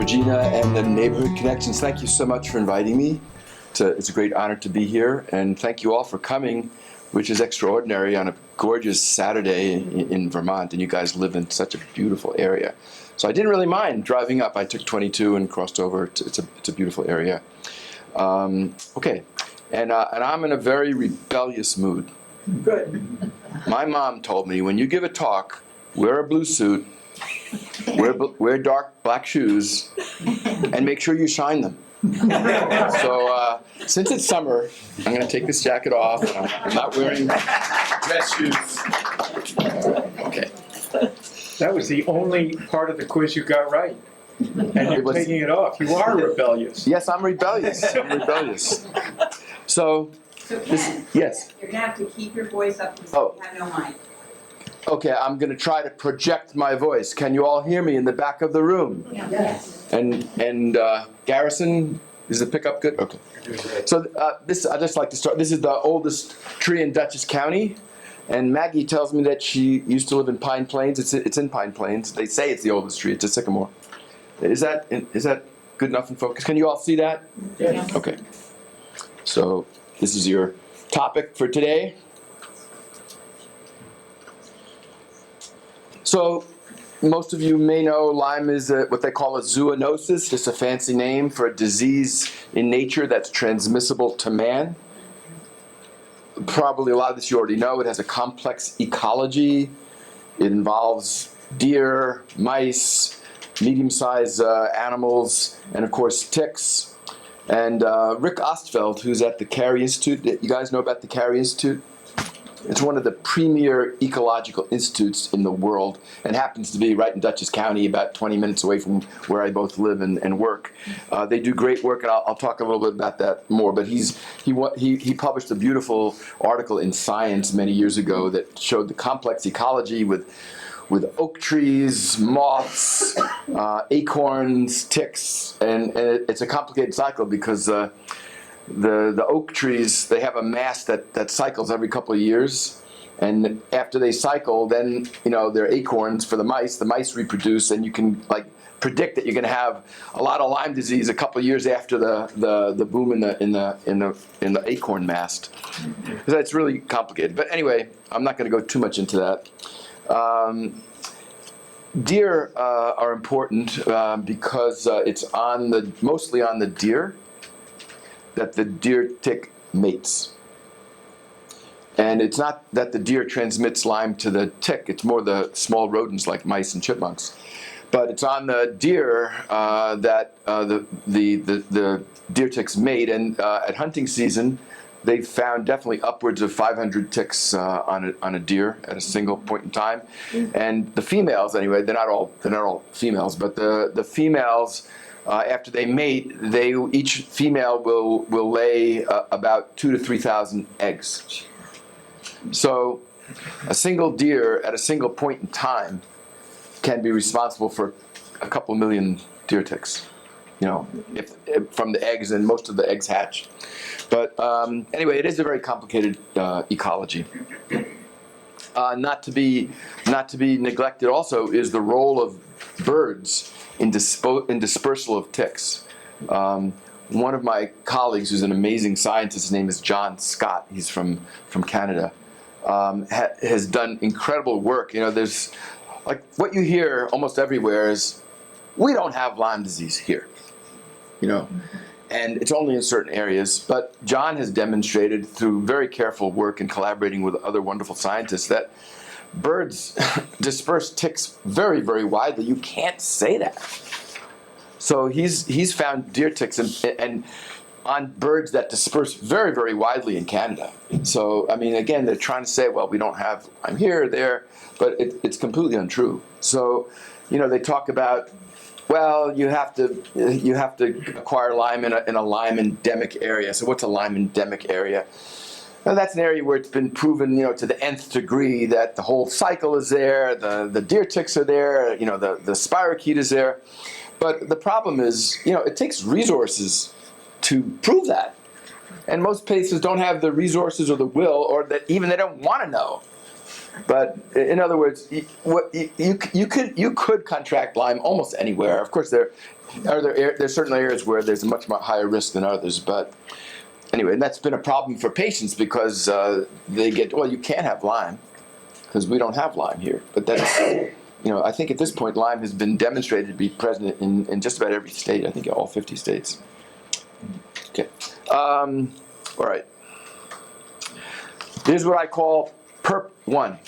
Regina and the Neighborhood Connections, thank you so much for inviting me. It's a great honor to be here, and thank you all for coming, which is extraordinary on a gorgeous Saturday in Vermont, and you guys live in such a beautiful area. So I didn't really mind driving up. I took 22 and crossed over. It's a beautiful area. Okay, and I'm in a very rebellious mood. Good. My mom told me, when you give a talk, wear a blue suit, wear dark black shoes, and make sure you shine them. So since it's summer, I'm going to take this jacket off. I'm not wearing dress shoes. Okay. That was the only part of the quiz you got right. And you're taking it off. You are rebellious. Yes, I'm rebellious. I'm rebellious. So, yes. You're going to have to keep your voice up because Oh. you have no mic. Okay, I'm going to try to project my voice. Can you all hear me in the back of the room? Yes. And Garrison, is the pickup good? Okay. So I'd just like to start. This is the oldest tree in Dutchess County, and Maggie tells me that she used to live in Pine Plains. It's in Pine Plains. They say it's the oldest tree. It's a sycamore. Is that good enough in focus? Can you all see that? Yes. Okay. So this is your topic for today. So, most of you may know Lyme is what they call a zoonosis, just a fancy name for a disease in nature that's transmissible to man. Probably a lot of this you already know. It has a complex ecology. It involves deer, mice, medium-sized animals, and of course ticks. And Rick Ostfeld, who's at the Carey Institute, you guys know about the Carey Institute? It's one of the premier ecological institutes in the world, and happens to be right in Dutchess County, about 20 minutes away from where I both live and work. They do great work, and I'll talk a little bit about that more. But he published a beautiful article in Science many years ago that showed the complex ecology with oak trees, moths, acorns, ticks, and it's a complicated cycle because the oak trees, they have a mass that cycles every couple of years, and after they cycle, then they're acorns for the mice reproduce, and you can predict that you're going to have a lot of Lyme disease a couple of years after the boom in the acorn mast. So it's really complicated, but anyway, I'm not going to go too much into that. Deer are important because it's mostly on the deer that the deer tick mates. And it's not that the deer transmits Lyme to the tick, it's more the small rodents like mice and chipmunks. But it's on the deer that the deer ticks mate, and at hunting season, they've found definitely upwards of 500 ticks on a deer at a single point in time. And the females, anyway, they're not all females, but the females, after they mate, each female will lay about 2,000 to 3,000 eggs. So a single deer at a single point in time can be responsible for a couple million deer ticks, if from the eggs, and most of the eggs hatch. But anyway, it is a very complicated ecology. Not to be neglected also is the role of birds in dispersal of ticks. One of my colleagues, who's an amazing scientist, his name is John Scott, he's from Canada, has done incredible work. There's what you hear almost everywhere is, we don't have Lyme disease here, and it's only in certain areas. But John has demonstrated through very careful work and collaborating with other wonderful scientists that birds disperse ticks very, very widely. You can't say that. So he's found deer ticks and on birds that disperse very, very widely in Canada. So, again, they're trying to say, well, we don't have Lyme here or there, but it's completely untrue. So, they talk about, well, you have to acquire Lyme in a Lyme endemic area. So what's a Lyme endemic area? Now, that's an area where it's been proven, to the nth degree that the whole cycle is there, the deer ticks are there, the spirochete is there. But the problem is, it takes resources to prove that. And most places don't have the resources or the will, or that even they don't want to know. But in other words, you could contract Lyme almost anywhere. Of course, there's certain areas where there's a much more higher risk than others. But anyway, and that's been a problem for patients because they get, well, you can't have Lyme because we don't have Lyme here. But that's, I think at this point Lyme has been demonstrated to be present in just about every state. I think all 50 states. Okay. All right. Here's what I call Perp 1.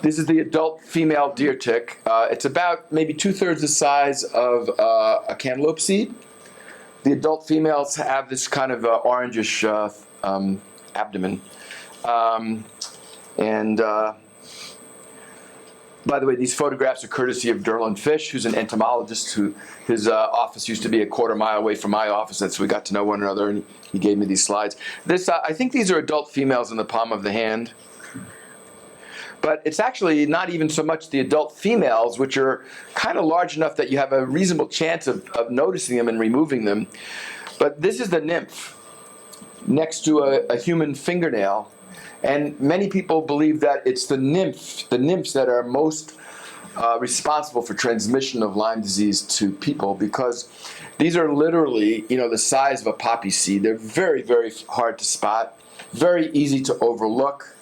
This is the adult female deer tick. It's about maybe 2/3 the size of a cantaloupe seed. The adult females have this kind of orangish abdomen. By the way, these photographs are courtesy of Derlin Fish, who's an entomologist. His office used to be a quarter mile away from my office, and so we got to know one another, and he gave me these slides. I think these are adult females in the palm of the hand. But it's actually not even so much the adult females, which are kind of large enough that you have a reasonable chance of noticing them and removing them. But this is the nymph next to a human fingernail. And many people believe that it's the nymphs that are most responsible for transmission of Lyme disease to people, because these are literally, the size of a poppy seed. They're very, very hard to spot, very easy to overlook.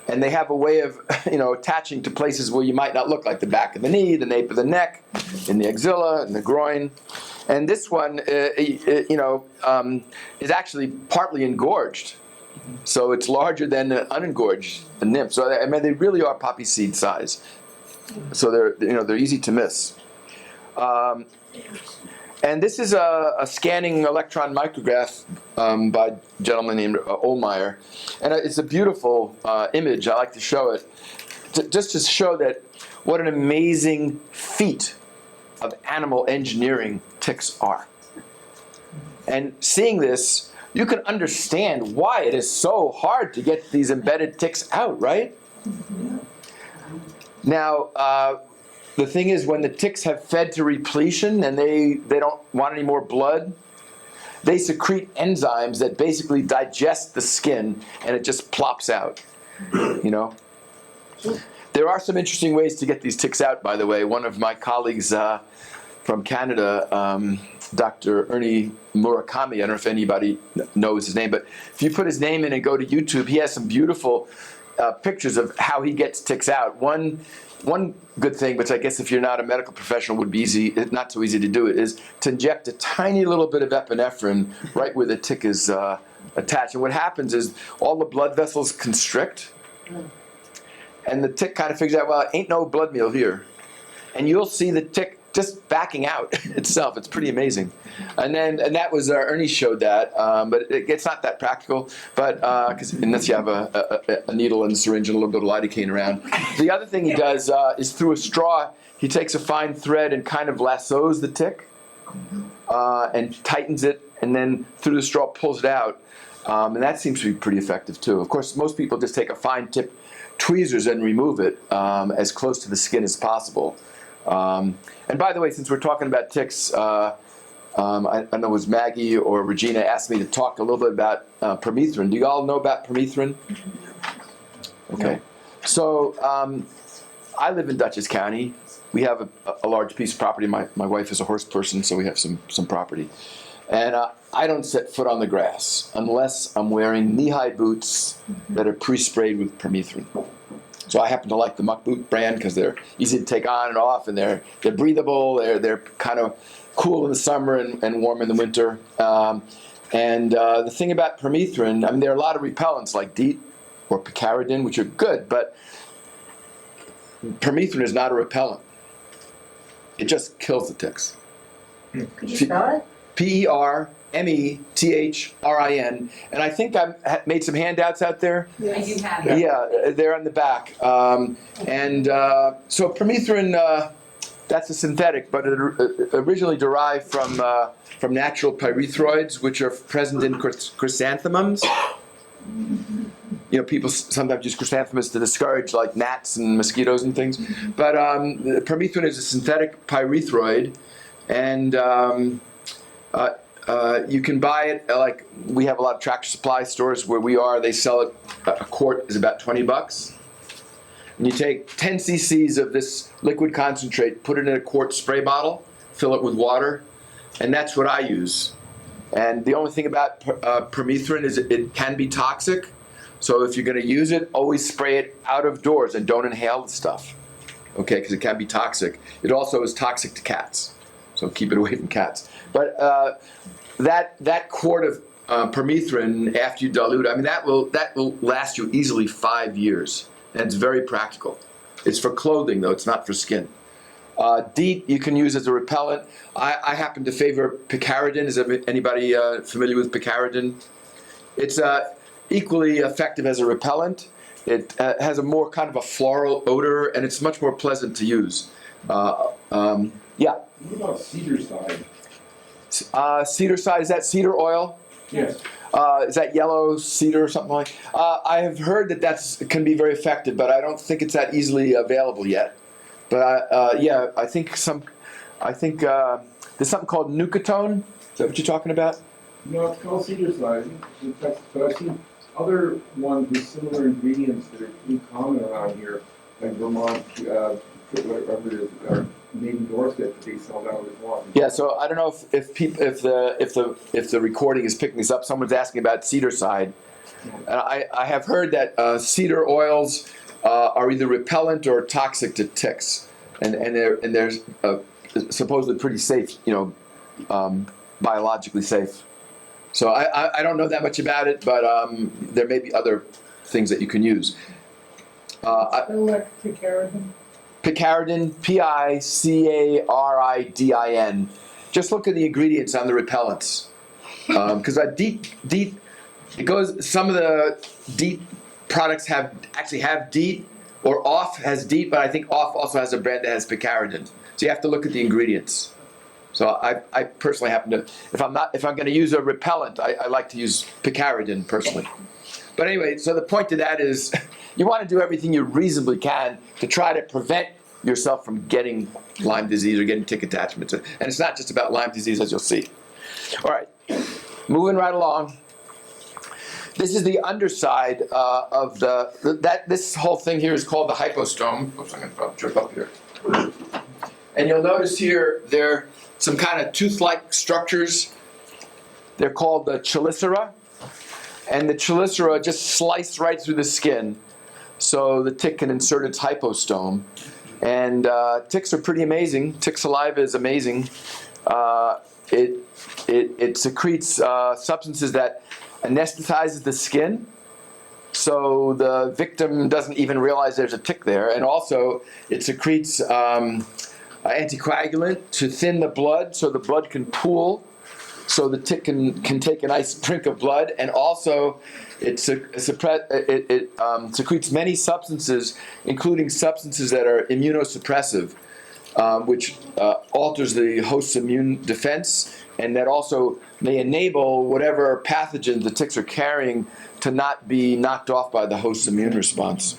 And they have a way of, attaching to places where you might not look, like the back of the knee, the nape of the neck, in the axilla, and the groin. And this one, is actually partly engorged. So it's larger than an unengorged nymph. So they really are poppy seed size. So they're easy to miss. And this is a scanning electron micrograph by a gentleman named Ohlmeyer. And it's a beautiful image. I like to show it, just to show that what an amazing feat of animal engineering ticks are. And seeing this, you can understand why it is so hard to get these embedded ticks out, right? Now, the thing is, when the ticks have fed to repletion and they don't want any more blood, they secrete enzymes that basically digest the skin, and it just plops out, There are some interesting ways to get these ticks out, by the way. One of my colleagues from Canada, Dr. Ernie Murakami, I don't know if anybody knows his name, but if you put his name in and go to YouTube, he has some beautiful pictures of how he gets ticks out. One good thing, which I guess if you're not a medical professional would be not so easy to do it, is to inject a tiny little bit of epinephrine right where the tick is attached. And what happens is all the blood vessels constrict, and the tick kind of figures out, well, ain't no blood meal here. And you'll see the tick just backing out itself. It's pretty amazing. And that was Ernie showed that, but it's not that practical. But because unless you have a needle and a syringe and a little bit of lidocaine around. The other thing he does is through a straw. He takes a fine thread and kind of lassos the tick and tightens it, and then through the straw pulls it out. And that seems to be pretty effective too. Of course, most people just take a fine tip tweezers and remove it as close to the skin as possible. And by the way, since we're talking about ticks, I know it was Maggie or Regina asked me to talk a little bit about permethrin. Do you all know about permethrin? Okay. So I live in Dutchess County. We have a large piece of property. My wife is a horse person, so we have some property. And I don't set foot on the grass unless I'm wearing knee-high boots that are pre-sprayed with permethrin. So I happen to like the Muck Boot brand because they're easy to take on and off, and they're breathable. They're kind of cool in the summer and warm in the winter. The thing about permethrin, there are a lot of repellents like DEET or picaridin, which are good, but permethrin is not a repellent. It just kills the ticks. Could you spell it? Permethrin, and I think I made some handouts out there. I do have it. Yeah, they're on the back. So permethrin, that's a synthetic, but it originally derived from natural pyrethroids, which are present in chrysanthemums. People sometimes use chrysanthemums to discourage like gnats and mosquitoes and things. But permethrin is a synthetic pyrethroid, and You can buy it, like we have a lot of Tractor Supply stores where we are, they sell it, a quart is about $20. And you take 10 cc's of this liquid concentrate, put it in a quart spray bottle, fill it with water, and that's what I use. And the only thing about permethrin is it can be toxic. So if you're going to use it, always spray it out of doors and don't inhale the stuff. Okay, because it can be toxic. It also is toxic to cats. So keep it away from cats. But that quart of permethrin, after you dilute, I mean, that will last you easily 5 years. And it's very practical. It's for clothing, though. It's not for skin. DEET you can use as a repellent. I happen to favor picaridin. Is anybody familiar with picaridin? It's equally effective as a repellent. It has a more kind of a floral odor, and it's much more pleasant to use. Yeah. What about cedar side? Cedar side, is that cedar oil? Yes. Is that yellow cedar or something like? I have heard that can be very effective, but I don't think it's that easily available yet. But yeah, I think there's something called Nucatone. Is that what you're talking about? No, it's called cedar side. But I've seen other ones with similar ingredients that are pretty common around here, like Vermont, whatever it is, Maiden Dorset that they sell down as well. Yeah, so I don't know if the recording is picking this up. Someone's asking about cedar side. And I have heard that cedar oils are either repellent or toxic to ticks, and they're supposedly pretty safe, biologically safe. So I don't know that much about it, but there may be other things that you can use. Picaridin. Picaridin, Picaridin. Just look at the ingredients on the repellents, because DEET, it goes. Some of the DEET products actually have DEET, or Off has DEET, but I think Off also has a brand that has picaridin. So you have to look at the ingredients. So I personally happen to, if I'm going to use a repellent, I like to use picaridin personally. But anyway, so the point to that is, you want to do everything you reasonably can to try to prevent yourself from getting Lyme disease or getting tick attachments. And it's not just about Lyme disease, as you'll see. All right, moving right along. This is the underside of this whole thing here is called the hypostome. Oops, I'm going to trip up here. And you'll notice here there are some kind of tooth-like structures. They're called the chelicera. And the chelicera just slice right through the skin, so the tick can insert its hypostome. And ticks are pretty amazing. Tick saliva is amazing. It secretes substances that anesthetizes the skin, so the victim doesn't even realize there's a tick there. And also, it secretes anticoagulant to thin the blood, so the blood can pool, so the tick can take a nice drink of blood. And also, it secretes many substances, including substances that are immunosuppressive, which alters the host's immune defense, and that also may enable whatever pathogen the ticks are carrying to not be knocked off by the host's immune response.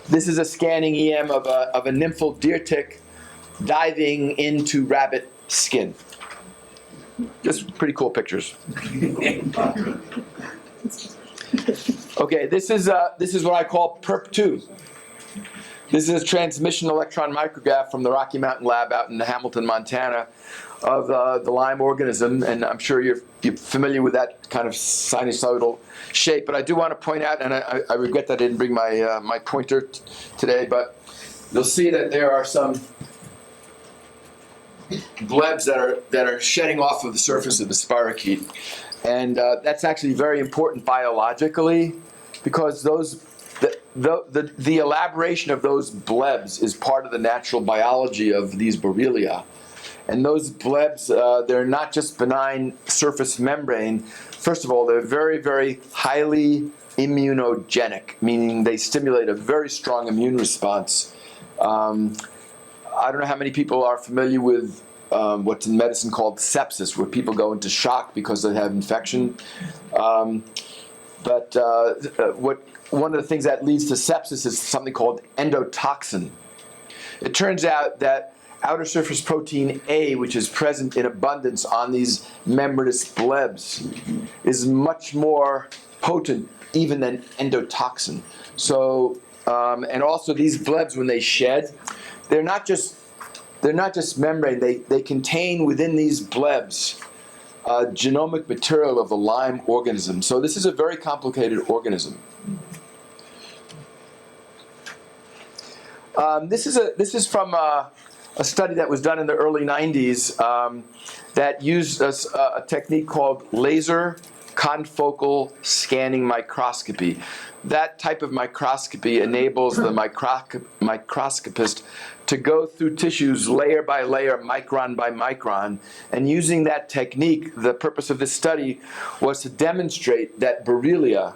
This is a scanning EM of a nymphal deer tick diving into rabbit skin. Just pretty cool pictures. Okay, this is what I call PERP2. This is a transmission electron micrograph from the Rocky Mountain Lab out in Hamilton, Montana, of the Lyme organism, and I'm sure you're familiar with that kind of sinusoidal shape. But I do want to point out, and I regret that I didn't bring my pointer today, but you'll see that there are some blebs that are shedding off of the surface of the spirochete, and that's actually very important biologically, because the elaboration of those blebs is part of the natural biology of these Borrelia. And those blebs, they're not just benign surface membrane. First of all, they're very, very highly immunogenic, meaning they stimulate a very strong immune response. I don't know how many people are familiar with what's in medicine called sepsis, where people go into shock because they have infection. But one of the things that leads to sepsis is something called endotoxin. It turns out that outer surface protein A, which is present in abundance on these membranous blebs, is much more potent even than endotoxin. So, and also these blebs, when they shed, they're not just membrane. They contain within these blebs genomic material of the Lyme organism. So this is a very complicated organism. This is from a study that was done in the early 90s that used a technique called laser confocal scanning microscopy. That type of microscopy enables the microscopist to go through tissues layer by layer, micron by micron. And using that technique, the purpose of this study was to demonstrate that Borrelia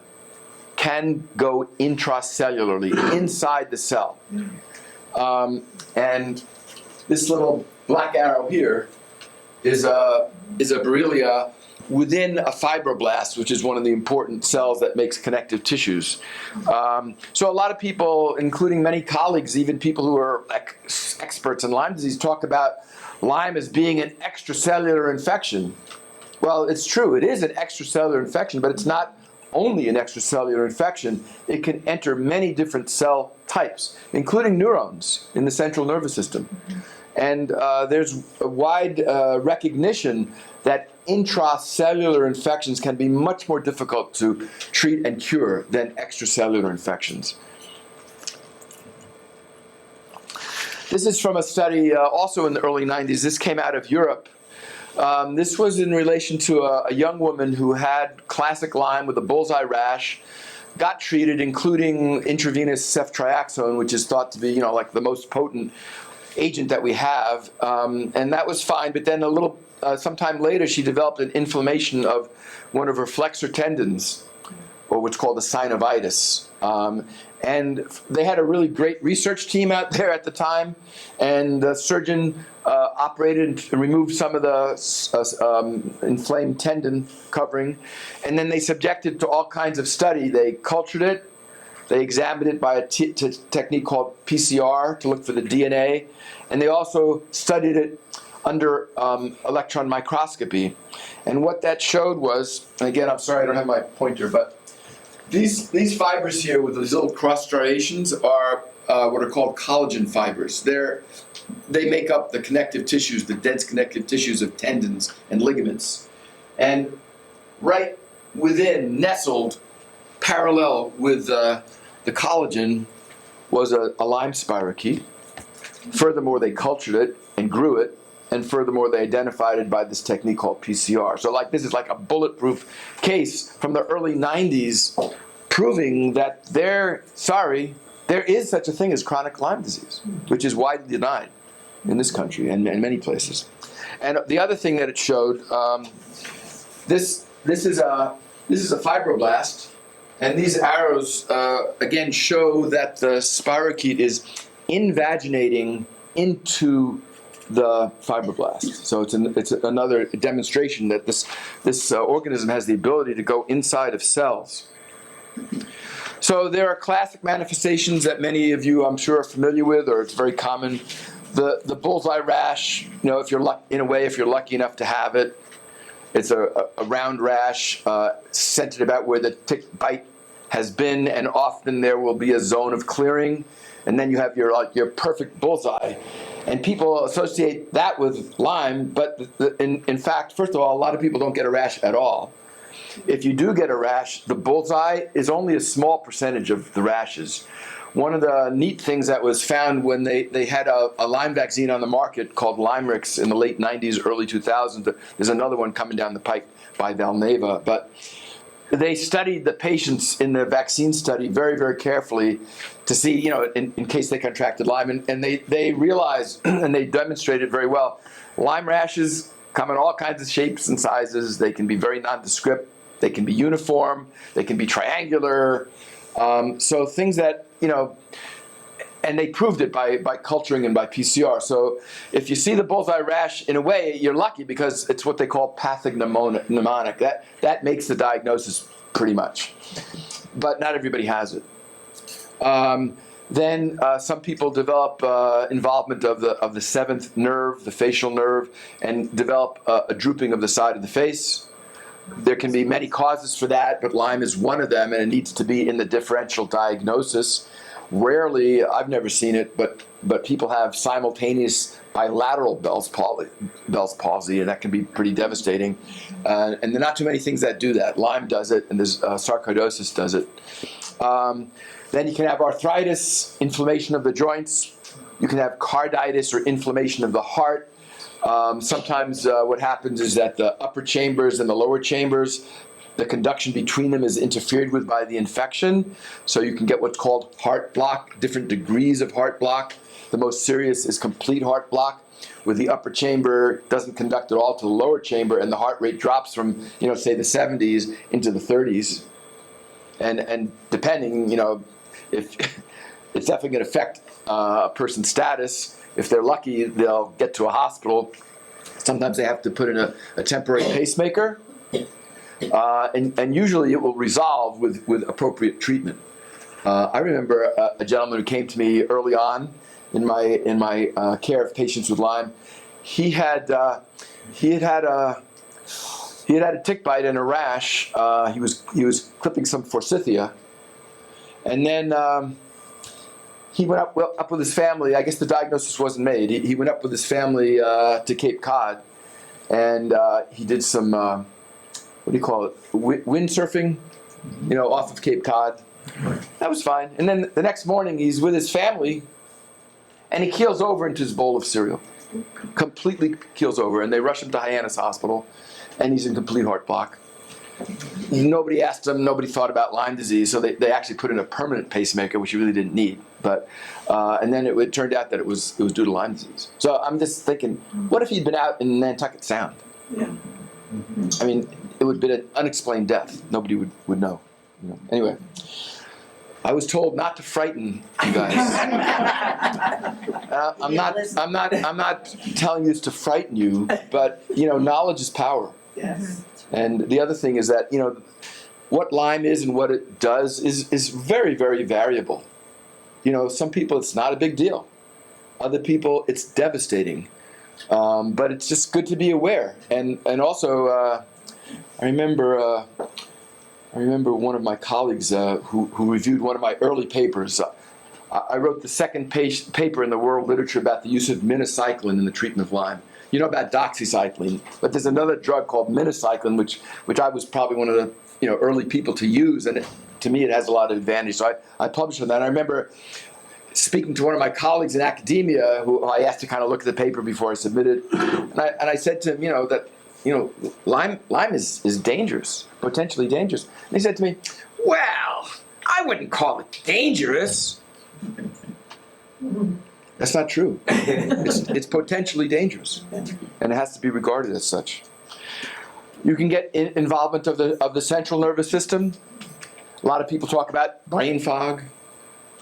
can go intracellularly, inside the cell. And this little black arrow here is a Borrelia within a fibroblast, which is one of the important cells that makes connective tissues. So a lot of people, including many colleagues, even people who are experts in Lyme disease, talk about Lyme as being an extracellular infection. Well, it's true, it is an extracellular infection, but it's not only an extracellular infection. It can enter many different cell types, including neurons in the central nervous system. And there's a wide recognition that intracellular infections can be much more difficult to treat and cure than extracellular infections. This is from a study also in the early 90s. This came out of Europe. This was in relation to a young woman who had classic Lyme with a bullseye rash, got treated, including intravenous ceftriaxone, which is thought to be, like the most potent agent that we have, and that was fine. But then sometime later, she developed an inflammation of one of her flexor tendons, or what's called a synovitis. And they had a really great research team out there at the time, and the surgeon operated and removed some of the inflamed tendon covering, and then they subjected it to all kinds of study. They cultured it, they examined it by a technique called PCR to look for the DNA, and they also studied it under electron microscopy. And what that showed was, and again, I'm sorry I don't have my pointer, but these fibers here with these little cross striations are what are called collagen fibers. They make up the connective tissues, the dense connective tissues of tendons and ligaments. And right within, nestled, parallel with the collagen, was a Lyme spirochete. Furthermore, they cultured it and grew it, and furthermore, they identified it by this technique called PCR. So this is like a bulletproof case from the early 90s, proving that there is such a thing as chronic Lyme disease, which is widely denied in this country and many places. And the other thing that it showed, this is a fibroblast, and these arrows again show that the spirochete is invaginating into the fibroblast. So it's another demonstration that this organism has the ability to go inside of cells. So there are classic manifestations that many of you, I'm sure, are familiar with, or it's very common. The bullseye rash, if you're lucky enough to have it, it's a round rash centered about where the tick bite has been, and often there will be a zone of clearing, and then you have your perfect bullseye. And people associate that with Lyme, but in fact, first of all, a lot of people don't get a rash at all. If you do get a rash, the bullseye is only a small percentage of the rashes. One of the neat things that was found when they had a Lyme vaccine on the market called Lymerix in the late 90s, early 2000s. There's another one coming down the pike by Valneva. But they studied the patients in the vaccine study very, very carefully to see, in case they contracted Lyme. And they realized, and they demonstrated very well, Lyme rashes come in all kinds of shapes and sizes. They can be very nondescript. They can be uniform. They can be triangular. So things that, and they proved it by culturing and by PCR. So if you see the bullseye rash, in a way, you're lucky because it's what they call pathognomonic. That makes the diagnosis pretty much. But not everybody has it. Then some people develop involvement of the seventh nerve, the facial nerve, and develop a drooping of the side of the face. There can be many causes for that, but Lyme is one of them, and it needs to be in the differential diagnosis. Rarely, I've never seen it, but people have simultaneous bilateral Bell's palsy, and that can be pretty devastating. And there are not too many things that do that. Lyme does it, and there's sarcoidosis does it. Then you can have arthritis, inflammation of the joints. You can have carditis or inflammation of the heart. Sometimes what happens is that the upper chambers and the lower chambers, the conduction between them is interfered with by the infection. So you can get what's called heart block, different degrees of heart block. The most serious is complete heart block, where the upper chamber doesn't conduct at all to the lower chamber, and the heart rate drops from, say the 70s into the 30s. And depending, if it's definitely going to affect a person's status. If they're lucky, they'll get to a hospital. Sometimes they have to put in a temporary pacemaker, and usually it will resolve with appropriate treatment. I remember a gentleman who came to me early on in my care of patients with Lyme. He had a tick bite and a rash. He was clipping some forsythia, and then he went up with his family. I guess the diagnosis wasn't made. He went up with his family to Cape Cod, and he did some windsurfing, off of Cape Cod. That was fine. And then the next morning, he's with his family, and he keels over into his bowl of cereal. Completely keels over, and they rush him to Hyannis Hospital, and he's in complete heart block. Nobody asked him, nobody thought about Lyme disease, so they actually put in a permanent pacemaker, which he really didn't need. But and then it turned out that it was due to Lyme disease. So I'm just thinking, what if he'd been out in Nantucket Sound? Yeah. I mean, it would have been an unexplained death. Nobody would know. Anyway, I was told not to frighten you guys. I'm not telling you this to frighten you, but knowledge is power. Yes. And the other thing is that what Lyme is and what it does is very, very variable. Some people it's not a big deal. Other people it's devastating. But it's just good to be aware. And also, I remember one of my colleagues who reviewed one of my early papers. I wrote the second paper in the world literature about the use of minocycline in the treatment of Lyme. You know about doxycycline, but there's another drug called minocycline, which I was probably one of the early people to use, and to me it has a lot of advantage. So I published on that. And I remember speaking to one of my colleagues in academia, who I asked to kind of look at the paper before I submitted, and I said to him, that Lyme is dangerous, potentially dangerous. And he said to me, "Well, I wouldn't call it dangerous." That's not true. It's potentially dangerous, and it has to be regarded as such. You can get involvement of the central nervous system. A lot of people talk about brain fog,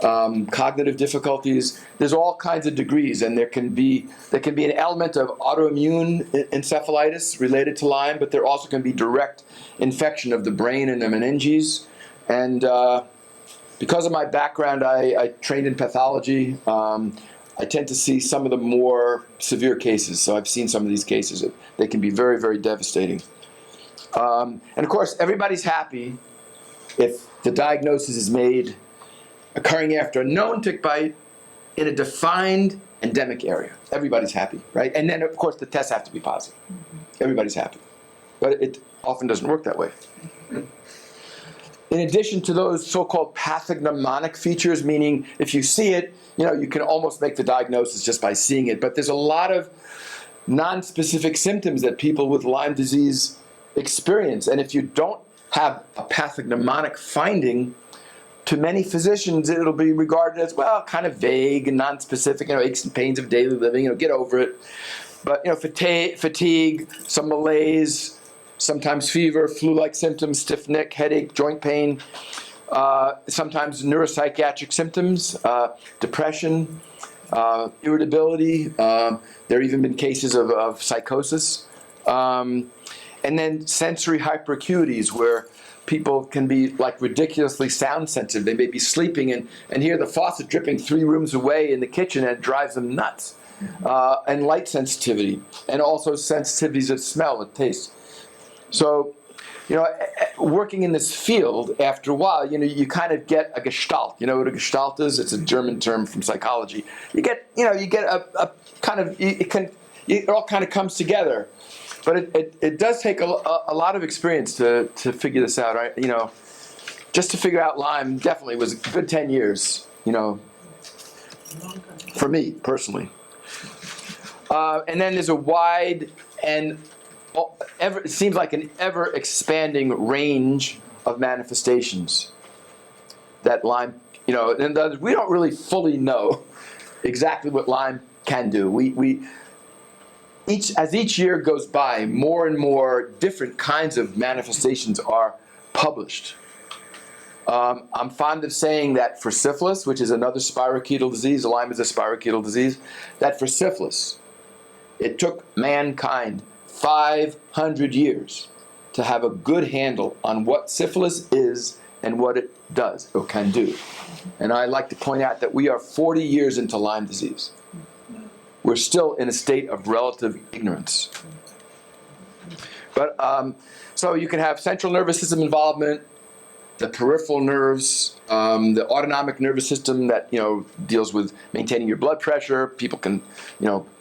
cognitive difficulties. There's all kinds of degrees, and there can be an element of autoimmune encephalitis related to Lyme, but there also can be direct infection of the brain and the meninges. And because of my background, I trained in pathology. I tend to see some of the more severe cases. So I've seen some of these cases. They can be very, very devastating. And of course, everybody's happy if the diagnosis is made occurring after a known tick bite in a defined endemic area. Everybody's happy, right? And then, of course, the tests have to be positive. Everybody's happy. But it often doesn't work that way. In addition to those so-called pathognomonic features, meaning if you see it, you can almost make the diagnosis just by seeing it. But there's a lot of non-specific symptoms that people with Lyme disease experience. And if you don't have a pathognomonic finding, to many physicians, it'll be regarded as, well, kind of vague and non-specific, aches and pains of daily living, get over it. But, fatigue, some malaise, sometimes fever, flu-like symptoms, stiff neck, headache, joint pain, sometimes neuropsychiatric symptoms, depression, irritability. There have even been cases of psychosis. And then sensory hyperacuities, where people can be like ridiculously sound sensitive. They may be sleeping and hear the faucet dripping 3 rooms away in the kitchen, and it drives them nuts. And light sensitivity, and also sensitivities of smell and taste. So, working in this field, after a while, you kind of get a gestalt. You know what a gestalt is? It's a German term from psychology. You get a kind of, it all kind of comes together. But it does take a lot of experience to figure this out. Just to figure out Lyme definitely was a good 10 years, for me personally. And then there's a wide and it seems like an ever-expanding range of manifestations that Lyme, and we don't really fully know exactly what Lyme can do. As each year goes by, more and more different kinds of manifestations are published. I'm fond of saying that for syphilis, which is another spirochetal disease, Lyme is a spirochetal disease, that for syphilis, it took mankind 500 years to have a good handle on what syphilis is and what it does or can do. And I like to point out that we are 40 years into Lyme disease. We're still in a state of relative ignorance. But so you can have central nervous system involvement, the peripheral nerves, the autonomic nervous system that deals with maintaining your blood pressure. People can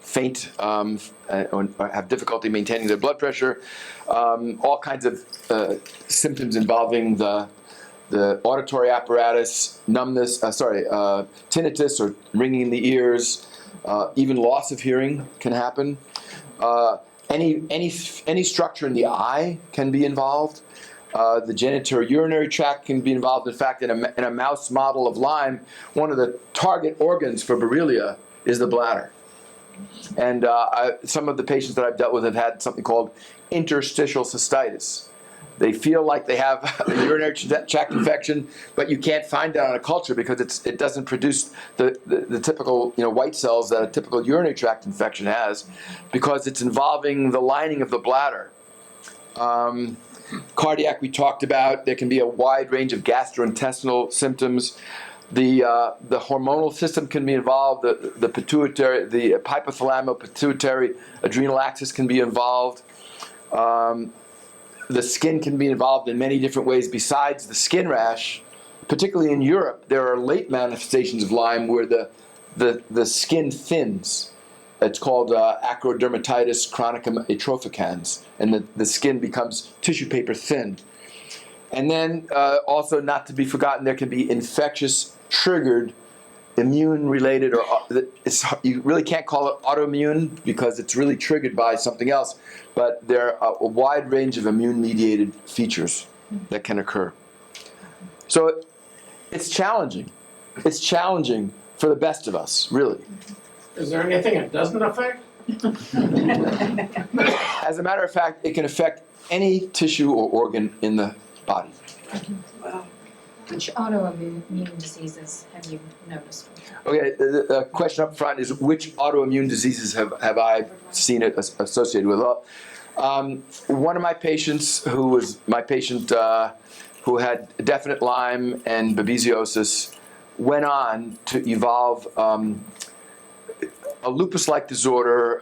faint or have difficulty maintaining their blood pressure. All kinds of symptoms involving the auditory apparatus, numbness, tinnitus or ringing in the ears, even loss of hearing can happen. Any structure in the eye can be involved. The genitourinary tract can be involved. In fact, in a mouse model of Lyme, one of the target organs for Borrelia is the bladder. And some of the patients that I've dealt with have had something called interstitial cystitis. They feel like they have a urinary tract infection, but you can't find it on a culture because it doesn't produce the typical white cells that a typical urinary tract infection has, because it's involving the lining of the bladder. Cardiac we talked about. There can be a wide range of gastrointestinal symptoms. The hormonal system can be involved. The pituitary, the hypothalamo-pituitary adrenal axis can be involved. The skin can be involved in many different ways besides the skin rash. Particularly in Europe, there are late manifestations of Lyme where the skin thins. It's called acrodermatitis chronicum atrophicans, and the skin becomes tissue paper thin. And then also not to be forgotten, there can be infectious triggered immune-related, or you really can't call it autoimmune because it's really triggered by something else, but there are a wide range of immune-mediated features that can occur. So it's challenging. It's challenging for the best of us, really. Is there anything it doesn't affect? As a matter of fact, it can affect any tissue or organ in the body. Wow. Which autoimmune diseases have you noticed? Okay, the question up front is which autoimmune diseases have I seen it associated with? One of my patients who had definite Lyme and babesiosis went on to evolve a lupus-like disorder,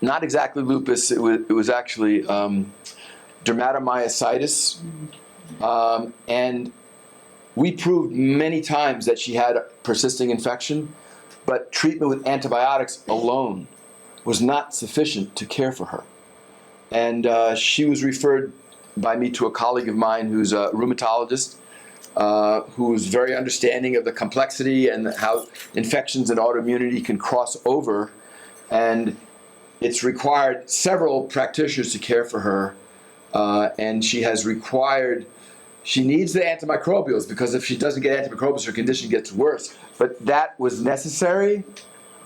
not exactly lupus, it was actually dermatomyositis. And we proved many times that she had a persisting infection, but treatment with antibiotics alone was not sufficient to care for her. And she was referred by me to a colleague of mine who's a rheumatologist, who's very understanding of the complexity and how infections and autoimmunity can cross over. And it's required several practitioners to care for her. And she needs the antimicrobials, because if she doesn't get antimicrobials, her condition gets worse. But that was necessary,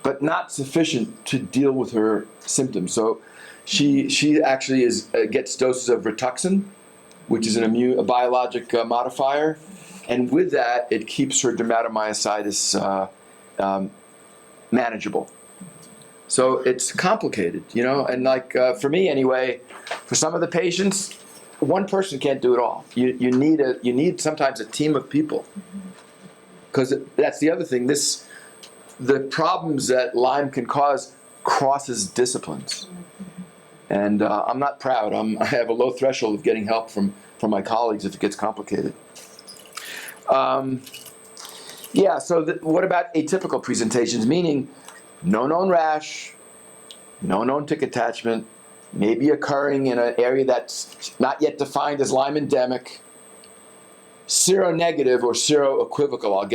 but not sufficient to deal with her symptoms. So she actually gets doses of Rituxan, which is a biologic modifier. And with that, it keeps her dermatomyositis manageable. So it's complicated, and for me anyway, for some of the patients, one person can't do it all. You need sometimes a team of people, because that's the other thing. The problems that Lyme can cause crosses disciplines, and I'm not proud. I have a low threshold of getting help from my colleagues if it gets complicated. Yeah. So what about atypical presentations? Meaning, no known rash, no known tick attachment, maybe occurring in an area that's not yet defined as Lyme endemic, seronegative or seroequivocal. I'll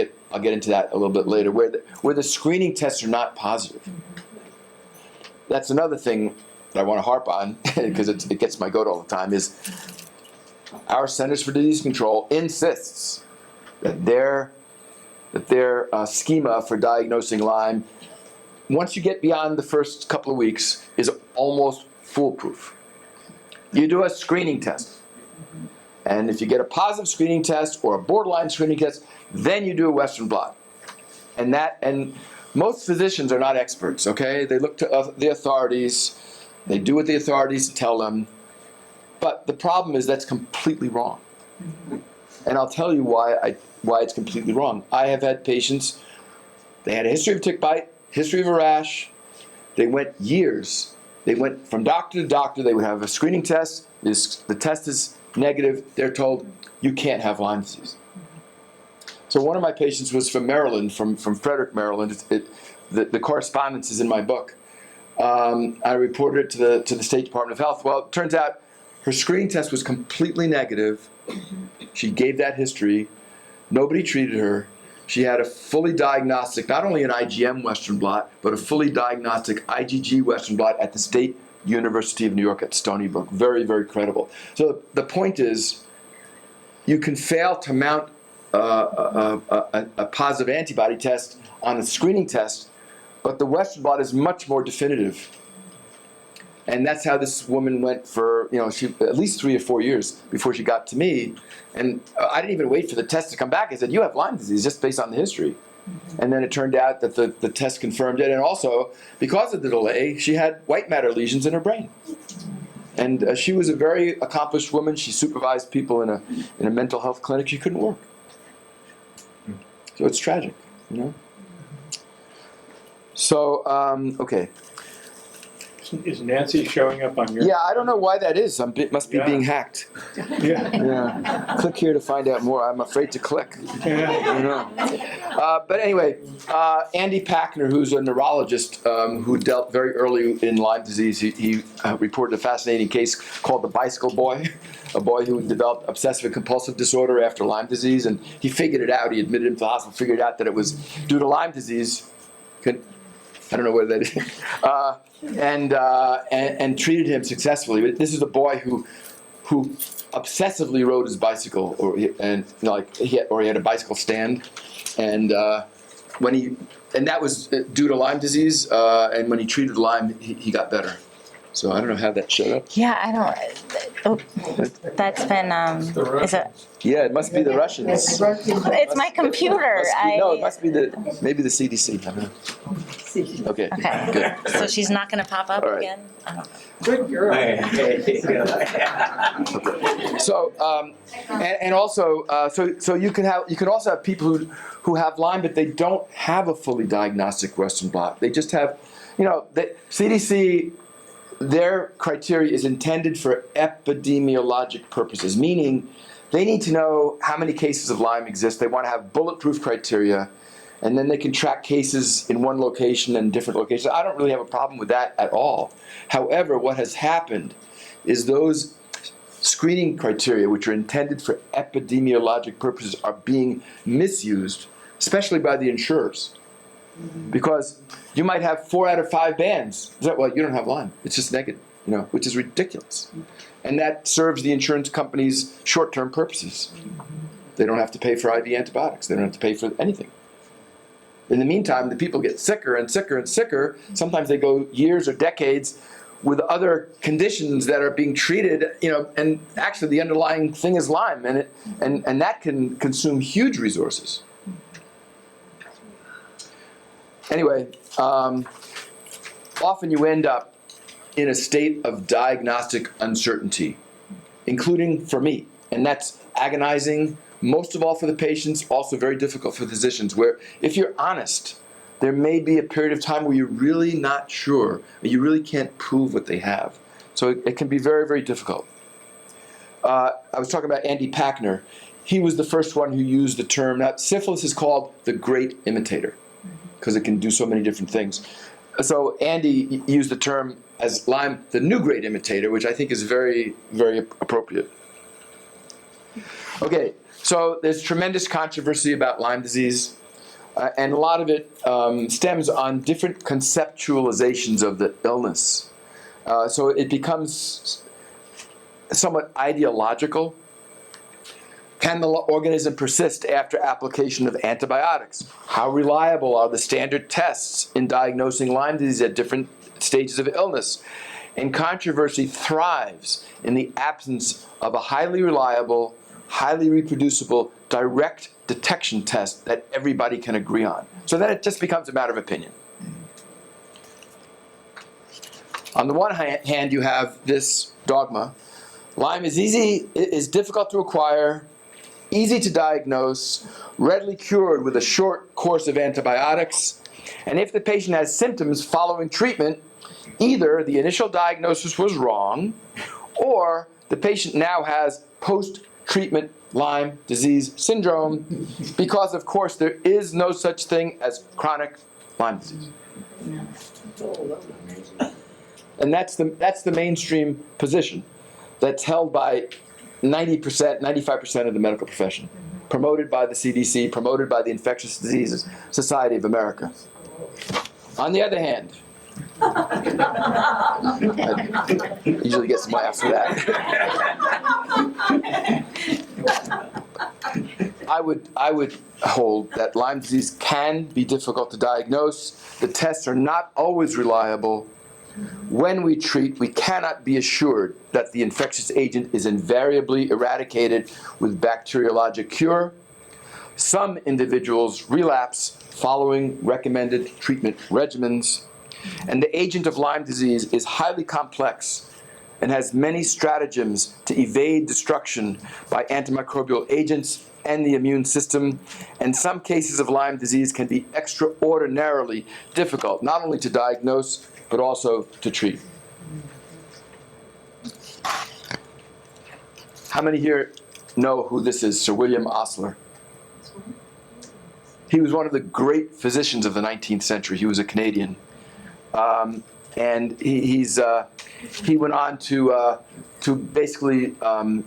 get into that a little bit later, where the screening tests are not positive. That's another thing that I want to harp on, because it gets my goat all the time, is our Centers for Disease Control insists that their schema for diagnosing Lyme, once you get beyond the first couple of weeks, is almost foolproof. You do a screening test, and if you get a positive screening test or a borderline screening test, then you do a Western blot. And most physicians are not experts, okay? They look to the authorities, they do what the authorities tell them, but the problem is that's completely wrong. And I'll tell you why it's completely wrong. I have had patients, they had a history of tick bite, history of a rash, they went years. They went from doctor to doctor, they would have a screening test, the test is negative, they're told, you can't have Lyme disease. So one of my patients was from Maryland, from Frederick, Maryland. The correspondence is in my book. I reported it to the State Department of Health. Well, it turns out her screening test was completely negative. She gave that history. Nobody treated her. She had a fully diagnostic, not only an IgM Western blot, but a fully diagnostic IgG Western blot at the State University of New York at Stony Brook. Very, very credible. So the point is, you can fail to mount a positive antibody test on a screening test, but the Western blot is much more definitive. And that's how this woman went for, she at least 3 or 4 years before she got to me. And I didn't even wait for the test to come back. I said, you have Lyme disease just based on the history. And then it turned out that the test confirmed it. And also, because of the delay, she had white matter lesions in her brain. And she was a very accomplished woman. She supervised people in a mental health clinic. She couldn't work. So it's tragic, So, okay. Is Nancy showing up on your? Yeah, I don't know why that is. It must be being hacked. Yeah. Yeah. Click here to find out more. I'm afraid to click. But anyway, Andy Packner, who's a neurologist who dealt very early in Lyme disease, he reported a fascinating case called the bicycle boy, a boy who developed obsessive and compulsive disorder after Lyme disease, and he figured it out. He admitted him to the hospital, figured out that it was due to Lyme disease. I don't know whether that is, and treated him successfully. But this is a boy who obsessively rode his bicycle, or he had a bicycle stand, and that was due to Lyme disease. And when he treated Lyme, he got better. So I don't know how that showed up. Yeah, I don't. That's been. Is it? Yeah, it must be the Russians. It's my computer. No, it must be maybe the CDC. I don't know. Okay. Okay. Good. So she's not going to pop up again. Good girl. So and also so you can also have people who have Lyme, but they don't have a fully diagnostic Western blot. They just have, the CDC. Their criteria is intended for epidemiologic purposes, meaning they need to know how many cases of Lyme exist. They want to have bulletproof criteria, and then they can track cases in one location and different locations. I don't really have a problem with that at all. However, what has happened is those screening criteria, which are intended for epidemiologic purposes, are being misused, especially by the insurers. Because you might have 4 out of 5 bands. Well, you don't have Lyme. It's just negative, which is ridiculous. And that serves the insurance companies' short-term purposes. They don't have to pay for IV antibiotics. They don't have to pay for anything. In the meantime, the people get sicker and sicker and sicker. Sometimes they go years or decades with other conditions that are being treated, and actually the underlying thing is Lyme, and that can consume huge resources. Anyway, often you end up in a state of diagnostic uncertainty. including for me. And that's agonizing, most of all for the patients, also very difficult for physicians, where if you're honest, there may be a period of time where you're really not sure, or you really can't prove what they have. So it can be very, very difficult. I was talking about Andy Packner. He was the first one who used the term. Now, syphilis is called the great imitator because it can do so many different things. So Andy used the term as Lyme, the new great imitator, which I think is very, very appropriate. Okay, so there's tremendous controversy about Lyme disease, and a lot of it stems on different conceptualizations of the illness. So it becomes somewhat ideological. Can the organism persist after application of antibiotics? How reliable are the standard tests in diagnosing Lyme disease at different stages of illness? And controversy thrives in the absence of a highly reliable, highly reproducible, direct detection test that everybody can agree on. So then it just becomes a matter of opinion. On the one hand, you have this dogma. Lyme is difficult to acquire, easy to diagnose, readily cured with a short course of antibiotics, and if the patient has symptoms following treatment, either the initial diagnosis was wrong, or the patient now has post-treatment Lyme disease syndrome, because of course there is no such thing as chronic Lyme disease. And that's the mainstream position that's held by 90%, 95% of the medical profession, promoted by the CDC, promoted by the Infectious Diseases Society of America. On the other hand, I usually get some laughs for that. I would hold that Lyme disease can be difficult to diagnose. The tests are not always reliable. When we treat, we cannot be assured that the infectious agent is invariably eradicated with bacteriologic cure. Some individuals relapse following recommended treatment regimens. And the agent of Lyme disease is highly complex and has many stratagems to evade destruction by antimicrobial agents and the immune system. And some cases of Lyme disease can be extraordinarily difficult, not only to diagnose, but also to treat. How many here know who this is, Sir William Osler? He was one of the great physicians of the 19th century. He was a Canadian. And he went on to basically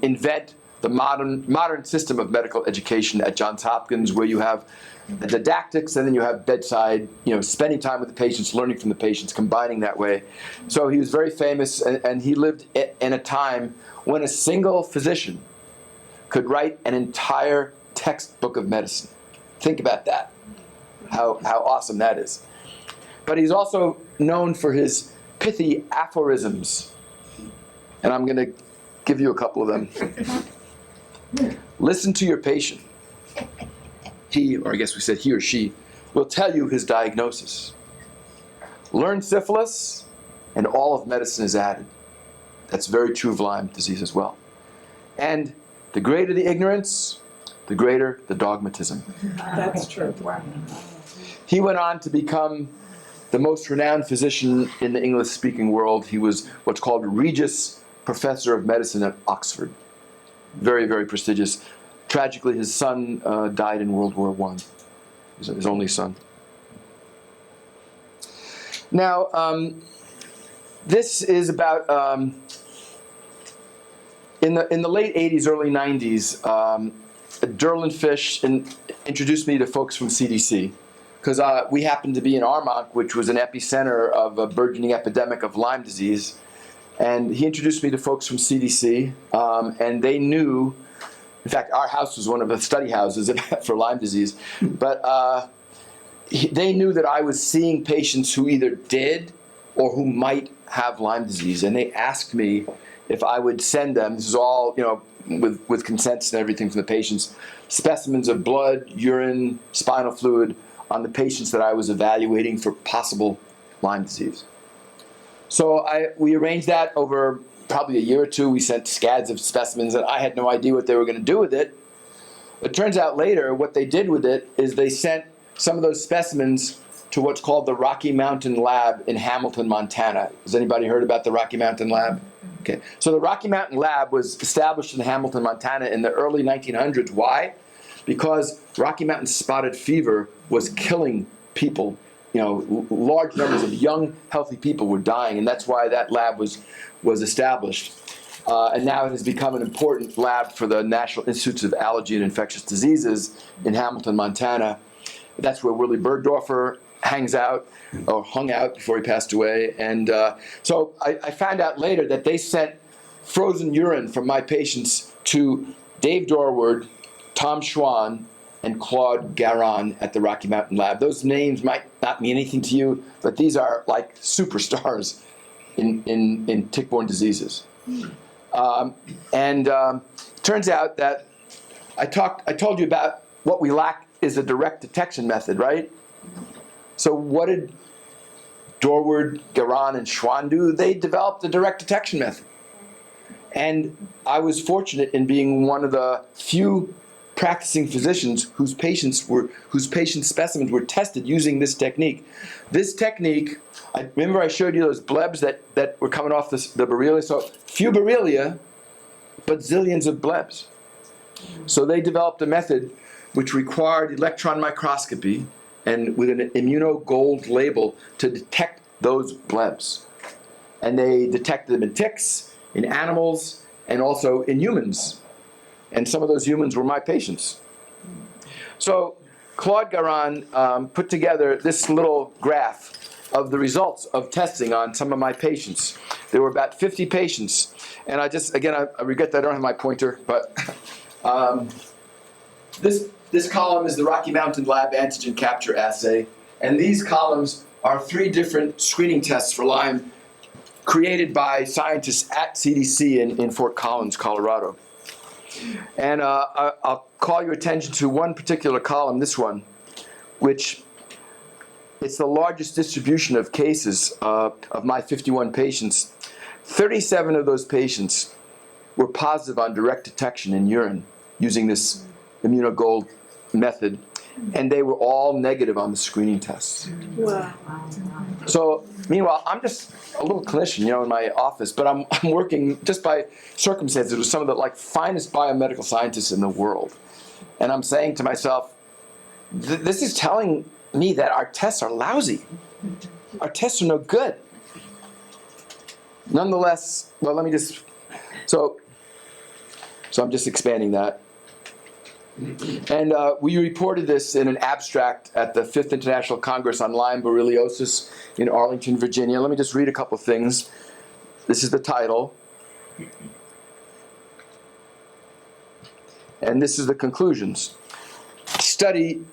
invent the modern system of medical education at Johns Hopkins, where you have the didactics and then you have bedside, spending time with the patients, learning from the patients, combining that way. So he was very famous, and he lived in a time when a single physician could write an entire textbook of medicine. Think about that, how awesome that is. But he's also known for his pithy aphorisms. And I'm going to give you a couple of them. Listen to your patient. He, or I guess we said he or she, will tell you his diagnosis. Learn syphilis, and all of medicine is added. That's very true of Lyme disease as well. And the greater the ignorance, the greater the dogmatism. That's true. He went on to become the most renowned physician in the English-speaking world. He was what's called Regius Professor of Medicine at Oxford. Very, very prestigious. Tragically, his son died in World War I, his only son. Now, this is about, in the late 80s, early 90s, Derlin Fish introduced me to folks from CDC, because we happened to be in Armonk, which was an epicenter of a burgeoning epidemic of Lyme disease. And he introduced me to folks from CDC, and they knew, in fact, our house was one of the study houses for Lyme disease, but they knew that I was seeing patients who either did or who might have Lyme disease, and they asked me if I would send them, this is all, with consents and everything from the patients, specimens of blood, urine, spinal fluid on the patients that I was evaluating for possible Lyme disease. So we arranged that over probably a year or two, we sent scads of specimens, and I had no idea what they were going to do with it. It turns out later, what they did with it is they sent some of those specimens to what's called the Rocky Mountain Lab in Hamilton, Montana. Has anybody heard about the Rocky Mountain Lab? Okay, so the Rocky Mountain Lab was established in Hamilton, Montana in the early 1900s. Why? Because Rocky Mountain spotted fever was killing people. You know, large numbers of young, healthy people were dying, and that's why that lab was established. And now it has become an important lab for the National Institutes of Allergy and Infectious Diseases in Hamilton, Montana. That's where Willy Bergdorfer hangs out, or hung out before he passed away. And so I found out later that they sent frozen urine from my patients to Dave Dorward, Tom Schwann, and Claude Garon at the Rocky Mountain Lab. Those names might not mean anything to you, but these are like superstars in tick-borne diseases. Turns out that I told you about what we lack is a direct detection method, right? So what did Dorward, Garon, and Schwann do? They developed a direct detection method. And I was fortunate in being one of the few practicing physicians whose patient specimens were tested using this technique. This technique, remember I showed you those blebs that were coming off the Borrelia? So few Borrelia, but zillions of blebs. So they developed a method which required electron microscopy and with an immunogold label to detect those blebs. And they detected them in ticks, in animals, and also in humans. And some of those humans were my patients. So Claude Garon put together this little graph of the results of testing on some of my patients. There were about 50 patients. And I regret that I don't have my pointer, but this column is the Rocky Mountain Lab antigen capture assay. And these columns are 3 different screening tests for Lyme created by scientists at CDC in Fort Collins, Colorado. And I'll call your attention to one particular column, this one, which it's the largest distribution of cases of my 51 patients. 37 of those patients were positive on direct detection in urine using this immunogold method, and they were all negative on the screening tests. Wow. So, meanwhile, I'm just a little clinician, in my office, but I'm working just by circumstances with some of the finest biomedical scientists in the world. And I'm saying to myself, this is telling me that our tests are lousy. Our tests are no good. Nonetheless, so I'm just expanding that. And we reported this in an abstract at the 5th International Congress on Lyme Borreliosis in Arlington, Virginia. Let me just read a couple things. This is the title. And this is the conclusions. Study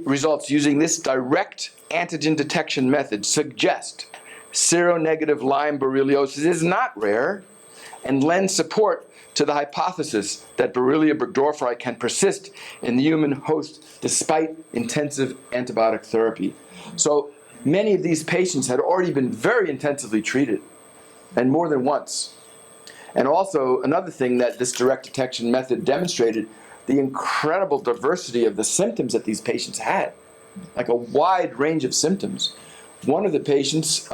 results using this direct antigen detection method suggest seronegative Lyme borreliosis is not rare and lends support to the hypothesis that Borrelia burgdorferi can persist in the human host despite intensive antibiotic therapy. So many of these patients had already been very intensively treated, and more than once. And also, another thing that this direct detection method demonstrated, the incredible diversity of the symptoms that these patients had, like a wide range of symptoms. One of the patients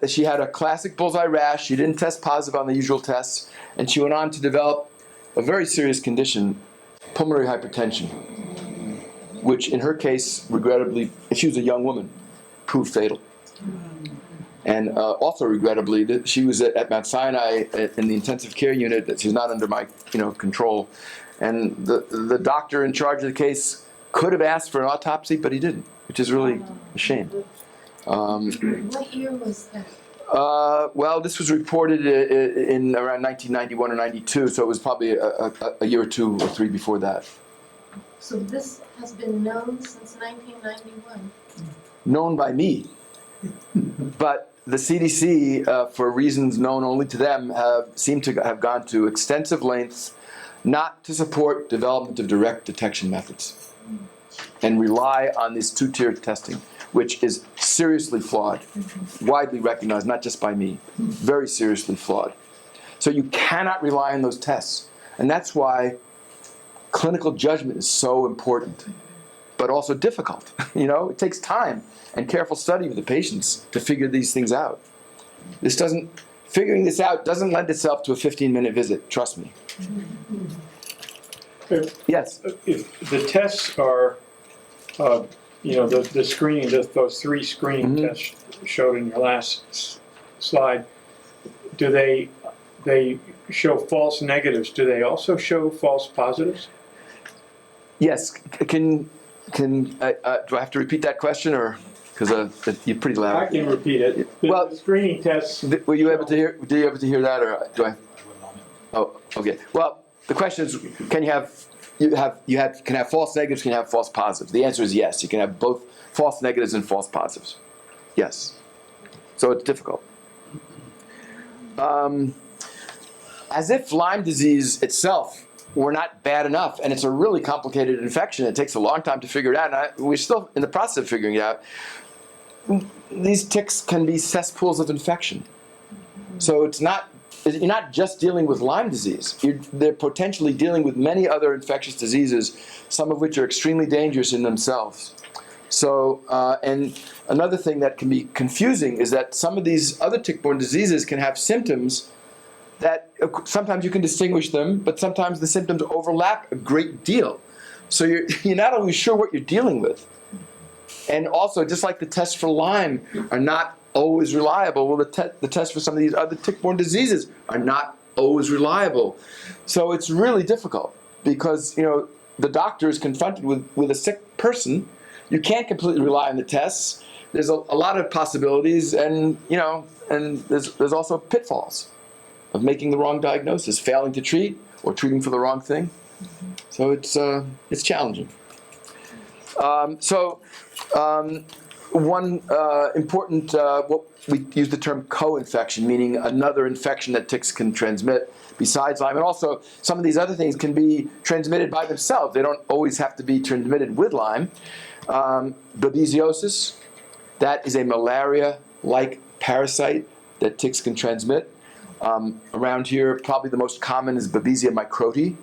she had a classic bullseye rash. She didn't test positive on the usual tests, and she went on to develop a very serious condition, pulmonary hypertension, which in her case, regrettably, if she was a young woman, proved fatal. And also regrettably, she was at Mount Sinai in the intensive care unit. That she's not under my control, and the doctor in charge of the case could have asked for an autopsy, but he didn't, which is really a shame. What year was that? Well, this was reported in around 1991 or 92, so it was probably a year or 2 or 3 before that. So this has been known since 1991? Known by me. But the CDC, for reasons known only to them, seem to have gone to extensive lengths not to support development of direct detection methods and rely on this 2-tiered testing. which is seriously flawed, widely recognized, not just by me, very seriously flawed. So you cannot rely on those tests. And that's why clinical judgment is so important, but also difficult. It takes time and careful study with the patients to figure these things out. Figuring this out doesn't lend itself to a 15-minute visit, trust me. Yes? If the tests are, the screening, those 3 screening tests showed in your last slide, do they show false negatives? Do they also show false positives? Yes. Do I have to repeat that question, or because you're pretty loud? I can repeat it. Well, The screening tests. Were you able to hear? Did you able to hear that, or do I? Oh, okay. Well, the question is, can you have false negatives? Can you have false positives? The answer is yes. You can have both false negatives and false positives. Yes. So it's difficult. As if Lyme disease itself were not bad enough, and it's a really complicated infection. It takes a long time to figure it out, and we're still in the process of figuring it out. These ticks can be cesspools of infection. So you're not just dealing with Lyme disease. They're potentially dealing with many other infectious diseases, some of which are extremely dangerous in themselves. So, and another thing that can be confusing is that some of these other tick-borne diseases can have symptoms that sometimes you can distinguish them, but sometimes the symptoms overlap a great deal. So you're not always sure what you're dealing with. And also, just like the tests for Lyme are not always reliable, well, the tests for some of these other tick-borne diseases are not always reliable. So it's really difficult because, the doctor is confronted with a sick person. You can't completely rely on the tests. There's a lot of possibilities, and, and there's also pitfalls of making the wrong diagnosis, failing to treat, or treating for the wrong thing. So it's challenging. One important, what we use the term co-infection, meaning another infection that ticks can transmit besides Lyme. And also, some of these other things can be transmitted by themselves. They don't always have to be transmitted with Lyme. Babesiosis, that is a malaria-like parasite that ticks can transmit. Around here, probably the most common is Babesia microti.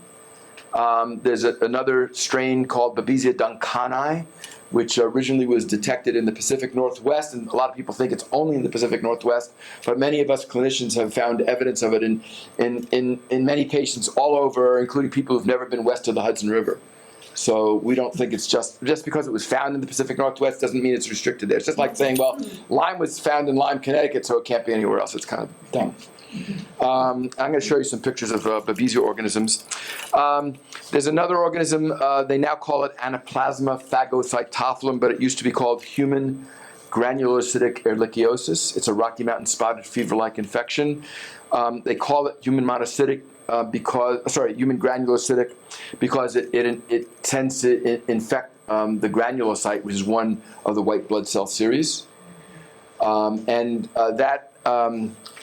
There's another strain called Babesia duncani, which originally was detected in the Pacific Northwest, and a lot of people think it's only in the Pacific Northwest, but many of us clinicians have found evidence of it in many patients all over, including people who've never been west of the Hudson River. So we don't think it's just because it was found in the Pacific Northwest doesn't mean it's restricted there. It's just like saying, well, Lyme was found in Lyme, Connecticut, so it can't be anywhere else. It's kind of dumb. I'm going to show you some pictures of babesia organisms. There's another organism, they now call it Anaplasma phagocytophilum, but it used to be called human granulocytic ehrlichiosis. It's a Rocky Mountain spotted fever-like infection. They call it human monocytic human granulocytic because it tends to infect the granulocyte, which is one of the white blood cell series.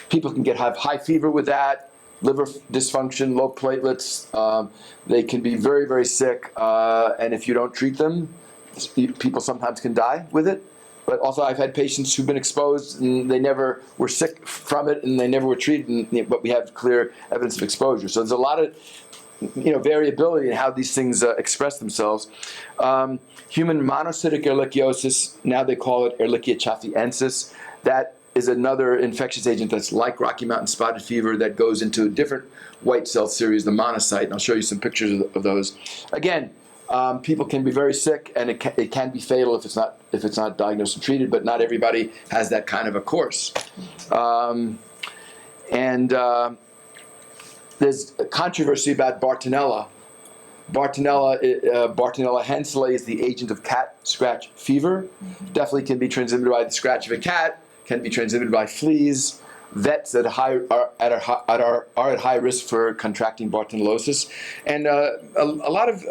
People can have high fever with that, liver dysfunction, low platelets. They can be very, very sick, and if you don't treat them, people sometimes can die with it. But also I've had patients who've been exposed and they never were sick from it and they never were treated, but we have clear evidence of exposure. So there's a lot of variability in how these things express themselves. Human monocytic ehrlichiosis, now they call it Ehrlichia chafiensis. That is another infectious agent that's like Rocky Mountain spotted fever that goes into a different white cell series, the monocyte, and I'll show you some pictures of those. Again, people can be very sick, and it can be fatal if it's not diagnosed and treated, but not everybody has that kind of a course. There's a controversy about Bartonella. Bartonella henselae is the agent of cat scratch fever. Definitely can be transmitted by the scratch of a cat, can be transmitted by fleas. Vets are at high risk for contracting Bartonellosis. And a lot of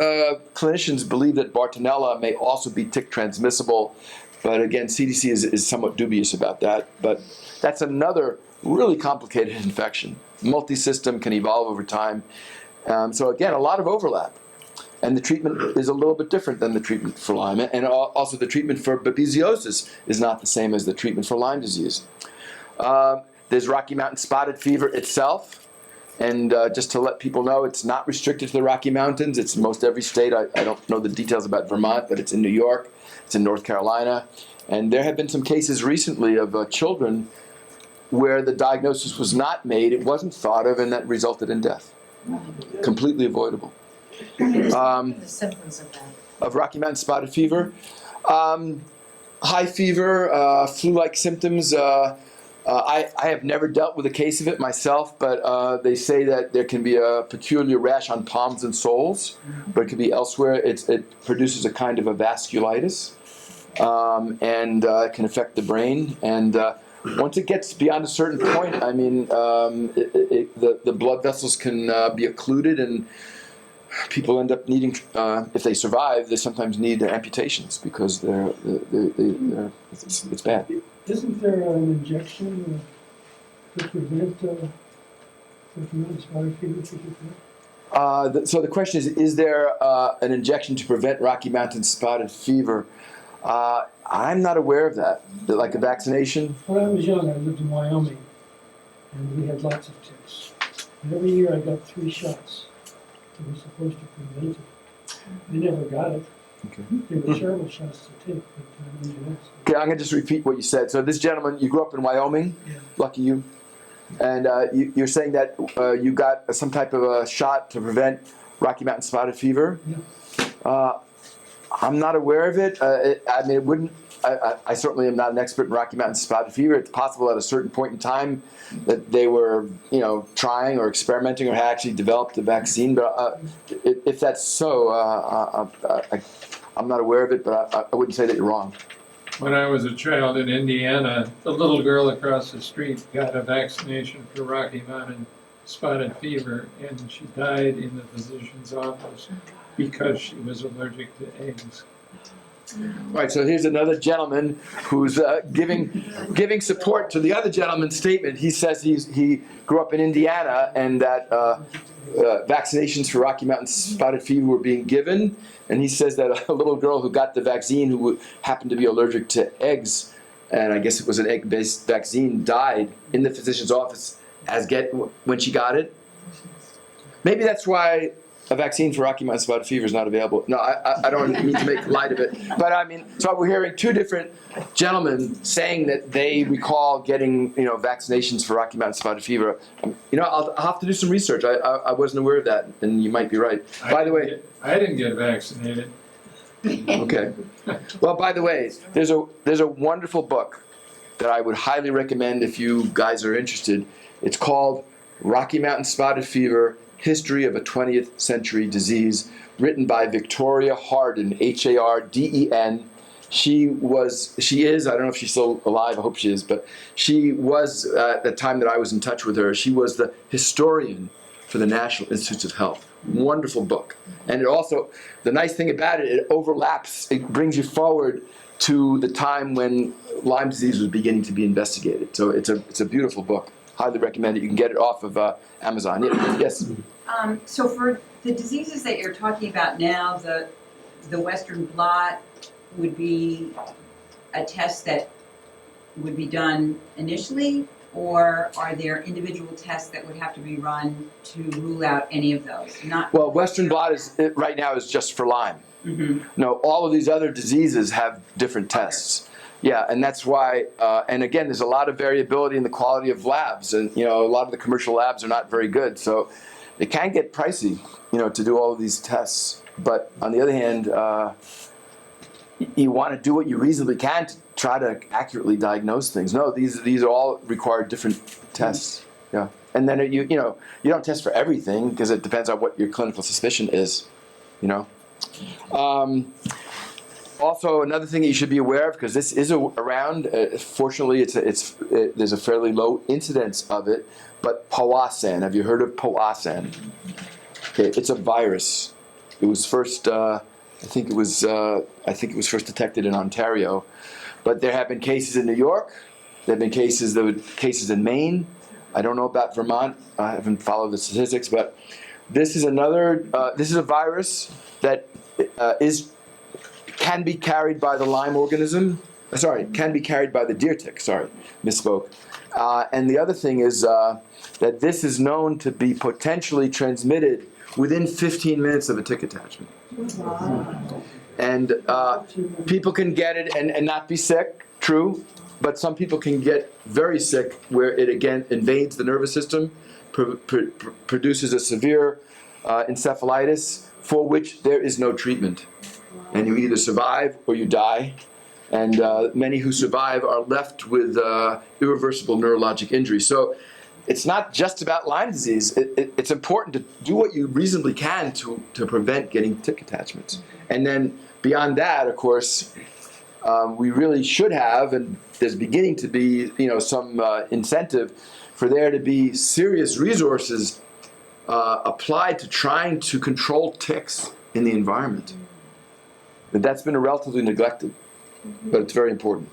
clinicians believe that Bartonella may also be tick transmissible, but again, CDC is somewhat dubious about that. But that's another really complicated infection. Multisystem, can evolve over time. So again, a lot of overlap. And the treatment is a little bit different than the treatment for Lyme. And also the treatment for babesiosis is not the same as the treatment for Lyme disease. There's Rocky Mountain spotted fever itself. And just to let people know, it's not restricted to the Rocky Mountains. It's in most every state. I don't know the details about Vermont, but it's in New York. It's in North Carolina. And there have been some cases recently of children where the diagnosis was not made, it wasn't thought of, and that resulted in death. Completely avoidable. The symptoms of that. Of Rocky Mountain spotted fever. High fever, flu-like symptoms. I have never dealt with a case of it myself, but they say that there can be a peculiar rash on palms and soles, but it can be elsewhere. It produces a kind of a vasculitis, and it can affect the brain. And once it gets beyond a certain point, I mean, the blood vessels can be occluded, and people end up needing, if they survive, they sometimes need amputations because it's bad. Isn't there an injection to prevent spotted fever? So the question is there an injection to prevent Rocky Mountain spotted fever? I'm not aware of that. Like a vaccination? When I was young, I lived in Wyoming, and we had lots of ticks. And every year I got 3 shots that were supposed to prevent it. I never got it. Okay. They were terrible shots to take, but Okay, I'm going to just repeat what you said. So this gentleman, you grew up in Wyoming, yeah. lucky you, and you're saying that you got some type of a shot to prevent Rocky Mountain spotted fever? Yeah. I'm not aware of it. I mean, it wouldn't. I certainly am not an expert in Rocky Mountain spotted fever. It's possible at a certain point in time that they were, trying or experimenting or had actually developed a vaccine. But if that's so, I'm not aware of it. But I wouldn't say that you're wrong. When I was a child in Indiana, the little girl across the street got a vaccination for Rocky Mountain spotted fever, and she died in the physician's office because she was allergic to eggs. Right, so here's another gentleman who's giving support to the other gentleman's statement. He says he grew up in Indiana and that vaccinations for Rocky Mountain spotted fever were being given, and he says that a little girl who got the vaccine who happened to be allergic to eggs, and I guess it was an egg-based vaccine, died in the physician's office when she got it. Maybe that's why a vaccine for Rocky Mountain spotted fever is not available. No, I don't mean to make light of it. But I mean, so we're hearing 2 different gentlemen saying that they recall getting, vaccinations for Rocky Mountain spotted fever. I'll have to do some research. I wasn't aware of that, and you might be right. By the way, I didn't get vaccinated. okay. Well, by the way, there's a wonderful book that I would highly recommend if you guys are interested. It's called Rocky Mountain Spotted Fever: History of a 20th Century Disease, written by Victoria Harden, Harden. She is, I don't know if she's still alive, I hope she is, but she was, at the time that I was in touch with her, she was the historian for the National Institutes of Health. Wonderful book. And it also, the nice thing about it overlaps, it brings you forward to the time when Lyme disease was beginning to be investigated. So it's a beautiful book. Highly recommend it. You can get it off of Amazon. Yes? So for the diseases that you're talking about now, the Western blot would be a test that would be done initially, or are there individual tests that would have to be run to rule out any of those? Well, Western blot right now is just for Lyme. Mm-hmm. No, all of these other diseases have different tests. Yeah, and that's why, and again, there's a lot of variability in the quality of labs, and a lot of the commercial labs are not very good, so it can get pricey, to do all of these tests. But on the other hand, you want to do what you reasonably can to try to accurately diagnose things. No, these all require different tests. Yeah, and then you don't test for everything because it depends on what your clinical suspicion is. Also, another thing that you should be aware of, because this is around, fortunately there's a fairly low incidence of it, but Powassan. Have you heard of Powassan? Okay, it's a virus. It was first, I think it was first detected in Ontario, but there have been cases in New York. There have been cases in Maine. I don't know about Vermont. I haven't followed the statistics, but This is another. This is a virus that can be carried by the Lyme organism. Sorry, can be carried by the deer tick. Sorry, misspoke. And the other thing is that this is known to be potentially transmitted within 15 minutes of a tick attachment. And people can get it and not be sick, true, but some people can get very sick where it again invades the nervous system, produces a severe encephalitis for which there is no treatment. And you either survive or you die. And many who survive are left with irreversible neurologic injury. So it's not just about Lyme disease. It's important to do what you reasonably can to prevent getting tick attachments. And then beyond that, of course, we really should have, and there's beginning to be, some incentive for there to be serious resources applied to trying to control ticks in the environment. But that's been relatively neglected, but it's very important.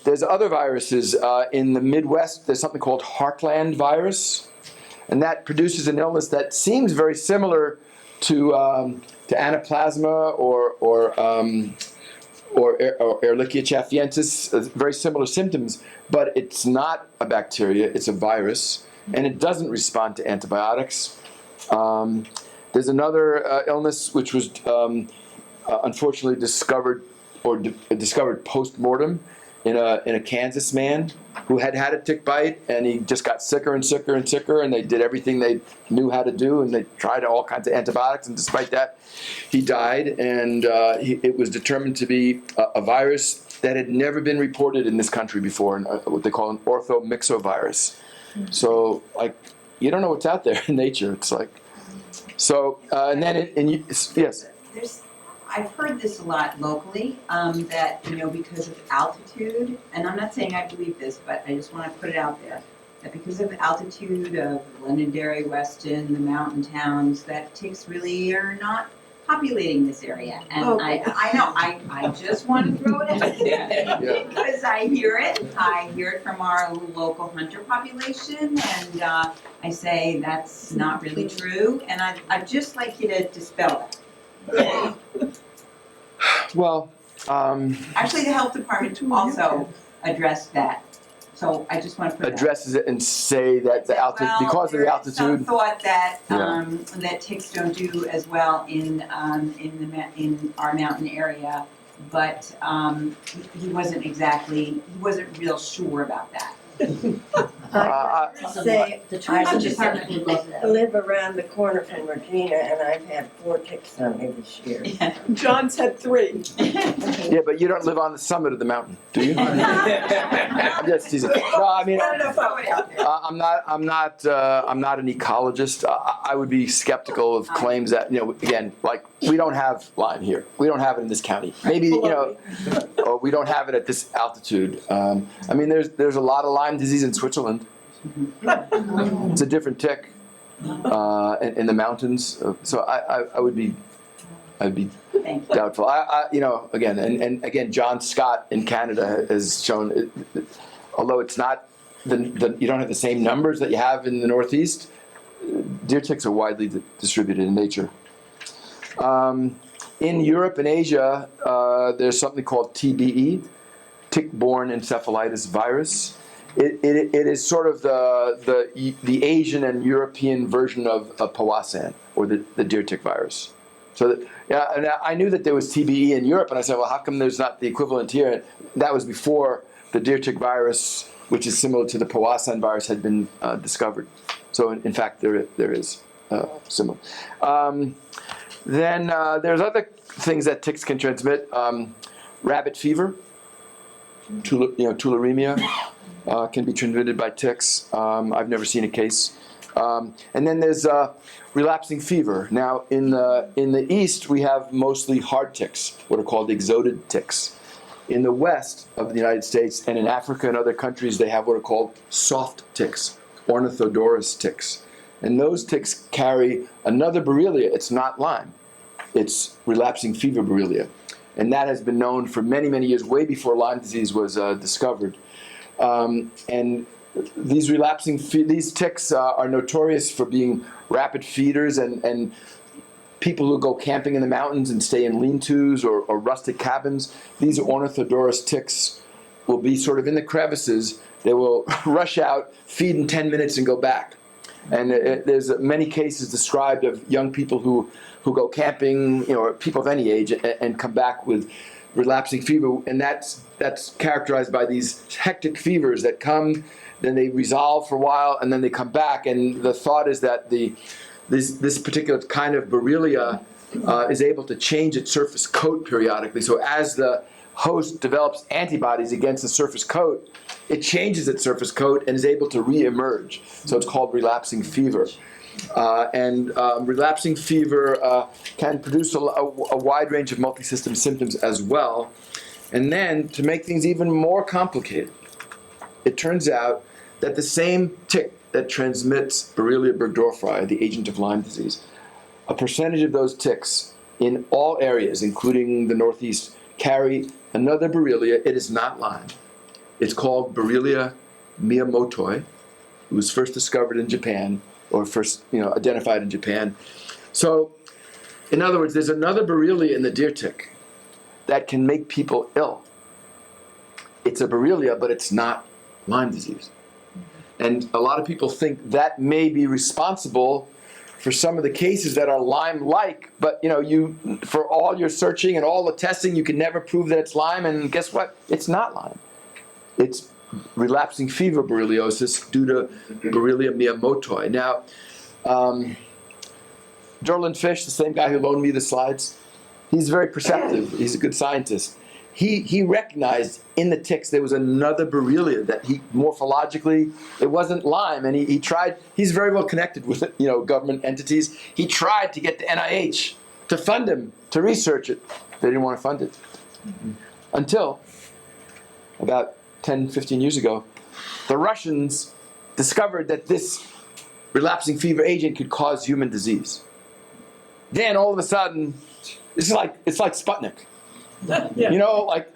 There's other viruses in the Midwest. There's something called heartland virus, and that produces an illness that seems very similar to anaplasma or Ehrlichia chaffiensis, very similar symptoms, but it's not a bacteria, it's a virus, and it doesn't respond to antibiotics. There's another illness which was unfortunately discovered post-mortem in a Kansas man who had a tick bite, and he just got sicker and sicker and sicker, and they did everything they knew how to do, and they tried all kinds of antibiotics, and despite that, he died, and it was determined to be a virus that had never been reported in this country before, what they call an orthomyxovirus. So, you don't know what's out there in nature. It's so, and then, yes? I've heard this a lot locally, that, because of altitude, and I'm not saying I believe this, but I just want to put it out there, that because of altitude of Londonderry, Weston, the mountain towns, that ticks really are not populating this area. And I know, I just want to throw it out there because I hear it from our local hunter population, and I say that's not really true, and I'd just like you to dispel that. Well, actually, the health department also addressed that. So I just want to put addresses it and say that the altitude, because of the altitude. Some thought that that ticks don't do as well in our mountain area, but he wasn't real sure about that. I live around the corner from Regina, and I've had 4 ticks on me this year. John's had 3. Yeah, but you don't live on the summit of the mountain, do you? I'm just teasing. No, I mean, I'm not an ecologist. I would be skeptical of claims that, again, we don't have Lyme here. We don't have it in this county. Maybe, or we don't have it at this altitude. I mean, there's a lot of Lyme disease in Switzerland. It's a different tick in the mountains. So I'd be doubtful. Again, and again, John Scott in Canada has shown, although it's not you don't have the same numbers that you have in the Northeast, deer ticks are widely distributed in nature. In Europe and Asia, there's something called TBE, tick-borne encephalitis virus. It is sort of the Asian and European version of Powassan, or the deer tick virus. So and I knew that there was TBE in Europe, and I said, well, how come there's not the equivalent here? And that was before the deer tick virus, which is similar to the Powassan virus, had been discovered. So in fact, there is similar. Then there's other things that ticks can transmit. Rabbit fever, tularemia, can be transmitted by ticks. I've never seen a case. And then there's relapsing fever. Now, in the east, we have mostly hard ticks, what are called exotic ticks. In the west of the United States and in Africa and other countries, they have what are called soft ticks, ornithodorus ticks. And those ticks carry another Borrelia. It's not Lyme. It's relapsing fever Borrelia. And that has been known for many, many years, way before Lyme disease was discovered. And these these ticks are notorious for being rapid feeders, and people who go camping in the mountains and stay in lean-tos or rustic cabins, these ornithodorus ticks will be sort of in the crevices. They will rush out, feed in 10 minutes, and go back. And there's many cases described of young people who go camping, or people of any age, and come back with relapsing fever, and that's characterized by these hectic fevers that come, then they resolve for a while, and then they come back. And the thought is that this particular kind of Borrelia is able to change its surface coat periodically. So as the host develops antibodies against the surface coat, it changes its surface coat and is able to re-emerge. So it's called relapsing fever. Relapsing fever can produce a wide range of multisystem symptoms as well. And then, to make things even more complicated, it turns out that the same tick that transmits Borrelia burgdorferi, the agent of Lyme disease, a percentage of those ticks in all areas, including the Northeast, carry another Borrelia. It is not Lyme. It's called Borrelia miyamotoi. It was first discovered in Japan, or first identified in Japan. So, in other words, there's another Borrelia in the deer tick that can make people ill. It's a Borrelia, but it's not Lyme disease. And a lot of people think that may be responsible for some of the cases that are Lyme-like, but for all your searching and all the testing, you can never prove that it's Lyme, and guess what? It's not Lyme. It's relapsing fever borreliosis due to Borrelia miyamotoi. Now, Derlin Fish, the same guy who loaned me the slides, he's very perceptive. He's a good scientist. He recognized in the ticks there was another Borrelia that morphologically, it wasn't Lyme, and he tried. He's very well connected with government entities. He tried to get the NIH to fund him to research it. They didn't want to fund it until about 10, 15 years ago, the Russians discovered that this relapsing fever agent could cause human disease. Then all of a sudden, it's like Sputnik. Like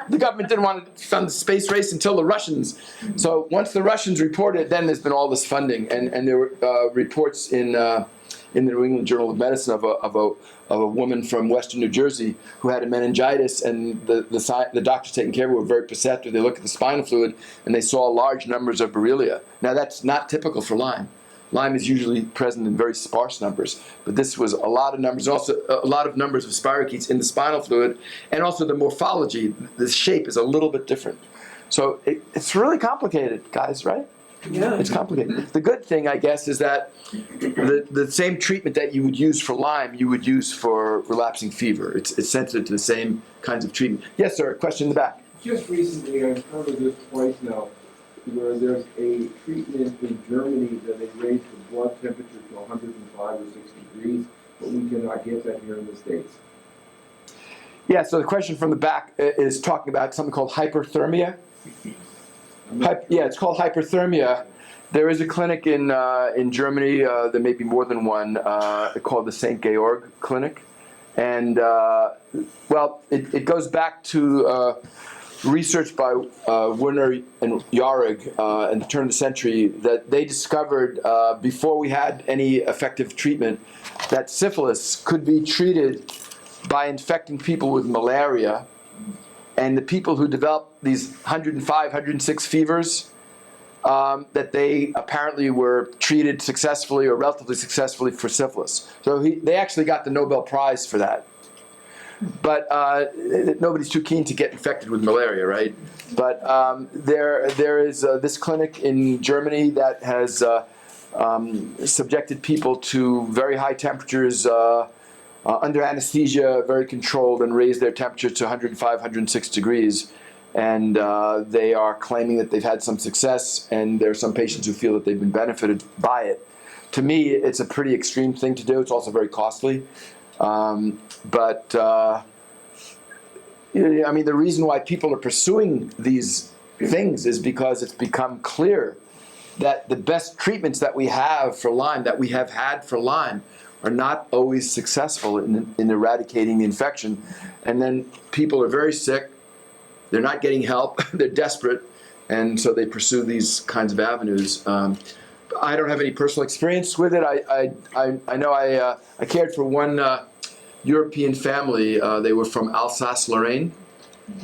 the government didn't want to fund the space race until the Russians. So once the Russians reported, then there's been all this funding, and there were reports in the New England Journal of Medicine of a woman from Western New Jersey who had a meningitis, and the doctors taking care of her were very perceptive. They looked at the spinal fluid, and they saw large numbers of Borrelia. Now that's not typical for Lyme. Lyme is usually present in very sparse numbers, but this was a lot of numbers, also a lot of numbers of spirochetes in the spinal fluid, and also the morphology, the shape is a little bit different. So it's really complicated, guys, right? Yeah. It's complicated. The good thing, I guess, is that the same treatment that you would use for Lyme, you would use for relapsing fever. It's sensitive to the same kinds of treatment. Yes, sir, question in the back. Just recently, I've heard of this twice now, where there's a treatment in Germany that they raise the blood temperature to 105 or 6 degrees, but we cannot get that here in the States. Yeah, so the question from the back is talking about something called hyperthermia. It's called hyperthermia. There is a clinic in Germany, there may be more than one, called the St. Georg Clinic. And, it goes back to research by Werner and Jahrig at the turn of the century that they discovered, before we had any effective treatment, that syphilis could be treated by infecting people with malaria. And the people who developed these 105, 106 fevers, that they apparently were treated successfully or relatively successfully for syphilis. So they actually got the Nobel Prize for that. But nobody's too keen to get infected with malaria, right? But there is this clinic in Germany that has subjected people to very high temperatures under anesthesia, very controlled, and raised their temperature to 105, 106 degrees. And they are claiming that they've had some success, and there are some patients who feel that they've been benefited by it. To me, it's a pretty extreme thing to do. It's also very costly. The reason why people are pursuing these things is because it's become clear that the best treatments that we have for Lyme, that we have had for Lyme, are not always successful in eradicating the infection. And then people are very sick, they're not getting help, they're desperate, and so they pursue these kinds of avenues. I don't have any personal experience with it. I know I cared for one European family. They were from Alsace-Lorraine,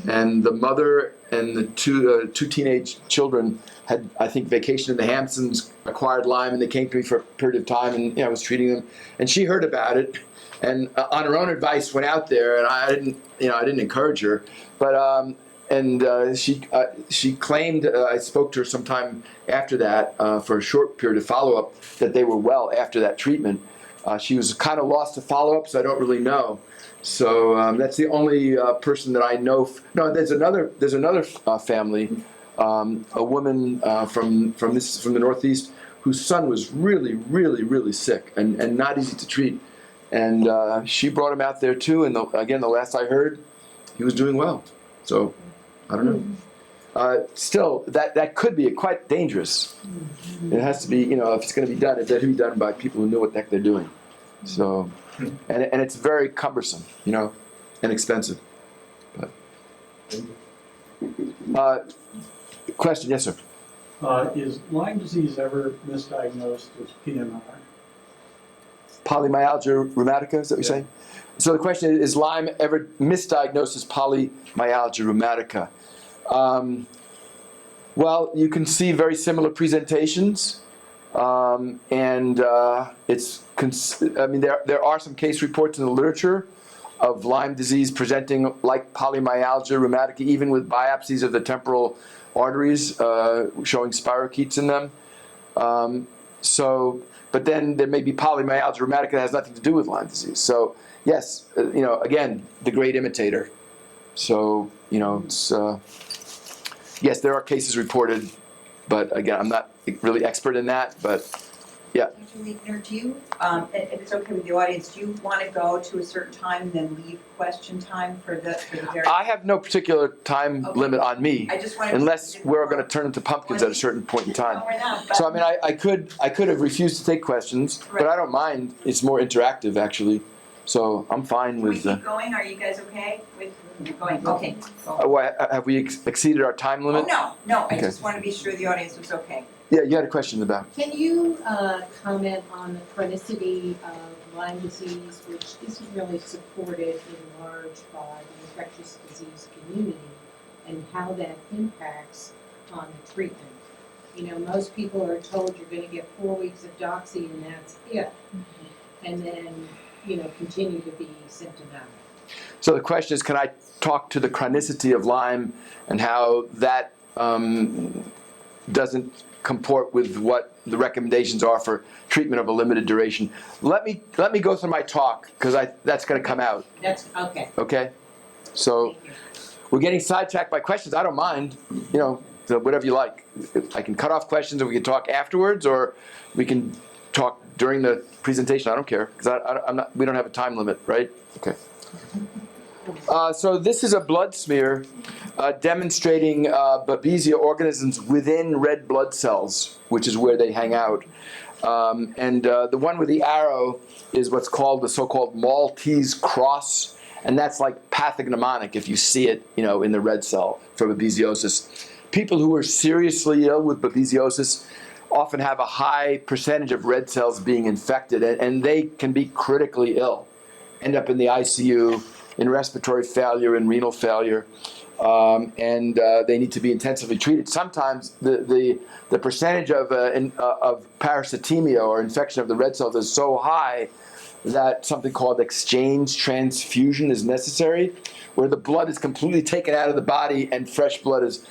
and the mother and the two teenage children had, I think, vacationed in the Hamptons, acquired Lyme, and they came to me for a period of time, and I was treating them. And she heard about it, and on her own advice went out there, and I didn't encourage her, but she claimed, I spoke to her sometime after that for a short period of follow-up, that they were well after that treatment. She was kind of lost to follow-up, so I don't really know. So that's the only person that I know. No, there's another family, a woman from the Northeast, whose son was really, really, really sick and not easy to treat. And she brought him out there too, and again, the last I heard, he was doing well. So, I don't know. Still, that could be quite dangerous. It has to be, if it's going to be done, it has to be done by people who know what the heck they're doing. So, and it's very cumbersome, and expensive. But, question, yes, sir. Is Lyme disease ever misdiagnosed as PMR? Polymyalgia rheumatica, is that what you're saying? So the question is Lyme ever misdiagnosed as polymyalgia rheumatica? Well, you can see very similar presentations, and there are some case reports in the literature of Lyme disease presenting like polymyalgia rheumatica, even with biopsies of the temporal arteries showing spirochetes in them. But then there may be polymyalgia rheumatica that has nothing to do with Lyme disease. So yes, again, the great imitator. So it's yes, there are cases reported, but again, I'm not really expert in that. But yeah. Dr. Liegner, do you, if it's okay with the audience, do you want to go to a certain time and then leave question time for the very? I have no particular time limit on me, I just wanted unless we're going to turn into pumpkins at a certain point in time. So I mean, I could have refused to take questions, but I don't mind. It's more interactive, actually. So I'm fine Can we with. keep going? Are you guys okay with going? Okay. Have we exceeded our time limit? Oh, no. I Okay. just want to be sure the audience was okay. Yeah, you had a question about. Can you comment on the chronicity of Lyme disease, which isn't really supported in large by the infectious disease community, and how that impacts on the treatment? Most people are told you're going to get 4 weeks of doxy and that's it, and then continue to be symptomatic. So the question is, can I talk to the chronicity of Lyme and how that doesn't comport with what the recommendations are for treatment of a limited duration? Let me go through my talk, because that's going to come out. That's okay. Okay? So we're getting sidetracked by questions. I don't mind. So whatever you like. I can cut off questions and we can talk afterwards, or we can talk during the presentation. I don't care, because we don't have a time limit, right? Okay. So this is a blood smear demonstrating babesia organisms within red blood cells, which is where they hang out. And the one with the arrow is what's called the so-called Maltese cross, and that's like pathognomonic if you see it, in the red cell for babesiosis. People who are seriously ill with babesiosis often have a high percentage of red cells being infected, and they can be critically ill, end up in the ICU, in respiratory failure and renal failure, and they need to be intensively treated. Sometimes the percentage of parasitemia or infection of the red cells is so high that something called exchange transfusion is necessary, where the blood is completely taken out of the body and fresh blood is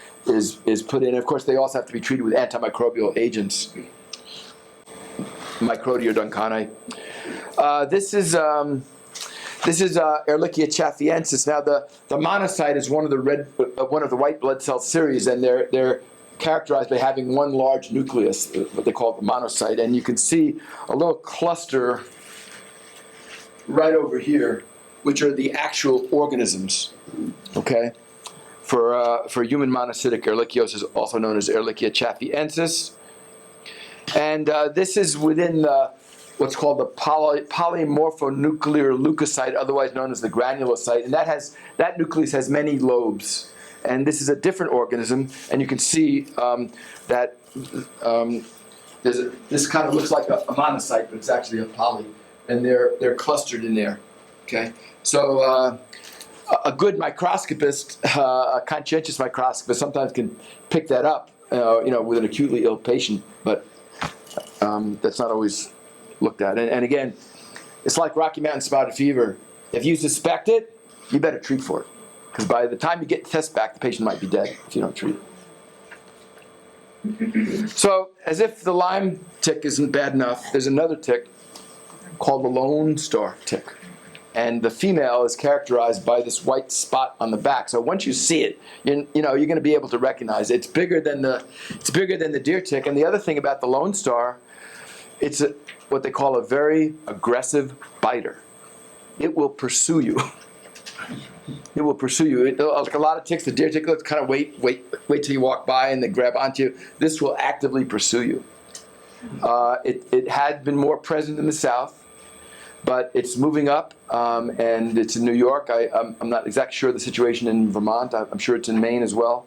put in. Of course, they also have to be treated with antimicrobial agents, Microdia duncani. This is Ehrlichia chaffiensis. Now, the monocyte is one of the white blood cell series, and they're characterized by having one large nucleus, what they call the monocyte. And you can see a little cluster right over here, which are the actual organisms. Okay, for human monocytic ehrlichiosis, also known as Ehrlichia chaffiensis, and this is within what's called the polymorphonuclear leukocyte, otherwise known as the granulocyte, and that nucleus has many lobes. And this is a different organism, and you can see that this kind of looks like a monocyte, but it's actually a poly, and they're clustered in there. Okay, so a good microscopist, a conscientious microscopist, sometimes can pick that up, with an acutely ill patient, but that's not always looked at. And again, it's like Rocky Mountain spotted fever. If you suspect it, you better treat for it, because by the time you get the test back, the patient might be dead if you don't treat it. So, as if the Lyme tick isn't bad enough, there's another tick called the Lone Star tick. And the female is characterized by this white spot on the back. So once you see it, you're going to be able to recognize it. It's bigger than the deer tick. And the other thing about the Lone Star, it's what they call a very aggressive biter. It will pursue you. It will pursue you. Like a lot of ticks, the deer tick, let's kind of wait till you walk by and they grab onto you. This will actively pursue you. It had been more present in the South, but it's moving up, and it's in New York. I'm not exactly sure of the situation in Vermont. I'm sure it's in Maine as well.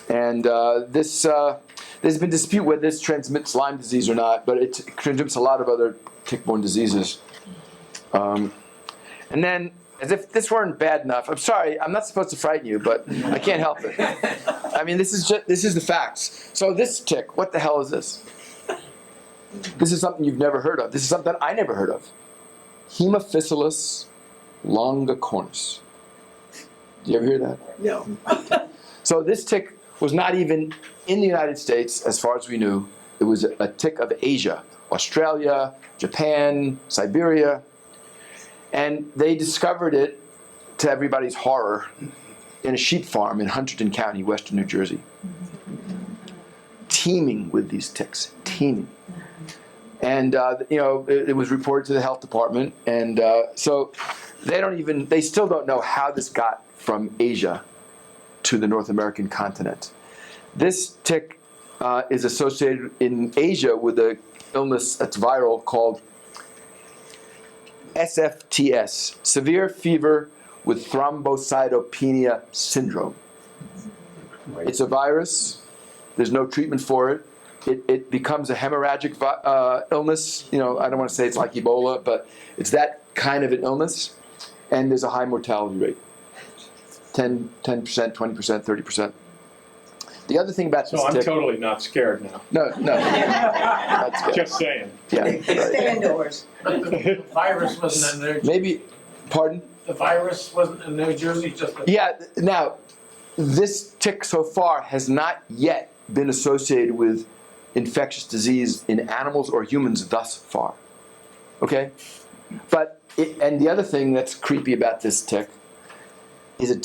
And there's been dispute whether this transmits Lyme disease or not, but it transmits a lot of other tick-borne diseases. And then, as if this weren't bad enough, I'm sorry, I'm not supposed to frighten you, but I can't help it. I mean, this is the facts. So this tick, what the hell is this? This is something you've never heard of. This is something I never heard of. Haemophilus longicornis. Do you ever hear that? No. So this tick was not even in the United States, as far as we knew. It was a tick of Asia, Australia, Japan, Siberia. And they discovered it, to everybody's horror, in a sheep farm in Hunterdon County, western New Jersey. Teeming with these ticks, teeming. And it was reported to the health department, and so they still don't know how this got from Asia to the North American continent. This tick is associated in Asia with an illness that's viral called SFTS, severe fever with thrombocytopenia syndrome. It's a virus. There's no treatment for it. It becomes a hemorrhagic illness. I don't want to say it's like Ebola, but it's that kind of an illness. And there's a high mortality rate. 10%, 20%, 30%. The other thing about this So I'm tick... totally not scared now. No. That's good. Just saying. Yeah, right. Stay indoors. The virus wasn't in New Maybe, pardon? The virus wasn't in New Jersey, just the Yeah, now, this tick so far has not yet been associated with infectious disease in animals or humans thus far. Okay? And the other thing that's creepy about this tick is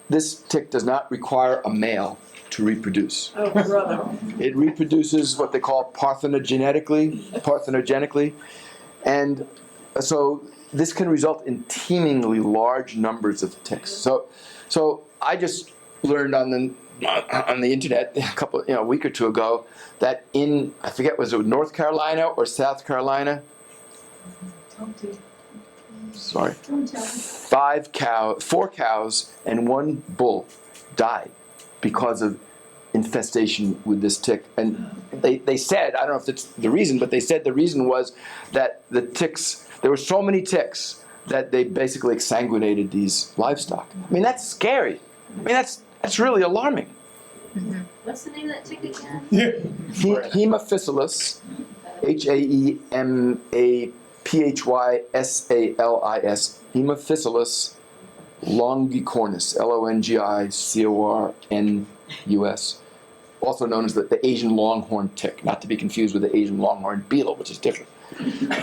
this tick does not require a male to reproduce. Oh, brother. It reproduces what they call parthenogenetically, and so this can result in teemingly large numbers of ticks. So I just learned on the internet a week or two ago that I forget, was it North Carolina or South Carolina? Sorry. 4 cows and 1 bull died because of infestation with this tick. And they said, I don't know if that's the reason, but they said the reason was that there were so many ticks that they basically exsanguinated these livestock. I mean, that's scary. I mean, that's really alarming. What's the name of that tick again? Haemophilus, Haemophyllis, Haemophilus longicornis, Longicornus, also known as the Asian longhorn tick, not to be confused with the Asian longhorn beetle, which is different.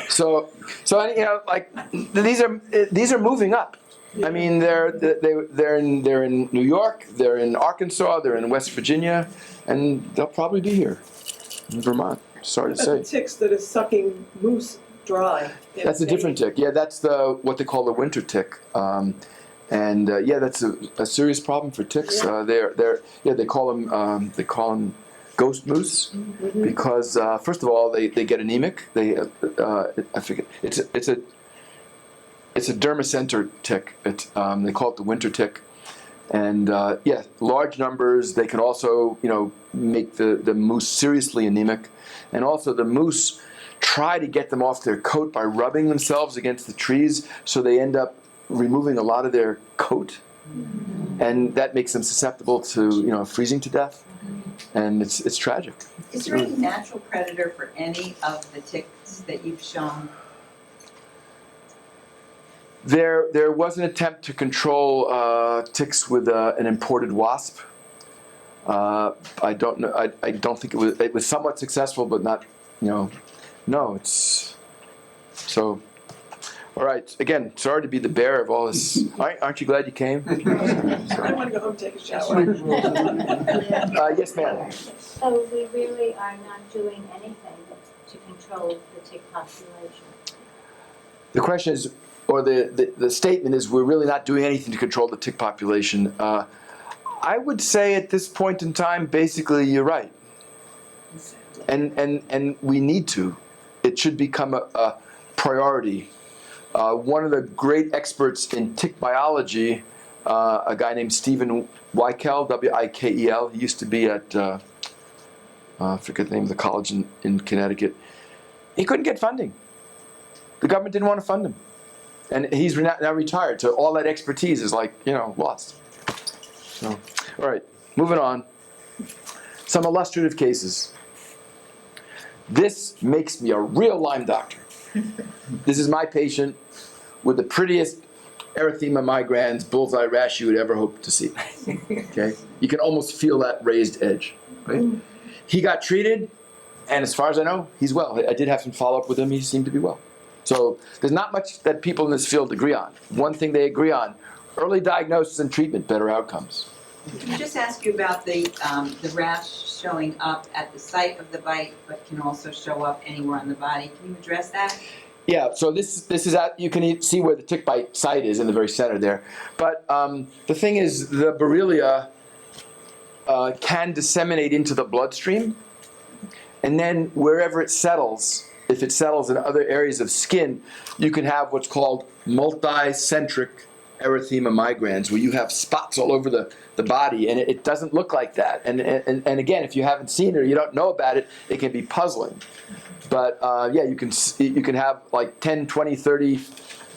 So these are moving up. I mean, they're in New York, they're in Arkansas, they're in West Virginia, and they'll probably be here in Vermont. Sorry to say. That's ticks that is sucking moose dry. That's a different tick. Yeah, that's what they call the winter tick. That's a serious problem for ticks. They call them ghost moose because first of all they get anemic. I forget. It's a dermacenter tick. They call it the winter tick, And yeah, large numbers, they can also, make the moose seriously anemic. And also the moose try to get them off their coat by rubbing themselves against the trees, so they end up removing a lot of their coat. And that makes them susceptible to, freezing to death. And it's tragic. Is there any natural predator for any of the ticks that you've shown? There was an attempt to control ticks with an imported wasp. I don't know. I don't think it was somewhat successful, but not. No, it's so. All right. Again, sorry to be the bearer of all this. Aren't you glad you came? I want to go home and take a shower. Yes, ma'am. So we really are not doing anything to control the tick population. The question is, or the statement is, we're really not doing anything to control the tick population. I would say at this point in time, basically, you're right. And we need to. It should become a priority. One of the great experts in tick biology, a guy named Stephen Weikel, W-I-K-E-L, he used to be at, I forget the name of the college in Connecticut. He couldn't get funding. The government didn't want to fund him. And he's now retired, so all that expertise is lost. So, all right, moving on. Some illustrative cases. This makes me a real Lyme doctor. This is my patient with the prettiest erythema migrans, bullseye rash you would ever hope to see. Okay, you can almost feel that raised edge. Right? He got treated, and as far as I know, he's well. I did have some follow-up with him. He seemed to be well. So there's not much that people in this field agree on. One thing they agree on: early diagnosis and treatment, better outcomes. Can I just ask you about the rash showing up at the site of the bite, but can also show up anywhere on the body? Can you address that? Yeah, so this is at, you can see where the tick bite site is in the very center there. But the thing is, the Borrelia can disseminate into the bloodstream, and then wherever it settles, if it settles in other areas of skin, you can have what's called multicentric erythema migrans, where you have spots all over the body, and it doesn't look like that. And again, if you haven't seen it or you don't know about it, it can be puzzling. But yeah, you can have like 10, 20, 30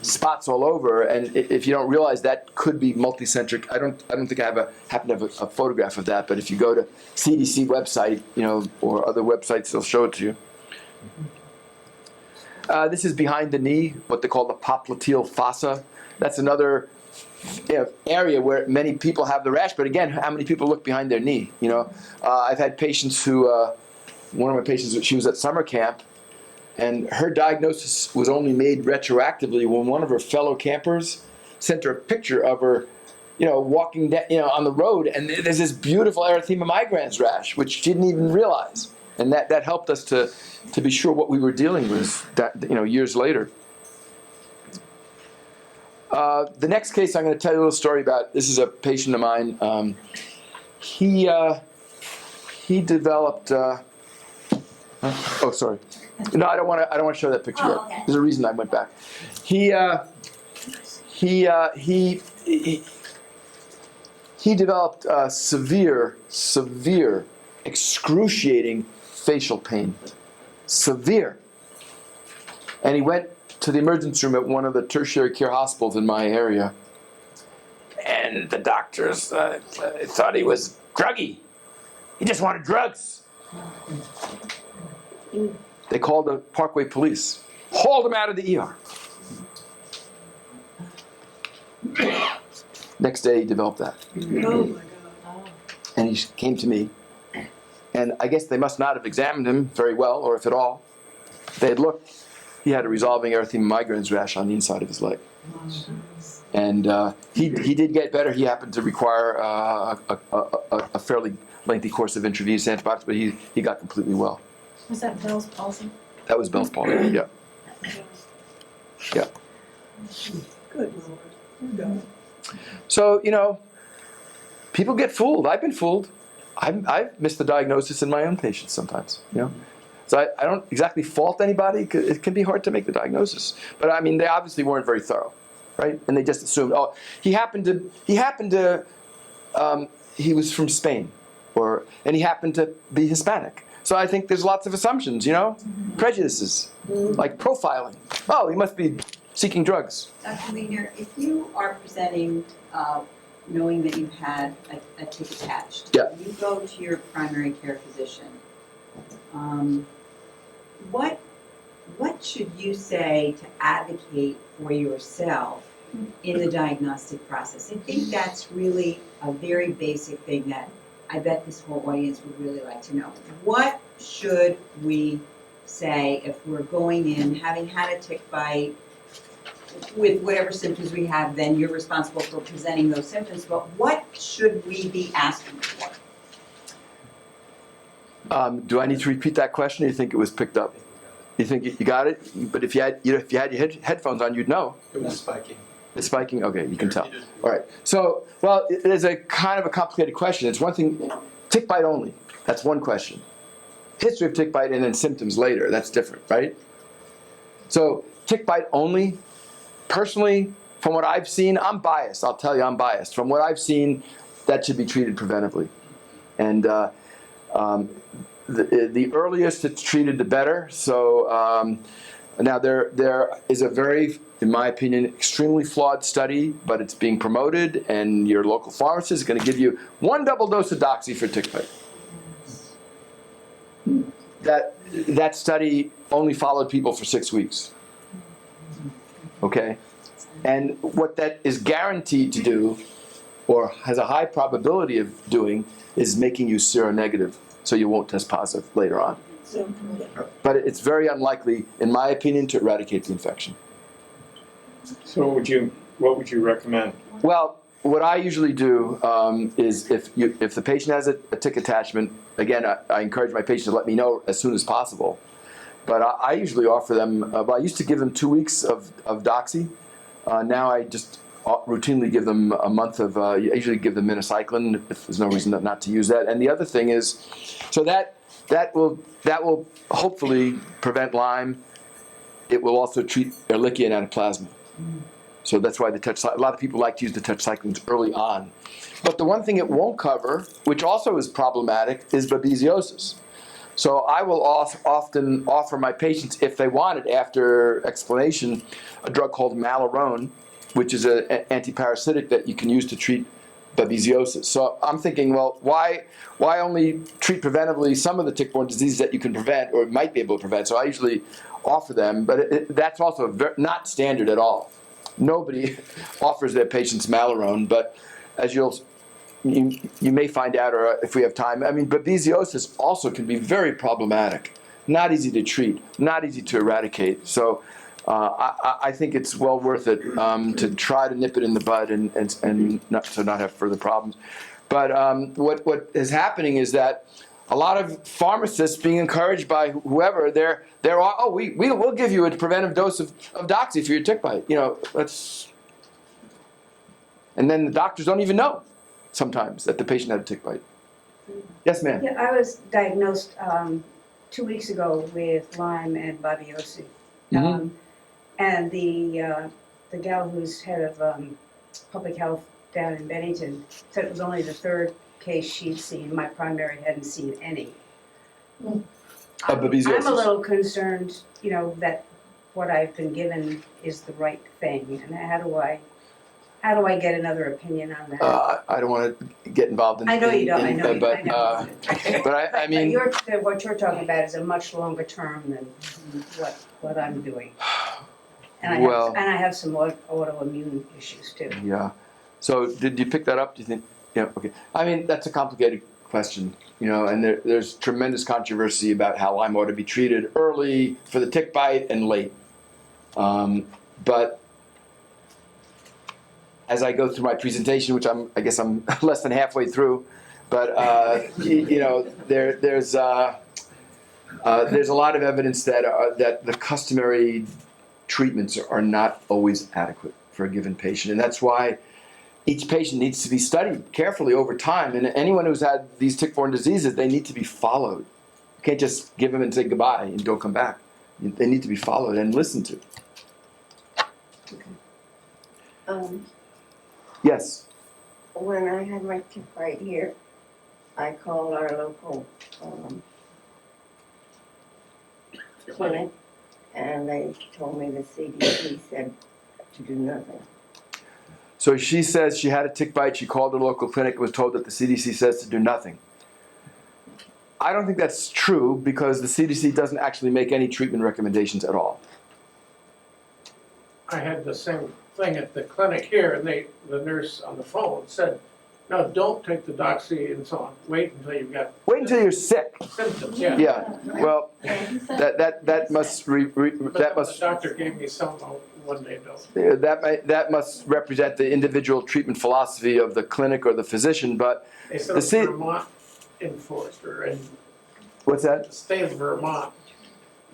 spots all over, and if you don't realize, that could be multicentric. I don't think I happen to have a photograph of that, but if you go to CDC website, or other websites, they'll show it to you. This is behind the knee, what they call the popliteal fossa. That's another area where many people have the rash, but again, how many people look behind their knee? I've had patients who, one of my patients, she was at summer camp, and her diagnosis was only made retroactively when one of her fellow campers sent her a picture of her, walking down, on the road, and there's this beautiful erythema migrans rash, which she didn't even realize, and that helped us to be sure what we were dealing with, years later. The next case I'm going to tell you a little story about. This is a patient of mine. He developed. Oh, sorry. No, I don't want to show that picture yet. Okay. There's a reason I went back. He developed severe, excruciating facial pain. Severe. And he went to the emergency room at one of the tertiary care hospitals in my area. And the doctors thought he was druggy. He just wanted drugs. They called the Parkway police. Hauled him out of the ER. Next day he developed that. Oh my God. And he came to me. And I guess they must not have examined him very well, or if at all. They had looked. He had a resolving erythema migrans rash on the inside of his leg. And he did get better. He happened to require a fairly lengthy course of intravenous antibiotics, but he got completely well. Was that Bell's palsy? That was Bell's palsy, yeah. Yeah. Good Lord. God. So, people get fooled. I've been fooled. I've missed the diagnosis in my own patients sometimes, So I don't exactly fault anybody. It can be hard to make the diagnosis. But they obviously weren't very thorough, right? And they just assumed, he happened to he was from Spain, and he happened to be Hispanic. So I think there's lots of assumptions, prejudices, like profiling. Oh, he must be seeking drugs. Dr. Liegner, if you are presenting, knowing that you've had a tick attached, Yeah. you go to your primary care physician, what should you say to advocate for yourself in the diagnostic process? I think that's really a very basic thing that I bet this whole audience would really like to know. What should we say if we're going in, having had a tick bite, with whatever symptoms we have, then you're responsible for presenting those symptoms, but what should we be asking for? Do I need to repeat that question, or you think it was picked up? You think you got it? But if you had your headphones on, you'd know. It was spiking. It's spiking? Okay, you can tell. All right. So, well, it is a kind of a complicated question. It's one thing, tick bite only. That's one question. History of tick bite and then symptoms later. That's different, right? So, tick bite only. Personally, from what I've seen, I'm biased. I'll tell you, I'm biased. From what I've seen, that should be treated preventively. And the earliest it's treated, the better. So now there is a very, in my opinion, extremely flawed study, but it's being promoted, and your local pharmacist is going to give you 1 double dose of doxy for tick bite. That study only followed people for 6 weeks. Okay? And what that is guaranteed to do, or has a high probability of doing, is making you seronegative, so you won't test positive later on. But it's very unlikely, in my opinion, to eradicate the infection. So what would you recommend? Well, what I usually do is if the patient has a tick attachment, again, I encourage my patients to let me know as soon as possible. But I usually offer them, I used to give them 2 weeks of doxy. Now I just routinely give them a month of, I usually give them minocycline if there's no reason not to use that. And the other thing is, so that will hopefully prevent Lyme. It will also treat Ehrlichia and anaplasma. So that's why a lot of people like to use the tetracyclines early on. But the one thing it won't cover, which also is problematic, is babesiosis. So I will often offer my patients, if they want it, after explanation, a drug called Malarone, which is an antiparasitic that you can use to treat babesiosis. So I'm thinking, well, why only treat preventively some of the tick-borne diseases that you can prevent or might be able to prevent? So I usually offer them, but that's also not standard at all. Nobody offers their patients Malarone, but as you may find out, or if we have time, I mean, babesiosis also can be very problematic. Not easy to treat, not easy to eradicate. So I think it's well worth it to try to nip it in the bud and not have further problems. But what is happening is that a lot of pharmacists, being encouraged by whoever, we'll give you a preventive dose of doxy for your tick bite. And then the doctors don't even know sometimes that the patient had a tick bite. Yes, ma'am. Yeah, I was diagnosed 2 weeks ago with Lyme and babesia. Mm-hmm. And the gal who's head of public health down in Bennington said it was only the 3rd case she'd seen. My primary hadn't seen any. Of babesiosis. I'm a little concerned, that what I've been given is the right thing. And how do I get another opinion on that? I don't want to get involved in. I know you don't. I know. But I mean, what you're talking about is a much longer term than what I'm doing. And I have some autoimmune issues too. Yeah. So did you pick that up? Do you think? Yeah. Okay. I mean, that's a complicated question, and there's tremendous controversy about how Lyme ought to be treated early for the tick bite and late. But as I go through my presentation, which I guess I'm less than halfway through, but there's a lot of evidence that the customary treatments are not always adequate for a given patient, and that's why each patient needs to be studied carefully over time. And anyone who's had these tick-borne diseases, they need to be followed. You can't just give them and say goodbye and don't come back. They need to be followed and listened to. Okay. Yes. when I had my tick bite here, I called our local clinic, and they told me the CDC said to do nothing. So she says she had a tick bite, she called the local clinic, and was told that the CDC says to do nothing. I don't think that's true because the CDC doesn't actually make any treatment recommendations at all. I had the same thing at the clinic here, and the nurse on the phone said, no, don't take the doxy and so on. Wait until you've got Wait until you're sick. symptoms, yeah. Yeah, well, that must But that the must doctor gave me some one day though. that must represent the individual treatment philosophy of the clinic or the physician. But They said The it was C- Vermont enforced, or in what's that? the state of Vermont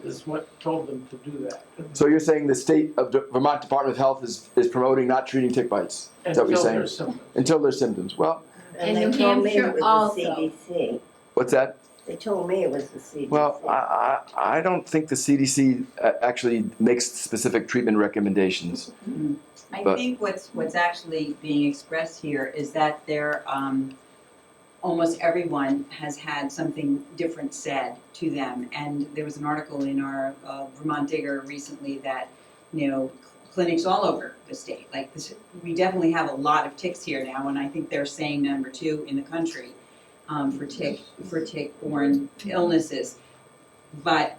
is what told them to do that. So you're saying the state of the Vermont Department of Health is promoting not treating tick bites? Is that what you're Until saying? there's symptoms. Until there's symptoms. Well, And And they New told me Hampshire it was also. the CDC. what's that? They told me it was the CDC. Well, I don't think the CDC actually makes specific treatment recommendations. I But- think what's actually being expressed here is that there, almost everyone has had something different said to them. And there was an article in our Vermont Digger recently that, clinics all over the state, like this, we definitely have a lot of ticks here now, and I think they're saying number 2 in the country for tick-borne illnesses. But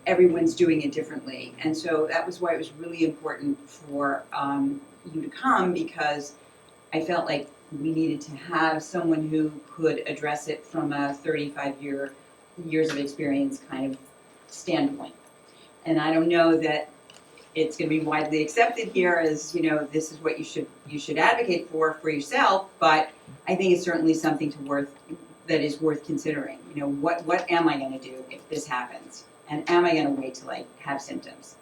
everyone's doing it differently. And so that was why it was really important for you to come, because I felt like we needed to have someone who could address it from a 35 years of experience kind of standpoint. And I don't know that it's going to be widely accepted here as, this is what you should advocate for yourself, but I think it's certainly something that is worth considering. What am I going to do if this happens? And am I going to wait till I have symptoms?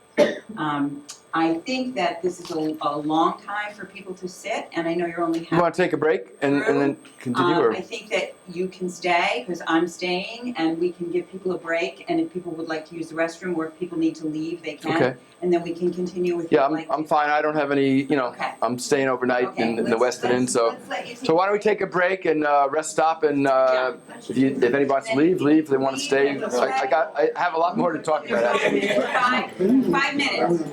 I think that this is a long time for people to sit, and I know you're only You want to take a break and then continue? Or? I think that you can stay, because I'm staying, and we can give people a break, and if people would like to use the restroom, or if people need to leave, they can. Okay. And then we can continue with. Yeah, I'm fine. I don't have any, Okay. I'm staying overnight Okay, in the let's- West End, so. let's let you take- So why don't we take a break and rest stop, and if anybody wants to leave, leave. If they want to stay, I have a lot more to talk about actually. 5 minutes.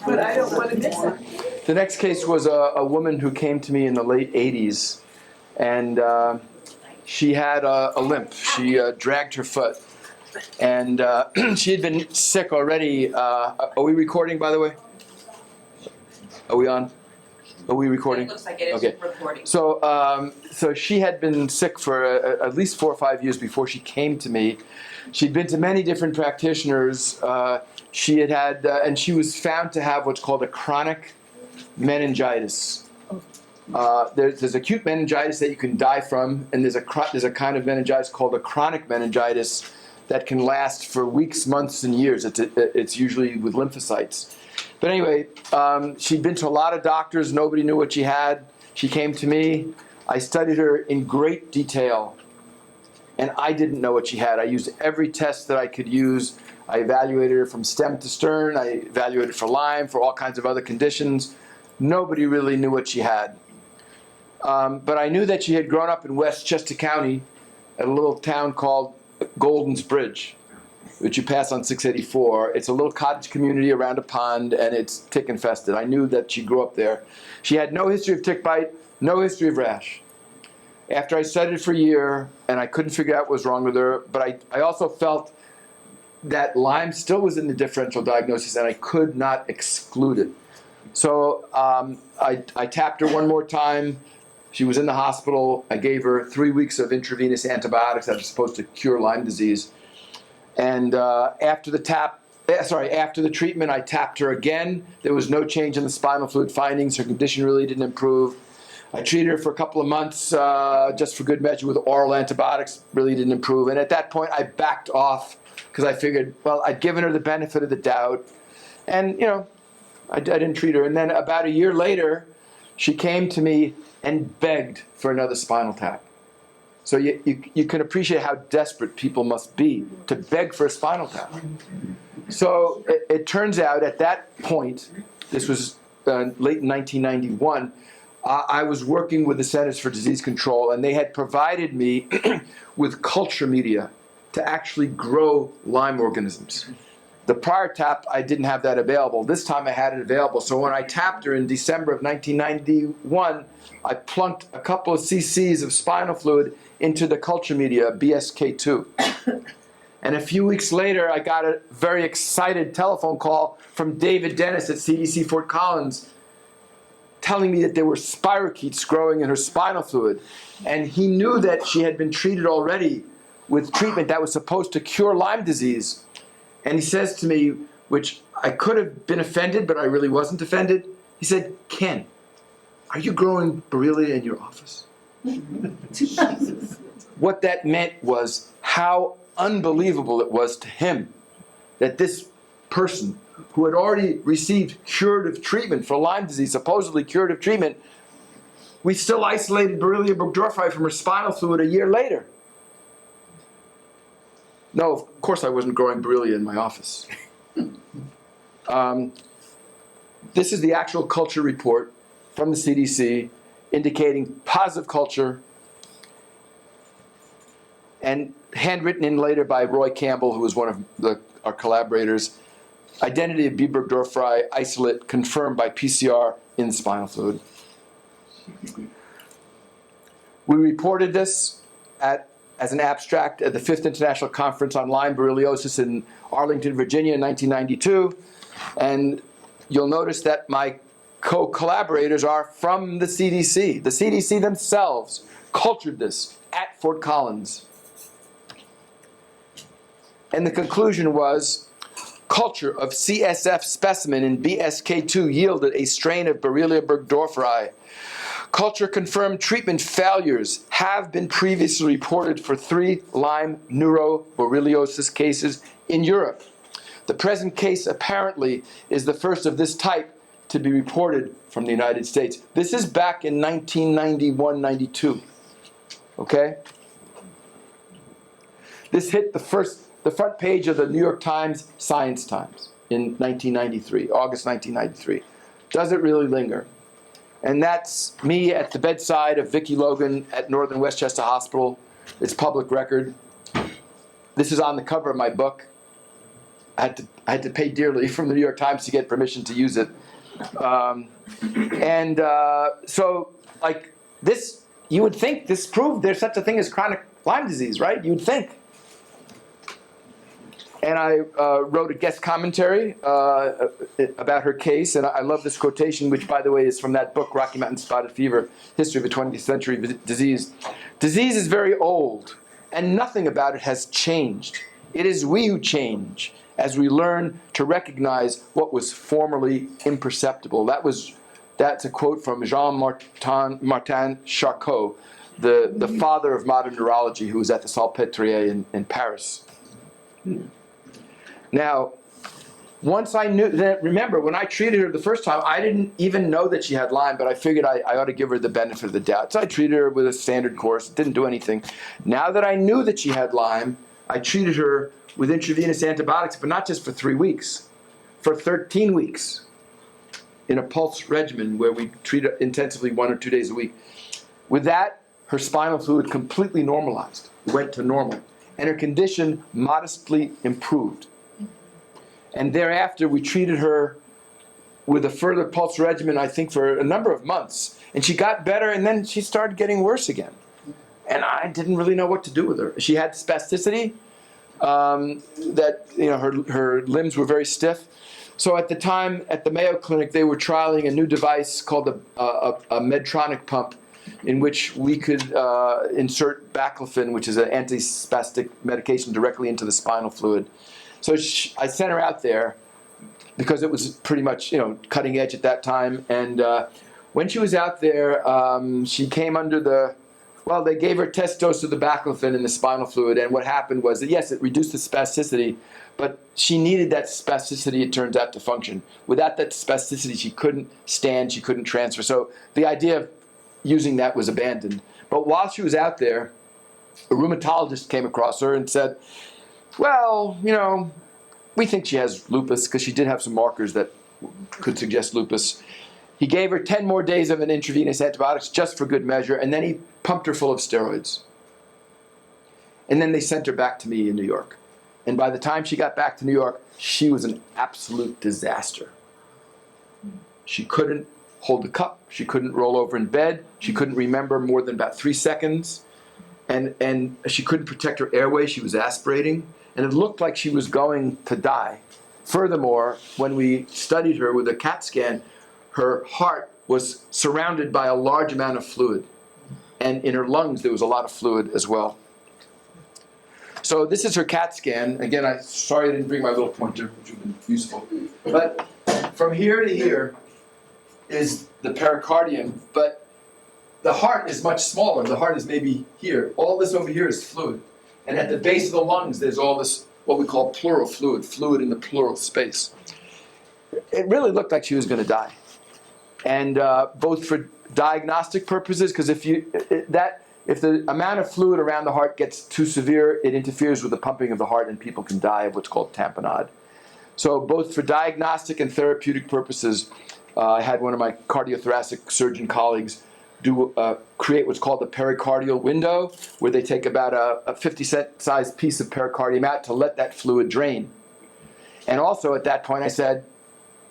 But I don't want to miss it. The next case was a woman who came to me in the late 80s, and she had a limp. She dragged her foot, and she had been sick already. Are we recording, by the way? Are we on? Are we recording? It looks like it is Okay. recording. So she had been sick for at least 4 or 5 years before she came to me. She'd been to many different practitioners. She had and she was found to have what's called a chronic meningitis. There's acute meningitis that you can die from, and there's a kind of meningitis called a chronic meningitis that can last for weeks, months, and years. It's usually with lymphocytes. But anyway, she'd been to a lot of doctors. Nobody knew what she had. She came to me. I studied her in great detail, and I didn't know what she had. I used every test that I could use. I evaluated her from stem to stern. I evaluated for Lyme, for all kinds of other conditions. Nobody really knew what she had. But I knew that she had grown up in Westchester County at a little town called Golden's Bridge, which you pass on 684. It's a little cottage community around a pond, and it's tick infested. I knew that she grew up there. She had no history of tick bite, no history of rash. After I studied it for a year, and I couldn't figure out what was wrong with her, but I also felt that Lyme still was in the differential diagnosis, and I could not exclude it. So I tapped her one more time. She was in the hospital. I gave her 3 weeks of intravenous antibiotics that are supposed to cure Lyme disease. And after the treatment, I tapped her again. There was no change in the spinal fluid findings. Her condition really didn't improve. I treated her for a couple of months just for good measure with oral antibiotics. Really didn't improve. And at that point, I backed off because I figured, well, I'd given her the benefit of the doubt. And, I didn't treat her. And then about a year later, she came to me and begged for another spinal tap. So you can appreciate how desperate people must be to beg for a spinal tap. So it turns out at that point, this was late in 1991, I was working with the Centers for Disease Control, and they had provided me with culture media to actually grow Lyme organisms. The prior tap, I didn't have that available. This time I had it available. So when I tapped her in December of 1991, I plunked a couple of cc's of spinal fluid into the culture media, BSK2. And a few weeks later, I got a very excited telephone call from David Dennis at CDC Fort Collins telling me that there were spirochetes growing in her spinal fluid. And he knew that she had been treated already with treatment that was supposed to cure Lyme disease. And he says to me, which I could have been offended, but I really wasn't offended. He said, "Ken, are you growing Borrelia in your office?" What that meant was how unbelievable it was to him that this person who had already received curative treatment for Lyme disease, supposedly curative treatment, we still isolated Borrelia burgdorferi from her spinal fluid a year later. No, of course I wasn't growing Borrelia in my office. This is the actual culture report from the CDC indicating positive culture, and handwritten in later by Roy Campbell, who was one of our collaborators. Identity of B. burgdorferi isolate confirmed by PCR in spinal fluid. We reported this as an abstract at the 5th International Conference on Lyme Borreliosis in Arlington, Virginia in 1992. And you'll notice that my co-collaborators are from the CDC. The CDC themselves cultured this at Fort Collins. And the conclusion was, culture of CSF specimen in BSK2 yielded a strain of Borrelia burgdorferi. Culture confirmed treatment failures have been previously reported for 3 Lyme neuroborreliosis cases in Europe. The present case apparently is the first of this type to be reported from the United States. This is back in 1991-92, okay? This hit the front page of the New York Times Science Times in 1993, August 1993. Does it really linger? And that's me at the bedside of Vicki Logan at Northern Westchester Hospital. It's public record. This is on the cover of my book. I had to pay dearly from the New York Times to get permission to use it. So, like this, you would think this proved there's such a thing as chronic Lyme disease, right? You would think. And I wrote a guest commentary about her case, and I love this quotation, which, by the way, is from that book, Rocky Mountain Spotted Fever, History of a 20th Century Disease. Disease is very old, and nothing about it has changed. It is we who change as we learn to recognize what was formerly imperceptible. That's a quote from Jean-Martin Charcot, the father of modern neurology, who was at the Salpêtrière in Paris. Now, once I knew that, remember, when I treated her the first time, I didn't even know that she had Lyme, but I figured I ought to give her the benefit of the doubt. So I treated her with a standard course, didn't do anything. Now that I knew that she had Lyme, I treated her with intravenous antibiotics, but not just for 3 weeks, for 13 weeks in a pulse regimen where we treat her intensively 1 or 2 days a week. With that, her spinal fluid completely normalized, went to normal, and her condition modestly improved. And thereafter, we treated her with a further pulse regimen, I think, for a number of months. And she got better, and then she started getting worse again. And I didn't really know what to do with her. She had spasticity, her limbs were very stiff. So at the time, at the Mayo Clinic, they were trialing a new device called a Medtronic pump, in which we could insert baclofen, which is an antispastic medication, directly into the spinal fluid. So I sent her out there because it was pretty much, cutting edge at that time. And when she was out there, she came under they gave her a test dose of the baclofen in the spinal fluid. And what happened was that, yes, it reduced the spasticity, but she needed that spasticity, it turns out, to function. Without that spasticity, she couldn't stand, she couldn't transfer. So the idea of using that was abandoned. But while she was out there, a rheumatologist came across her and said, well, we think she has lupus, because she did have some markers that could suggest lupus. He gave her 10 more days of an intravenous antibiotics just for good measure, and then he pumped her full of steroids. And then they sent her back to me in New York. And by the time she got back to New York, she was an absolute disaster. She couldn't hold the cup. She couldn't roll over in bed. She couldn't remember more than about 3 seconds. And she couldn't protect her airway. She was aspirating. And it looked like she was going to die. Furthermore, when we studied her with a CAT scan, her heart was surrounded by a large amount of fluid. And in her lungs, there was a lot of fluid as well. So this is her CAT scan. Again, sorry I didn't bring my little pointer, which would have been useful. But from here to here is the pericardium, but the heart is much smaller. The heart is maybe here. All this over here is fluid. And at the base of the lungs, there's all this, what we call pleural fluid, fluid in the pleural space. It really looked like she was going to die. And both for diagnostic purposes, because if the amount of fluid around the heart gets too severe, it interferes with the pumping of the heart and people can die of what's called tamponade. So both for diagnostic and therapeutic purposes, I had one of my cardiothoracic surgeon colleagues create what's called the pericardial window, where they take about a 50-cent sized piece of pericardium out to let that fluid drain. And also at that point I said,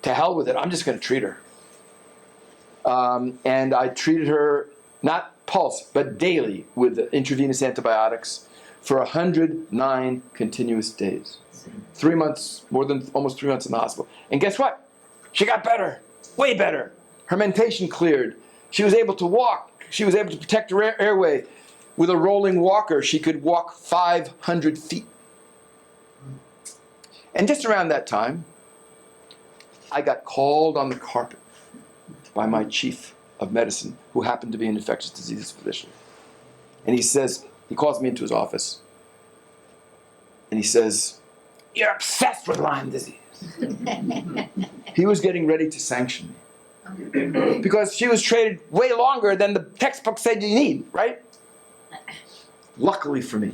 to hell with it, I'm just going to treat her. And I treated her, not pulse, but daily with intravenous antibiotics for 109 continuous days. 3 months, almost 3 months in the hospital. And guess what? She got better, way better. Her mentation cleared. She was able to walk. She was able to protect her airway. With a rolling walker, she could walk 500 feet. And just around that time, I got called on the carpet by my chief of medicine, who happened to be an infectious diseases physician. And he calls me into his office, and he says, "You're obsessed with Lyme disease." He was getting ready to sanction me. Because she was treated way longer than the textbook said you need, right? Luckily for me,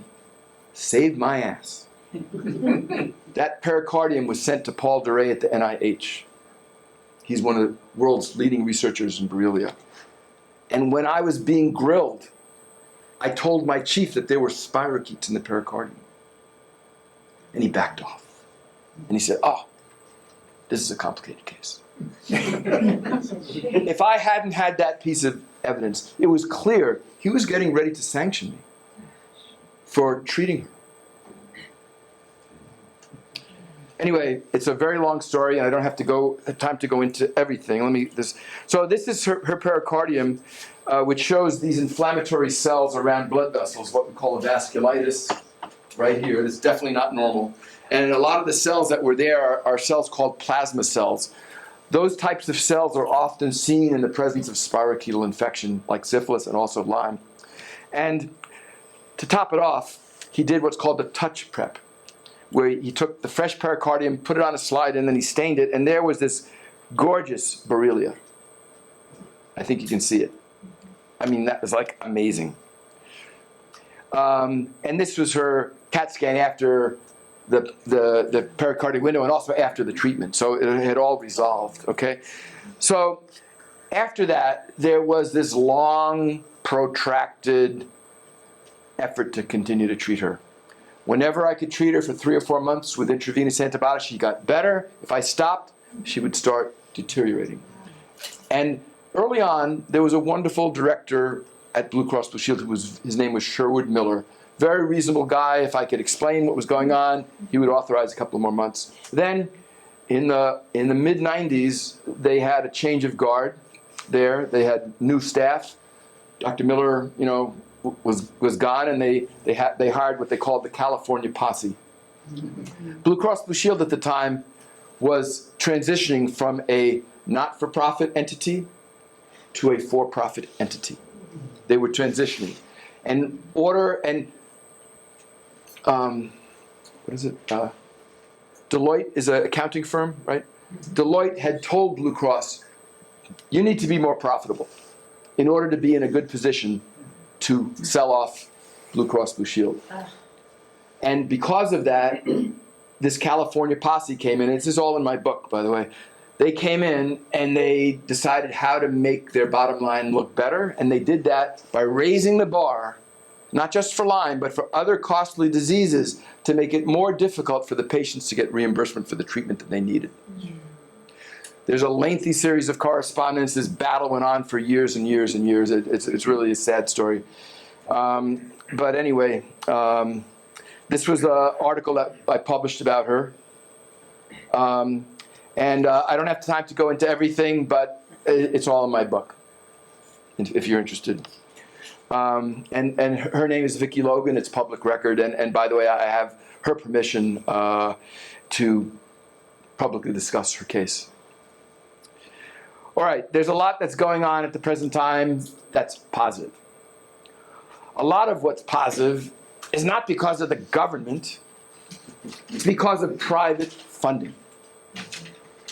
saved my ass. That pericardium was sent to Paul Duray at the NIH. He's one of the world's leading researchers in Borrelia. And when I was being grilled, I told my chief that there were spirochetes in the pericardium. And he backed off. And he said, "Oh, this is a complicated case." If I hadn't had that piece of evidence, it was clear he was getting ready to sanction me for treating her. Anyway, it's a very long story, and I don't have time to go into everything. So this is her pericardium, which shows these inflammatory cells around blood vessels, what we call a vasculitis, right here. It's definitely not normal. And a lot of the cells that were there are cells called plasma cells. Those types of cells are often seen in the presence of spirochetal infection, like syphilis and also Lyme. And to top it off, he did what's called the touch prep, where he took the fresh pericardium, put it on a slide, and then he stained it, and there was this gorgeous Borrelia. I think you can see it. I mean, that was like amazing. And this was her CAT scan after the pericardial window and also after the treatment. So it had all resolved, okay? So after that, there was this long, protracted effort to continue to treat her. Whenever I could treat her for 3 or 4 months with intravenous antibiotics, she got better. If I stopped, she would start deteriorating. And early on, there was a wonderful director at Blue Cross Blue Shield. His name was Sherwood Miller. Very reasonable guy. If I could explain what was going on, he would authorize a couple more months. Then, in the mid-90s, they had a change of guard there. They had new staff. Dr. Miller, was gone, and they hired what they called the California Posse. Blue Cross Blue Shield at the time was transitioning from a not-for-profit entity to a for-profit entity. They were transitioning. And Deloitte is an accounting firm, right? Deloitte had told Blue Cross, you need to be more profitable in order to be in a good position to sell off Blue Cross Blue Shield. And because of that, this California Posse came in, and this is all in my book, by the way. they came in and they decided how to make their bottom line look better, and they did that by raising the bar, not just for Lyme, but for other costly diseases, to make it more difficult for the patients to get reimbursement for the treatment that they needed. There's a lengthy series of correspondence. This battle went on for years and years and years. It's really a sad story. But anyway, this was an article that I published about her. And I don't have time to go into everything, but it's all in my book, if you're interested. And her name is Vicki Logan. It's public record. And by the way, I have her permission to publicly discuss her case. All right, there's a lot that's going on at the present time that's positive. A lot of what's positive is not because of the government. It's because of private funding.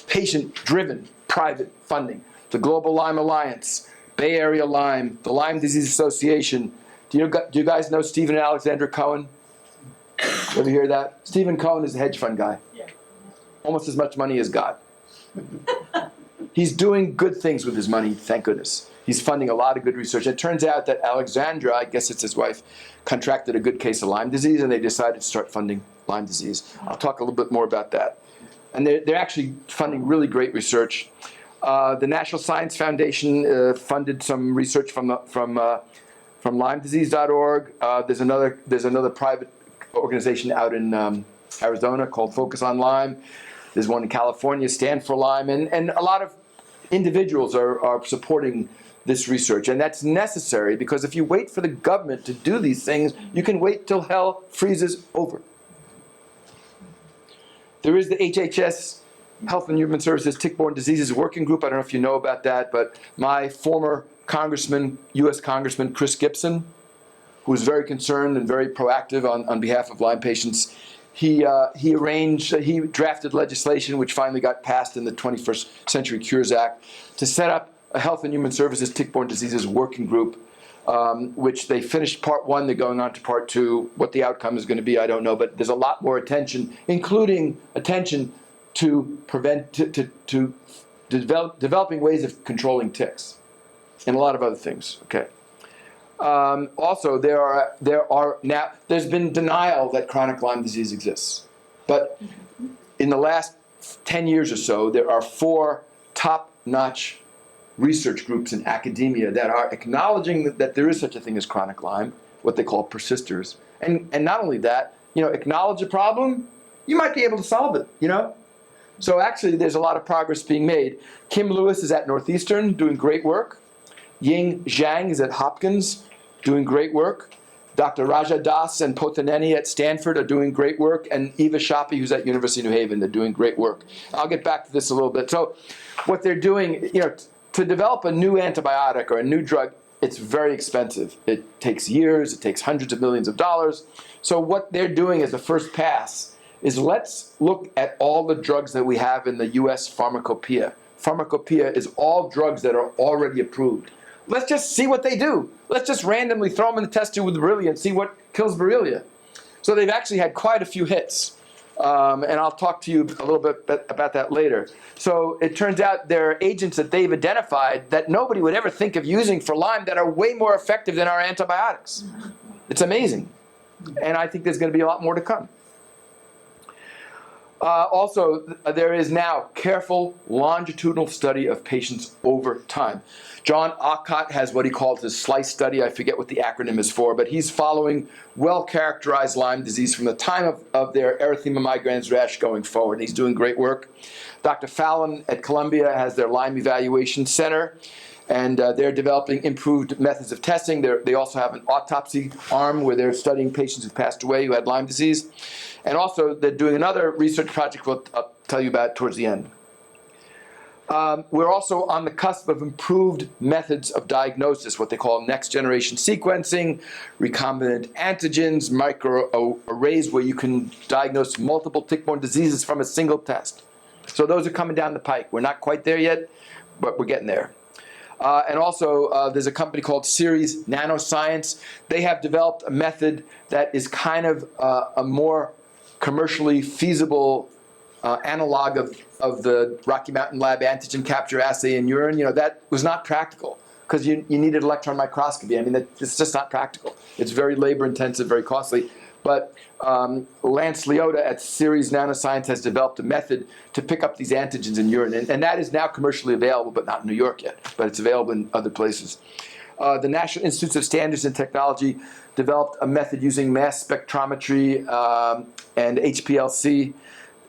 Patient-driven private funding. The Global Lyme Alliance, Bay Area Lyme, the Lyme Disease Association. Do you guys know Stephen and Alexandra Cohen? You ever hear that? Stephen Cohen is a hedge fund guy. Yeah. Almost as much money as God. He's doing good things with his money, thank goodness. He's funding a lot of good research. It turns out that Alexandra, I guess it's his wife, contracted a good case of Lyme disease, and they decided to start funding Lyme disease. I'll talk a little bit more about that. And they're actually funding really great research. The National Science Foundation funded some research from LymeDisease.org. There's another private organization out in Arizona called Focus on Lyme. There's one in California, Stand for Lyme, and a lot of individuals are supporting this research. And that's necessary, because if you wait for the government to do these things, you can wait till hell freezes over. There is the HHS, Health and Human Services Tick-Borne Diseases Working Group. I don't know if you know about that, but my former congressman, U.S. Congressman Chris Gibson, who was very concerned and very proactive on behalf of Lyme patients, he drafted legislation which finally got passed in the 21st Century Cures Act to set up a Health and Human Services Tick-Borne Diseases Working Group, which they finished part one. They're going on to part two. What the outcome is going to be, I don't know, but there's a lot more attention, including attention to developing ways of controlling ticks, and a lot of other things. Okay. Also, there's been denial that chronic Lyme disease exists, but in the last 10 years or so, there are 4 top-notch research groups in academia that are acknowledging that there is such a thing as chronic Lyme, what they call persisters, and not only that, acknowledge a problem, you might be able to solve it. So actually, there's a lot of progress being made. Kim Lewis is at Northeastern doing great work. Ying Zhang is at Hopkins doing great work. Dr. Raja Das and Potaneni at Stanford are doing great work. And Eva Shapi, who's at University of New Haven, they're doing great work. I'll get back to this a little bit. So what they're doing, to develop a new antibiotic or a new drug, it's very expensive. It takes years. It takes hundreds of millions of dollars. So what they're doing as a first pass is let's look at all the drugs that we have in the U.S. pharmacopoeia. Pharmacopoeia is all drugs that are already approved. Let's just see what they do. Let's just randomly throw them in the test tube with Borrelia and see what kills Borrelia. So they've actually had quite a few hits. And I'll talk to you a little bit about that later. So it turns out there are agents that they've identified that nobody would ever think of using for Lyme that are way more effective than our antibiotics. It's amazing. And I think there's going to be a lot more to come. Also, there is now careful longitudinal study of patients over time. John Ocott has what he calls his SLICE study. I forget what the acronym is for, but he's following well-characterized Lyme disease from the time of their erythema migrans rash going forward. He's doing great work. Dr. Fallon at Columbia has their Lyme Evaluation Center, and they're developing improved methods of testing. They also have an autopsy arm where they're studying patients who passed away who had Lyme disease. And also, they're doing another research project I'll tell you about towards the end. We're also on the cusp of improved methods of diagnosis, what they call next-generation sequencing, recombinant antigens, microarrays where you can diagnose multiple tick-borne diseases from a single test. So those are coming down the pike. We're not quite there yet, but we're getting there. And also, there's a company called Series Nanoscience. They have developed a method that is kind of a more commercially feasible analog of the Rocky Mountain Lab antigen capture assay in urine, that was not practical because you needed electron microscopy. I mean, it's just not practical. It's very labor intensive, very costly. But Lance Leota at Ceres Nanoscience has developed a method to pick up these antigens in urine. And that is now commercially available, but not in New York yet. But it's available in other places. The National Institutes of Standards and Technology developed a method using mass spectrometry and HPLC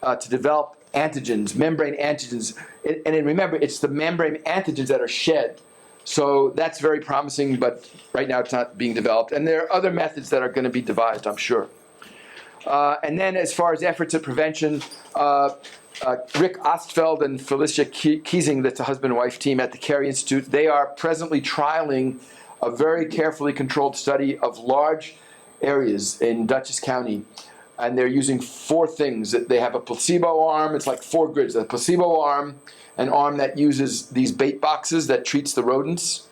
to develop antigens, membrane antigens. And then remember, it's the membrane antigens that are shed. So that's very promising, but right now it's not being developed. And there are other methods that are going to be devised, I'm sure. And then as far as efforts at prevention, Rick Ostfeld and Felicia Kiesing, that's a husband and wife team at the Carey Institute, they are presently trialing a very carefully controlled study of large areas in Dutchess County. And they're using 4 things. They have a placebo arm, it's like 4 grids. A placebo arm, an arm that uses these bait boxes that treats the rodents.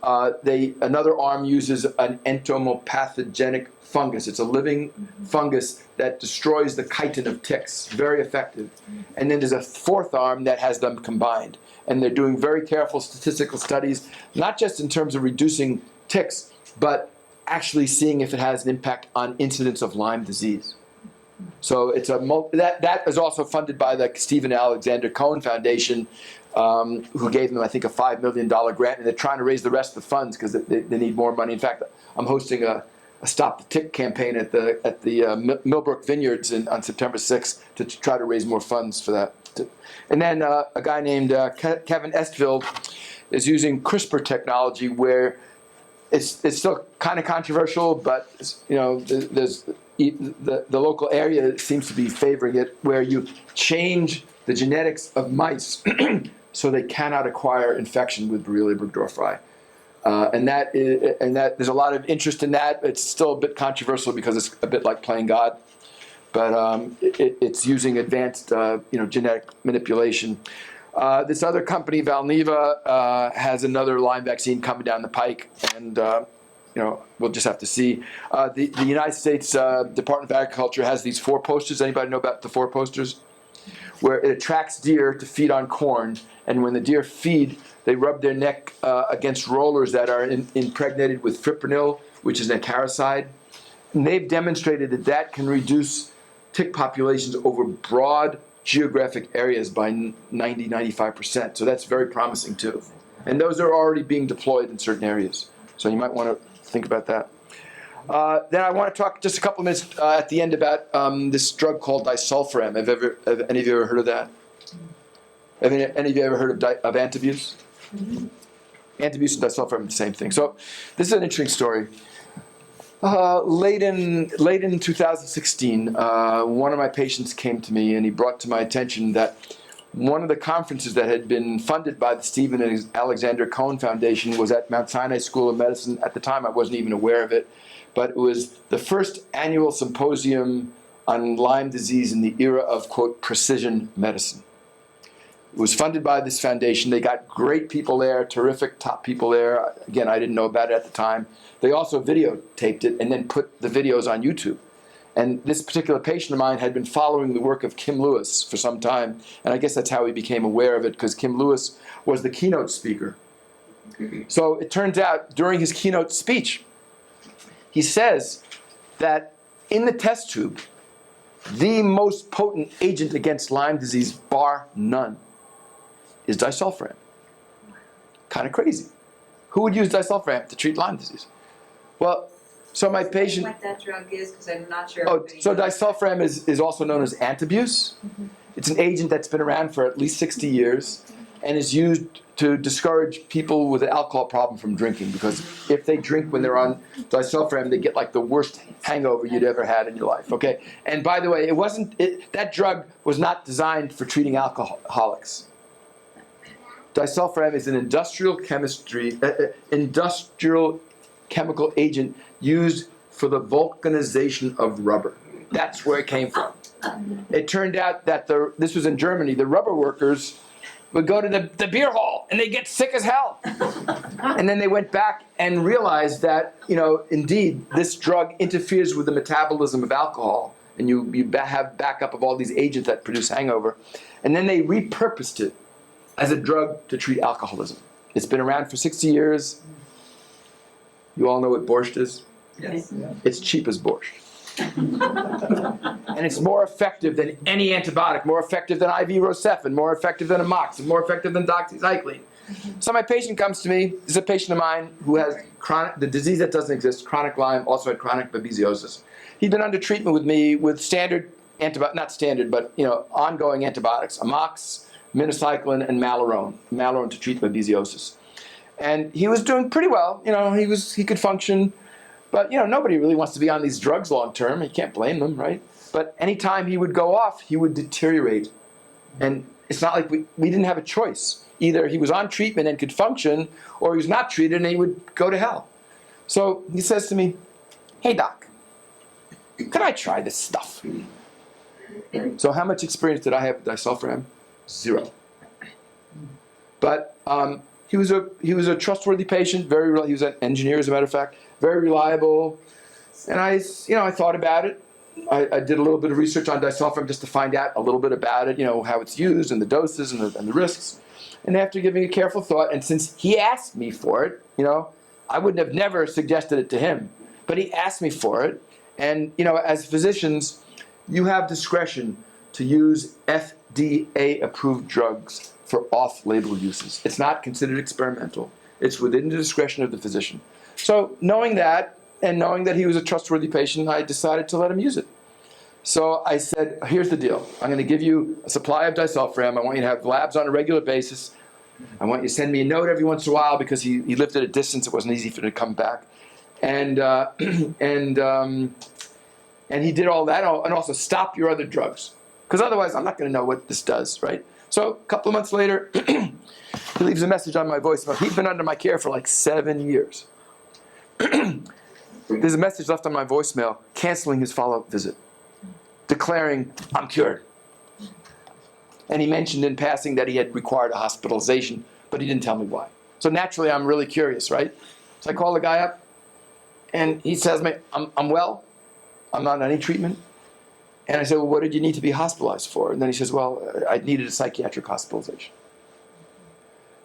Another arm uses an entomopathogenic fungus. It's a living fungus that destroys the chitin of ticks. Very effective. And then there's a 4th arm that has them combined. And they're doing very careful statistical studies, not just in terms of reducing ticks, but actually seeing if it has an impact on incidence of Lyme disease. So it's that is also funded by the Stephen Alexander Cohen Foundation, who gave them, I think, a $5 million grant, and they're trying to raise the rest of the funds because they need more money. In fact, I'm hosting a Stop the Tick campaign at the Millbrook Vineyards on September 6th to try to raise more funds for that. And then a guy named Kevin Estfield is using CRISPR technology, where it's still kind of controversial, but there's the local area seems to be favoring it, where you change the genetics of mice so they cannot acquire infection with Borrelia burgdorferi. And that there's a lot of interest in that. It's still a bit controversial because it's a bit like playing God, but it's using advanced genetic manipulation. This other company, Valneva, has another Lyme vaccine coming down the pike, and we'll just have to see. The United States Department of Agriculture has these 4 posters. Anybody know about the 4 posters? Where it attracts deer to feed on corn, and when the deer feed, they rub their neck against rollers that are impregnated with fipronil, which is an acaricide. And they've demonstrated that can reduce tick populations over broad geographic areas by 95%. So that's very promising too. And those are already being deployed in certain areas. So you might want to think about that. Then I want to talk just a couple of minutes at the end about this drug called disulfiram. Have any of you ever heard of that? Have any of you ever heard of antabuse? Mm-hmm. Antabuse and disulfiram, the same thing. So this is an interesting story. Late in 2016, one of my patients came to me and he brought to my attention that one of the conferences that had been funded by the Stephen and Alexander Cohen Foundation was at Mount Sinai School of Medicine. At the time, I wasn't even aware of it, but it was the first annual symposium on Lyme disease in the era of, quote, precision medicine. It was funded by this foundation. They got great people there, terrific top people there. Again, I didn't know about it at the time. They also videotaped it and then put the videos on YouTube. And this particular patient of mine had been following the work of Kim Lewis for some time, and I guess that's how he became aware of it, because Kim Lewis was the keynote speaker. So it turns out, during his keynote speech, he says that in the test tube, the most potent agent against Lyme disease, bar none, is disulfiram. Kind of crazy. Who would use disulfiram to treat Lyme disease? Well, so my patient... What that drug is, because I'm not sure. Oh, so disulfiram is also known as antabuse. Mm-hmm. It's an agent that's been around for at least 60 years and is used to discourage people with an alcohol problem from drinking, because if they drink when they're on disulfiram, they get like the worst hangover you'd ever had in your life, okay? And by the way, that drug was not designed for treating alcoholics. Disulfiram is an industrial chemical agent used for the vulcanization of rubber. That's where it came from. It turned out that this was in Germany. The rubber workers would go to the beer hall all, and they get sick as hell. And then they went back and realized that, indeed, this drug interferes with the metabolism of alcohol, and you have backup of all these agents that produce hangover. And then they repurposed it as a drug to treat alcoholism. It's been around for 60 years. You all know what borscht is? Yes. It's cheap as borscht. And it's more effective than any antibiotic, more effective than IV Rocephin, more effective than amoxicillin, more effective than doxycycline. So my patient comes to me, this is a patient of mine who has the disease that doesn't exist, chronic Lyme, also had chronic babesiosis. He'd been under treatment with me with standard not standard, but ongoing antibiotics, amox, minocycline, and malarone to treat babesiosis. And he was doing pretty well, he could function. But, nobody really wants to be on these drugs long term. You can't blame them, right? But anytime he would go off, he would deteriorate. And it's not like we didn't have a choice. Either he was on treatment and could function, or he was not treated and he would go to hell. So he says to me, "Hey, doc, could I try this stuff?" So how much experience did I have with disulfiram? 0. But he was a trustworthy patient, he was an engineer, as a matter of fact, very reliable. And I thought about it. I did a little bit of research on disulfiram just to find out a little bit about it, how it's used and the doses and the risks. And after giving a careful thought, and since he asked me for it, I wouldn't have never suggested it to him, but he asked me for it. And, as physicians, you have discretion to use FDA-approved drugs for off-label uses. It's not considered experimental. It's within the discretion of the physician. So knowing that, and knowing that he was a trustworthy patient, I decided to let him use it. So I said, here's the deal. I'm going to give you a supply of disulfiram. I want you to have labs on a regular basis. I want you to send me a note every once in a while, because he lived at a distance. It wasn't easy for him to come back. And he did all that, and also stop your other drugs. Because otherwise, I'm not going to know what this does, right? So a couple of months later, he leaves a message on my voicemail. He'd been under my care for like 7 years. There's a message left on my voicemail canceling his follow-up visit, declaring, "I'm cured." And he mentioned in passing that he had required a hospitalization, but he didn't tell me why. So naturally, I'm really curious, right? So I call the guy up, and he says to me, I'm well. I'm not on any treatment. And I said, "Well, what did you need to be hospitalized for?" And then he says, "Well, I needed a psychiatric hospitalization,"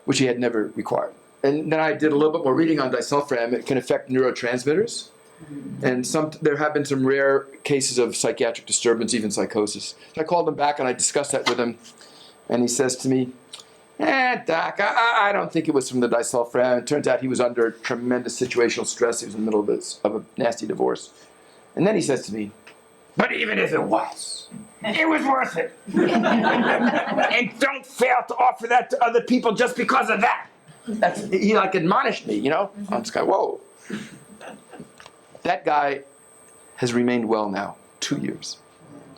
which he had never required. And then I did a little bit more reading on disulfiram. It can affect neurotransmitters. And there have been some rare cases of psychiatric disturbance, even psychosis. So I called him back and I discussed that with him. And he says to me, "Doc, I don't think it was from the disulfiram." It turns out he was under tremendous situational stress. He was in the middle of a nasty divorce. And then he says to me, "But even if it was worth it. And don't fail to offer that to other people just because of that." He admonished me, I'm just going, whoa. That guy has remained well now, 2 years,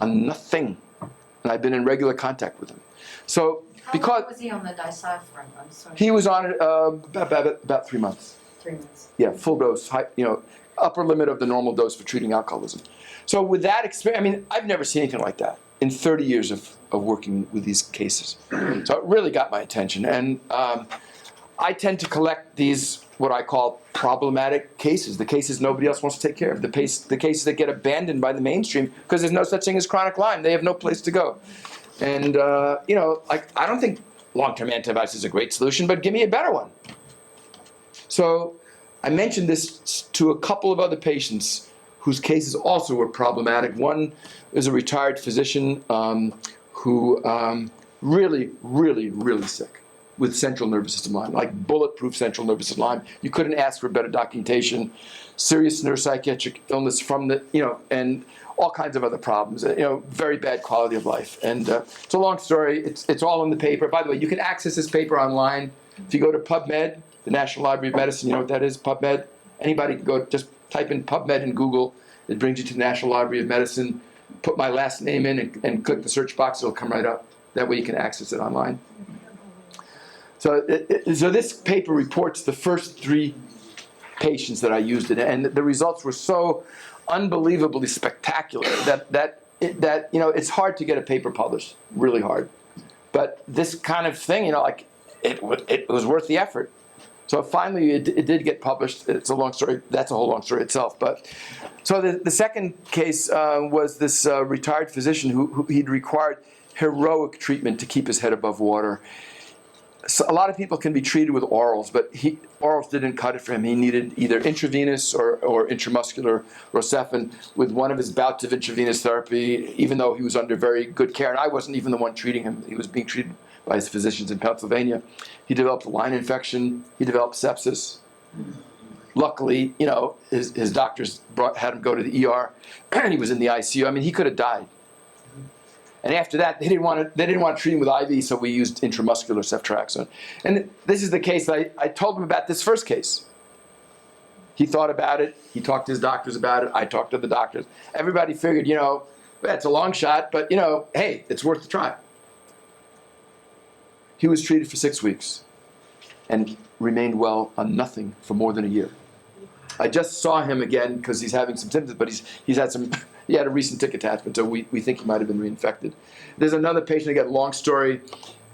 on nothing. And I've been in regular contact with him. So, because... How long was he on the disulfiram? I'm sorry. He was on it about 3 months. 3 months. Yeah, full dose, upper limit of the normal dose for treating alcoholism. So with that experience, I've never seen anything like that in 30 years of working with these cases. So it really got my attention. And I tend to collect these, what I call problematic cases, the cases nobody else wants to take care of, the cases that get abandoned by the mainstream because there's no such thing as chronic Lyme. They have no place to go. And, I don't think long-term antibiotics is a great solution, but give me a better one. So I mentioned this to a couple of other patients whose cases also were problematic. One is a retired physician who really, really, really sick with central nervous system Lyme, like bulletproof central nervous system Lyme. You couldn't ask for better documentation. Serious neuropsychiatric illness from and all kinds of other problems. Very bad quality of life. And it's a long story. It's all in the paper. By the way, you can access this paper online. If you go to PubMed, the National Library of Medicine, you know what that is, PubMed? Anybody can go, just type in PubMed in Google. It brings you to the National Library of Medicine. Put my last name in and click the search box. It'll come right up. That way you can access it online. So this paper reports the first 3 patients that I used it, and the results were so unbelievably spectacular that it's hard to get a paper published, really hard. But this kind of thing, it was worth the effort. So finally, it did get published. It's a long story. That's a whole long story itself. But so the second case was this retired physician who he'd required heroic treatment to keep his head above water. So a lot of people can be treated with orals, but orals didn't cut it for him. He needed either intravenous or intramuscular Rocephin. With one of his bouts of intravenous therapy, even though he was under very good care, and I wasn't even the one treating him, he was being treated by his physicians in Pennsylvania. He developed a Lyme infection. He developed sepsis. Luckily, his doctors had him go to the ER, and he was in the ICU. I mean, he could have died. And after that, they didn't want to treat him with IV, so we used intramuscular ceftriaxone. And this is the case I told him about this first case. He thought about it. He talked to his doctors about it. I talked to the doctors. Everybody figured, it's a long shot, but, hey, it's worth a try. He was treated for 6 weeks and remained well on nothing for more than a year. I just saw him again because he's having some symptoms, but he had a recent tick attachment, so we think he might have been reinfected. There's another patient, again, long story.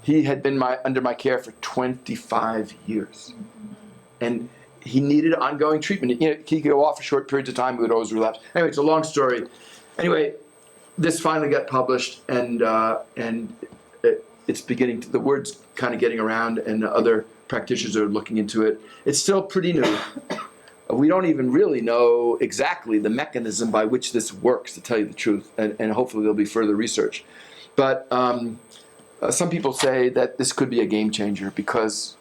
He had been under my care for 25 years. And he needed ongoing treatment. He could go off for short periods of time, he would always relapse. Anyway, it's a long story. Anyway, this finally got published, and it's beginning the word's kind of getting around, and other practitioners are looking into it. It's still pretty new. We don't even really know exactly the mechanism by which this works, to tell you the truth, and hopefully there'll be further research. But some people say that this could be a game changer because,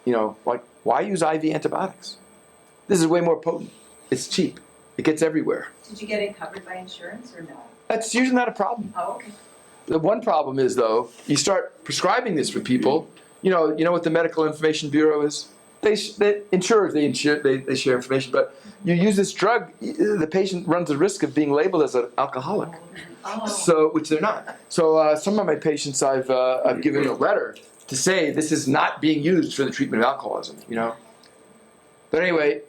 why use IV antibiotics? This is way more potent. It's cheap. It gets everywhere. Did you get it covered by insurance or no? That's usually not a problem. Oh, okay. The one problem is, though, you start prescribing this for people. You know what the Medical Information Bureau is? Insurers share information, but you use this drug, the patient runs the risk of being labeled as an alcoholic. So, which they're not. So some of my patients, I've given a letter to say this is not being used for the treatment of alcoholism. But anyway,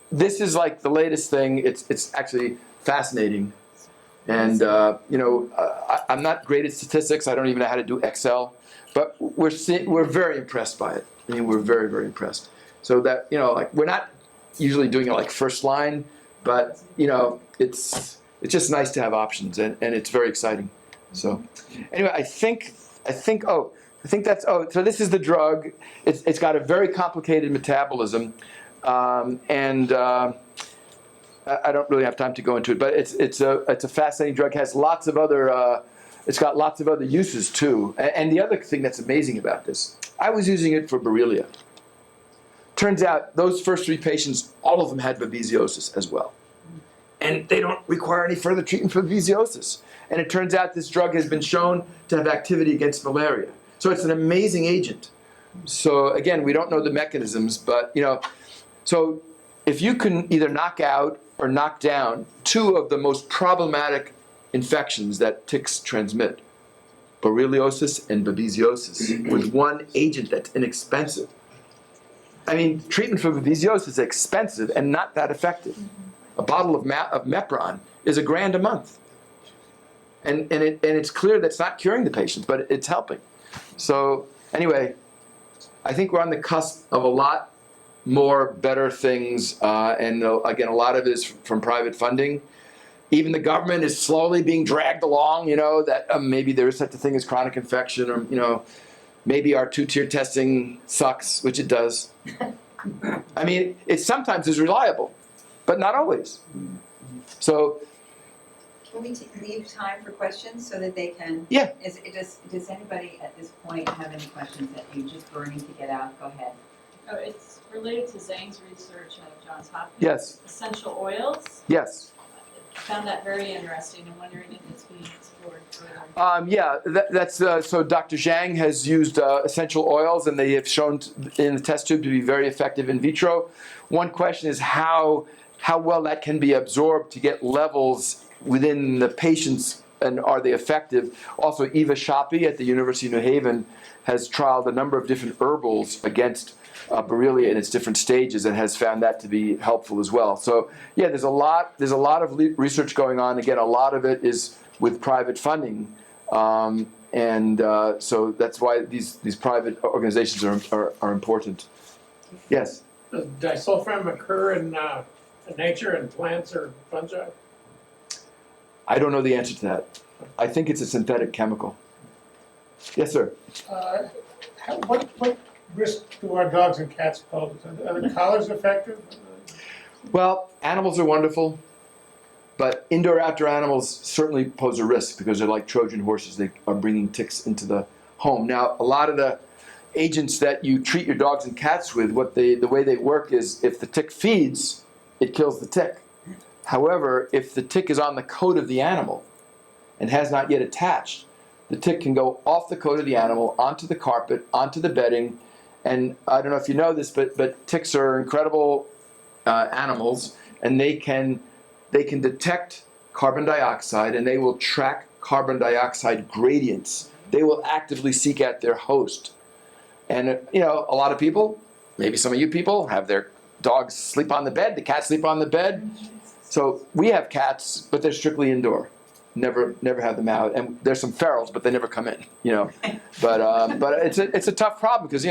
this is like the latest thing. It's actually fascinating, and I'm not great at statistics. I don't even know how to do Excel, but we're very impressed by it. I mean, we're very, very impressed. So that, we're not usually doing it like first line, but, it's just nice to have options, and it's very exciting. So anyway, I think that's, so this is the drug. It's got a very complicated metabolism, and I don't really have time to go into it, but it's a fascinating drug. It has lots of other, it's got lots of other uses too. And the other thing that's amazing about this, I was using it for Borrelia. Turns out those first 3 patients, all of them had babesiosis as well. And they don't require any further treatment for babesiosis. And it turns out this drug has been shown to have activity against malaria. So it's an amazing agent. So again, we don't know the mechanisms, but so if you can either knock out or knock down 2 of the most problematic infections that ticks transmit, borreliosis and babesiosis, with one agent that's inexpensive. I mean, treatment for babesiosis is expensive and not that effective. A bottle of Mepron is $1,000 a month. And it's clear that's not curing the patient, but it's helping. So anyway, I think we're on the cusp of a lot more better things. And again, a lot of it is from private funding. Even the government is slowly being dragged along, that maybe there is such a thing as chronic infection, or, maybe our 2-tier testing sucks, which it does. I mean, it sometimes is reliable, but not always. So, Can we leave time for questions so that they can? Yeah. Does anybody at this point have any questions that you're just burning to get out? Go ahead. Oh, it's related to Zhang's research at Johns Hopkins. Yes. Essential oils. Yes. I found that very interesting. I'm wondering if it's being explored further. That's so Dr. Zhang has used essential oils, and they have shown in the test tube to be very effective in vitro. One question is how well that can be absorbed to get levels within the patients, and are they effective? Also, Eva Shapi at the University of New Haven has trialed a number of different herbals against Borrelia in its different stages, and has found that to be helpful as well. So yeah, there's a lot of research going on. Again, a lot of it is with private funding, So that's why these private organizations are important. Yes? Does disulfiram occur in nature in plants or fungi? I don't know the answer to that. I think it's a synthetic chemical. Yes, sir? What risk do our dogs and cats pose? Are the collars effective? Well, animals are wonderful, but indoor-outdoor animals certainly pose a risk because they're like Trojan horses. They are bringing ticks into the home. Now, a lot of the agents that you treat your dogs and cats with, the way they work is if the tick feeds, it kills the tick. However, if the tick is on the coat of the animal and has not yet attached, the tick can go off the coat of the animal, onto the carpet, onto the bedding, and I don't know if you know this, but ticks are incredible animals, and they can detect carbon dioxide, and they will track carbon dioxide gradients. They will actively seek out their host. And a lot of people, maybe some of you people, have their dogs sleep on the bed, the cats sleep on the bed. So we have cats, but they're strictly indoor. Never have them out. And there's some ferals, but they never come in. But it's a tough problem because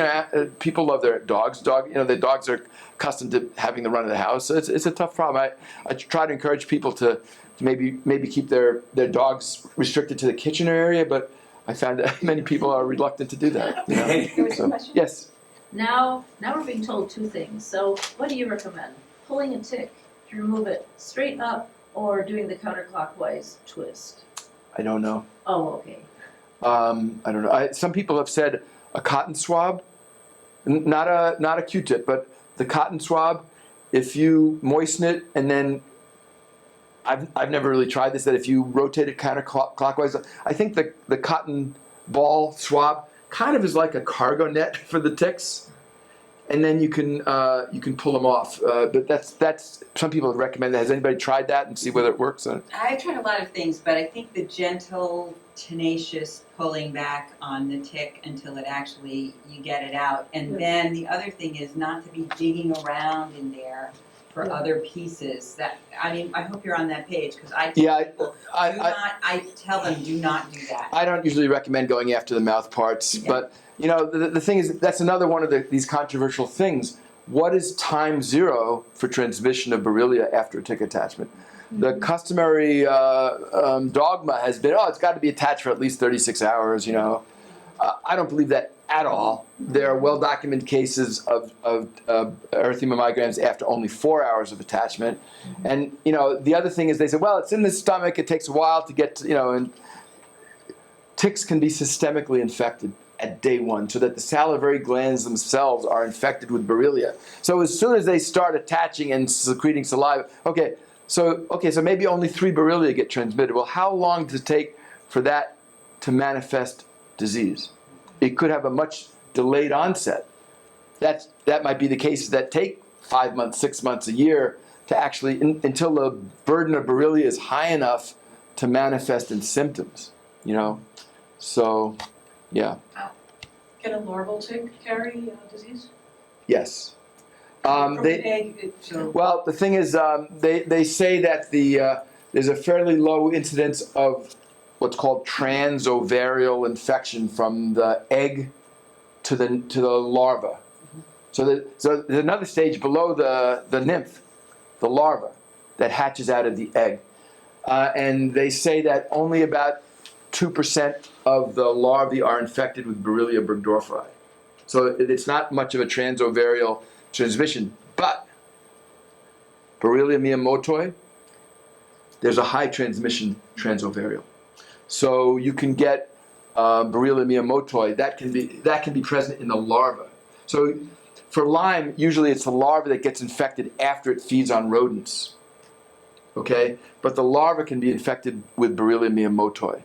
people love their dogs. The dogs are accustomed to having the run of the house. So it's a tough problem. I try to encourage people to maybe keep their dogs restricted to the kitchen area, but I found that many people are reluctant to do that. There was a question. Yes. Now we're being told two things. So what do you recommend? Pulling a tick to remove it straight up or doing the counterclockwise twist? I don't know. Oh, okay. I don't know. Some people have said a cotton swab, not a Q-tip, but the cotton swab. If you moisten it and then, I've never really tried this. That if you rotate it counterclockwise, I think the cotton ball swab kind of is like a cargo net for the ticks, and then you can pull them off. But that's some people have recommended that. Has anybody tried that and see whether it works? I've tried a lot of things, but I think the gentle, tenacious pulling back on the tick until you get it out. And then the other thing is not to be digging around in there for other pieces. I hope you're on that page because I tell them do not do that. I don't usually recommend going after the mouth parts, but the thing is that's another one of these controversial things. What is time zero for transmission of Borrelia after a tick attachment? The customary dogma has been, it's got to be attached for at least 36 hours. I don't believe that at all. There are well-documented cases of erythema migrans after only 4 hours of attachment. And, the other thing is they say, well, it's in the stomach, it takes a while to get to, and ticks can be systemically infected at day one, so that the salivary glands themselves are infected with Borrelia. So as soon as they start attaching and secreting saliva, so maybe only 3 Borrelia get transmitted. Well, how long does it take for that to manifest disease? It could have a much delayed onset. That might be the cases that take 5 months, 6 months, a year to actually, until the burden of Borrelia is high enough to manifest in symptoms, So, yeah. Can a larval tick carry disease? Yes. From an egg, Well, the thing is, they say that there's a fairly low incidence of what's called transovarial infection from the egg to the larva. So there's another stage below the nymph, the larva, that hatches out of the egg. And they say that only about 2% of the larvae are infected with Borrelia burgdorferi. So it's not much of a transovarial transmission. But Borrelia miyamotoi, there's a high transmission transovarial. So you can get Borrelia miyamotoi. That can be present in the larva. So for Lyme, usually it's the larva that gets infected after it feeds on rodents. Okay, but the larva can be infected with Borrelia miyamotoi.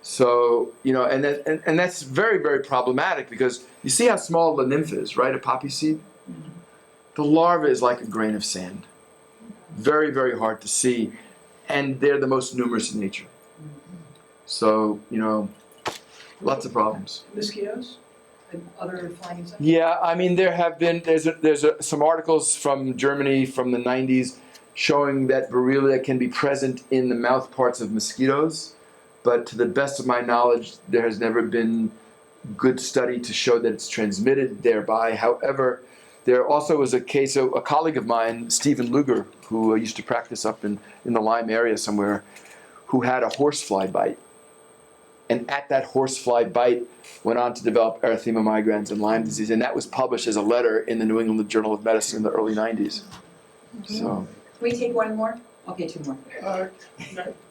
So and that's very, very problematic because you see how small the nymph is, right? A poppy seed. The larva is like a grain of sand. Very, very hard to see, and they're the most numerous in nature. So, lots of problems. mosquitoes and other flying insects? Yeah, I mean, there's some articles from Germany from the 90s showing that Borrelia can be present in the mouth parts of mosquitoes, but to the best of my knowledge, there has never been good study to show that it's transmitted thereby. However, there also was a case of a colleague of mine, Stephen Luger, who used to practice up in the Lyme area somewhere, who had a horsefly bite. And at that horsefly bite, went on to develop erythema migrans and Lyme disease. And that was published as a letter in the New England Journal of Medicine in the early 90s. So, Can we take one more? Okay, two more.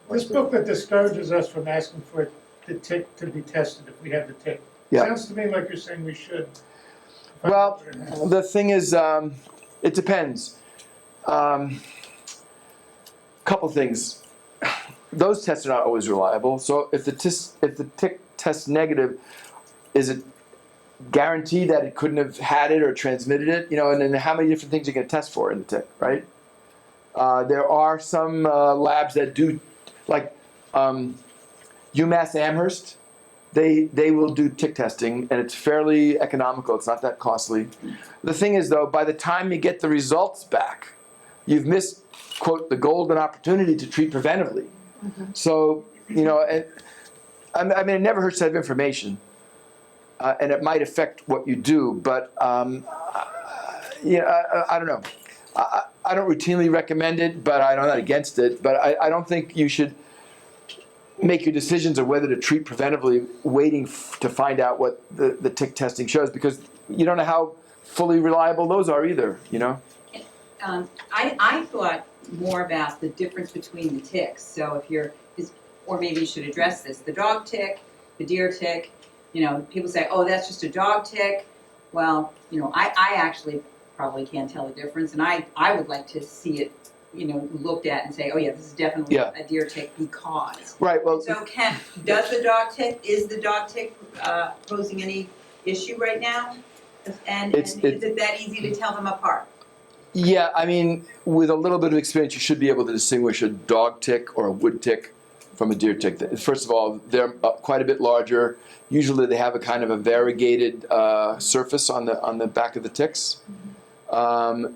This book that discourages us from asking for the tick to be tested if we have the tick. Yeah. Sounds to me like you're saying we should. well, the thing is, it depends. Couple things. Those tests are not always reliable. So if the tick tests negative, is it guaranteed that it couldn't have had it or transmitted it? You know, and then how many different things are you going to test for in the tick, right? There are some labs that do, like UMass Amherst. They will do tick testing, and it's fairly economical. It's not that costly. The thing is, though, by the time you get the results back, you've missed, quote, the golden opportunity to treat preventively. So, you know, I mean, it never hurts to have information, and it might affect what you do, but, yeah, I don't know. I don't routinely recommend it, but I'm not against it. But I don't think you should make your decisions of whether to treat preventively waiting to find out what the tick testing shows, because you don't know how fully reliable those are either, you know? I thought more about the difference between the ticks. So if you're, or maybe you should address this, the dog tick, the deer tick, you know, people say, oh, that's just a dog tick. Well, you know, I actually probably can't tell the difference, and I would like to see it, you know, looked at and say, oh yeah, this is definitely a deer tick because. Right, well. So does the dog tick, is the dog tick posing any issue right now? And is it that easy to tell them apart? Yeah, I mean, with a little bit of experience, you should be able to distinguish a dog tick or a wood tick from a deer tick. First of all, they're quite a bit larger. Usually they have a kind of a variegated surface on the back of the ticks. But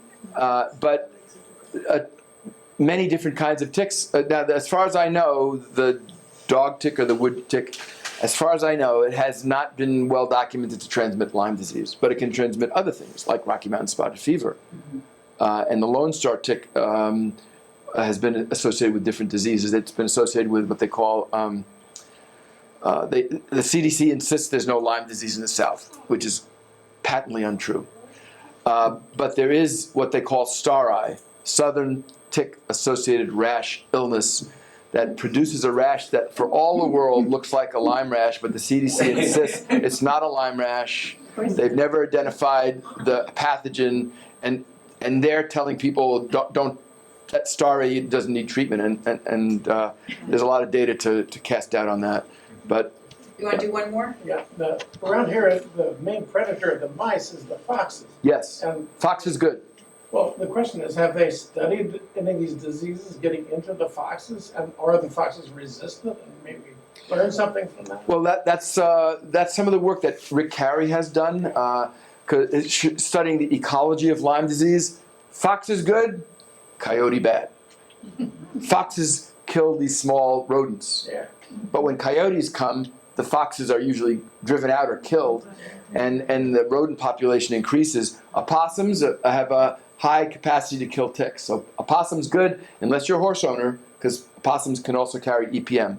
many different kinds of ticks. Now, as far as I know, the dog tick or the wood tick, as far as I know, it has not been well documented to transmit Lyme disease, but it can transmit other things like Rocky Mountain spotted fever. And the Lone Star tick has been associated with different diseases. It's been associated with what they call, the CDC insists there's no Lyme disease in the South, which is patently untrue. But there is what they call star eye, southern tick-associated rash illness, that produces a rash that for all the world looks like a Lyme rash, but the CDC insists it's not a Lyme rash. They've never identified the pathogen, and they're telling people don't that star eye doesn't need treatment, and there's a lot of data to cast doubt on that. But you want to do one more? Yeah, around here, the main predator of the mice is the foxes. Yes, And, fox is good. well, the question is, have they studied any of these diseases getting into the foxes, and or are the foxes resistant, and maybe learn something from that? Well, that's some of the work that Rick Carey has done, studying the ecology of Lyme disease. Fox is good, coyote bad. Foxes kill these small rodents, but when coyotes come, the foxes are usually driven out or killed, and the rodent population increases. Opossums have a high capacity to kill ticks. So opossum's good unless you're a horse owner, because opossums can also carry EPM,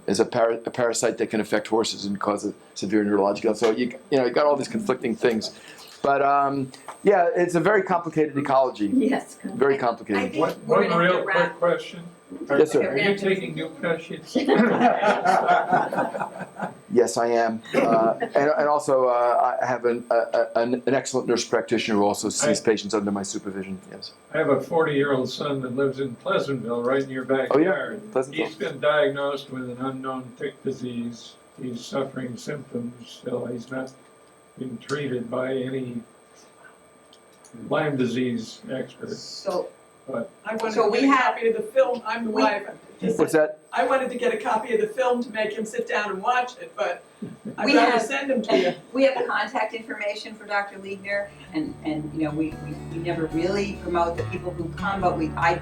is a parasite that can affect horses and cause a severe neurological. So you got all these conflicting things. But yeah, it's a very complicated ecology. Yes. Very complicated. One real quick question. Yes, sir. Are you taking new patients? Yes, I am. And also, I have an excellent nurse practitioner who also sees patients under my supervision. Yes. I have a 40-year-old son that lives in Pleasantville, right in your backyard. Oh, yeah, Pleasantville. He's been diagnosed with an unknown tick disease. He's suffering symptoms still. He's not been treated by any Lyme disease expert. So, but I wanted to get a copy of the film. I'm the wife. What's that? I wanted to get a copy of the film to make him sit down and watch it, but I'd We rather have- send him to you. we have the contact information for Dr. Liegner, and you know, we never really promote the people who come, but I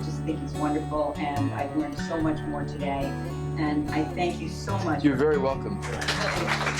just think he's wonderful, and I've learned so much more today. and I thank you so much. You're very welcome. for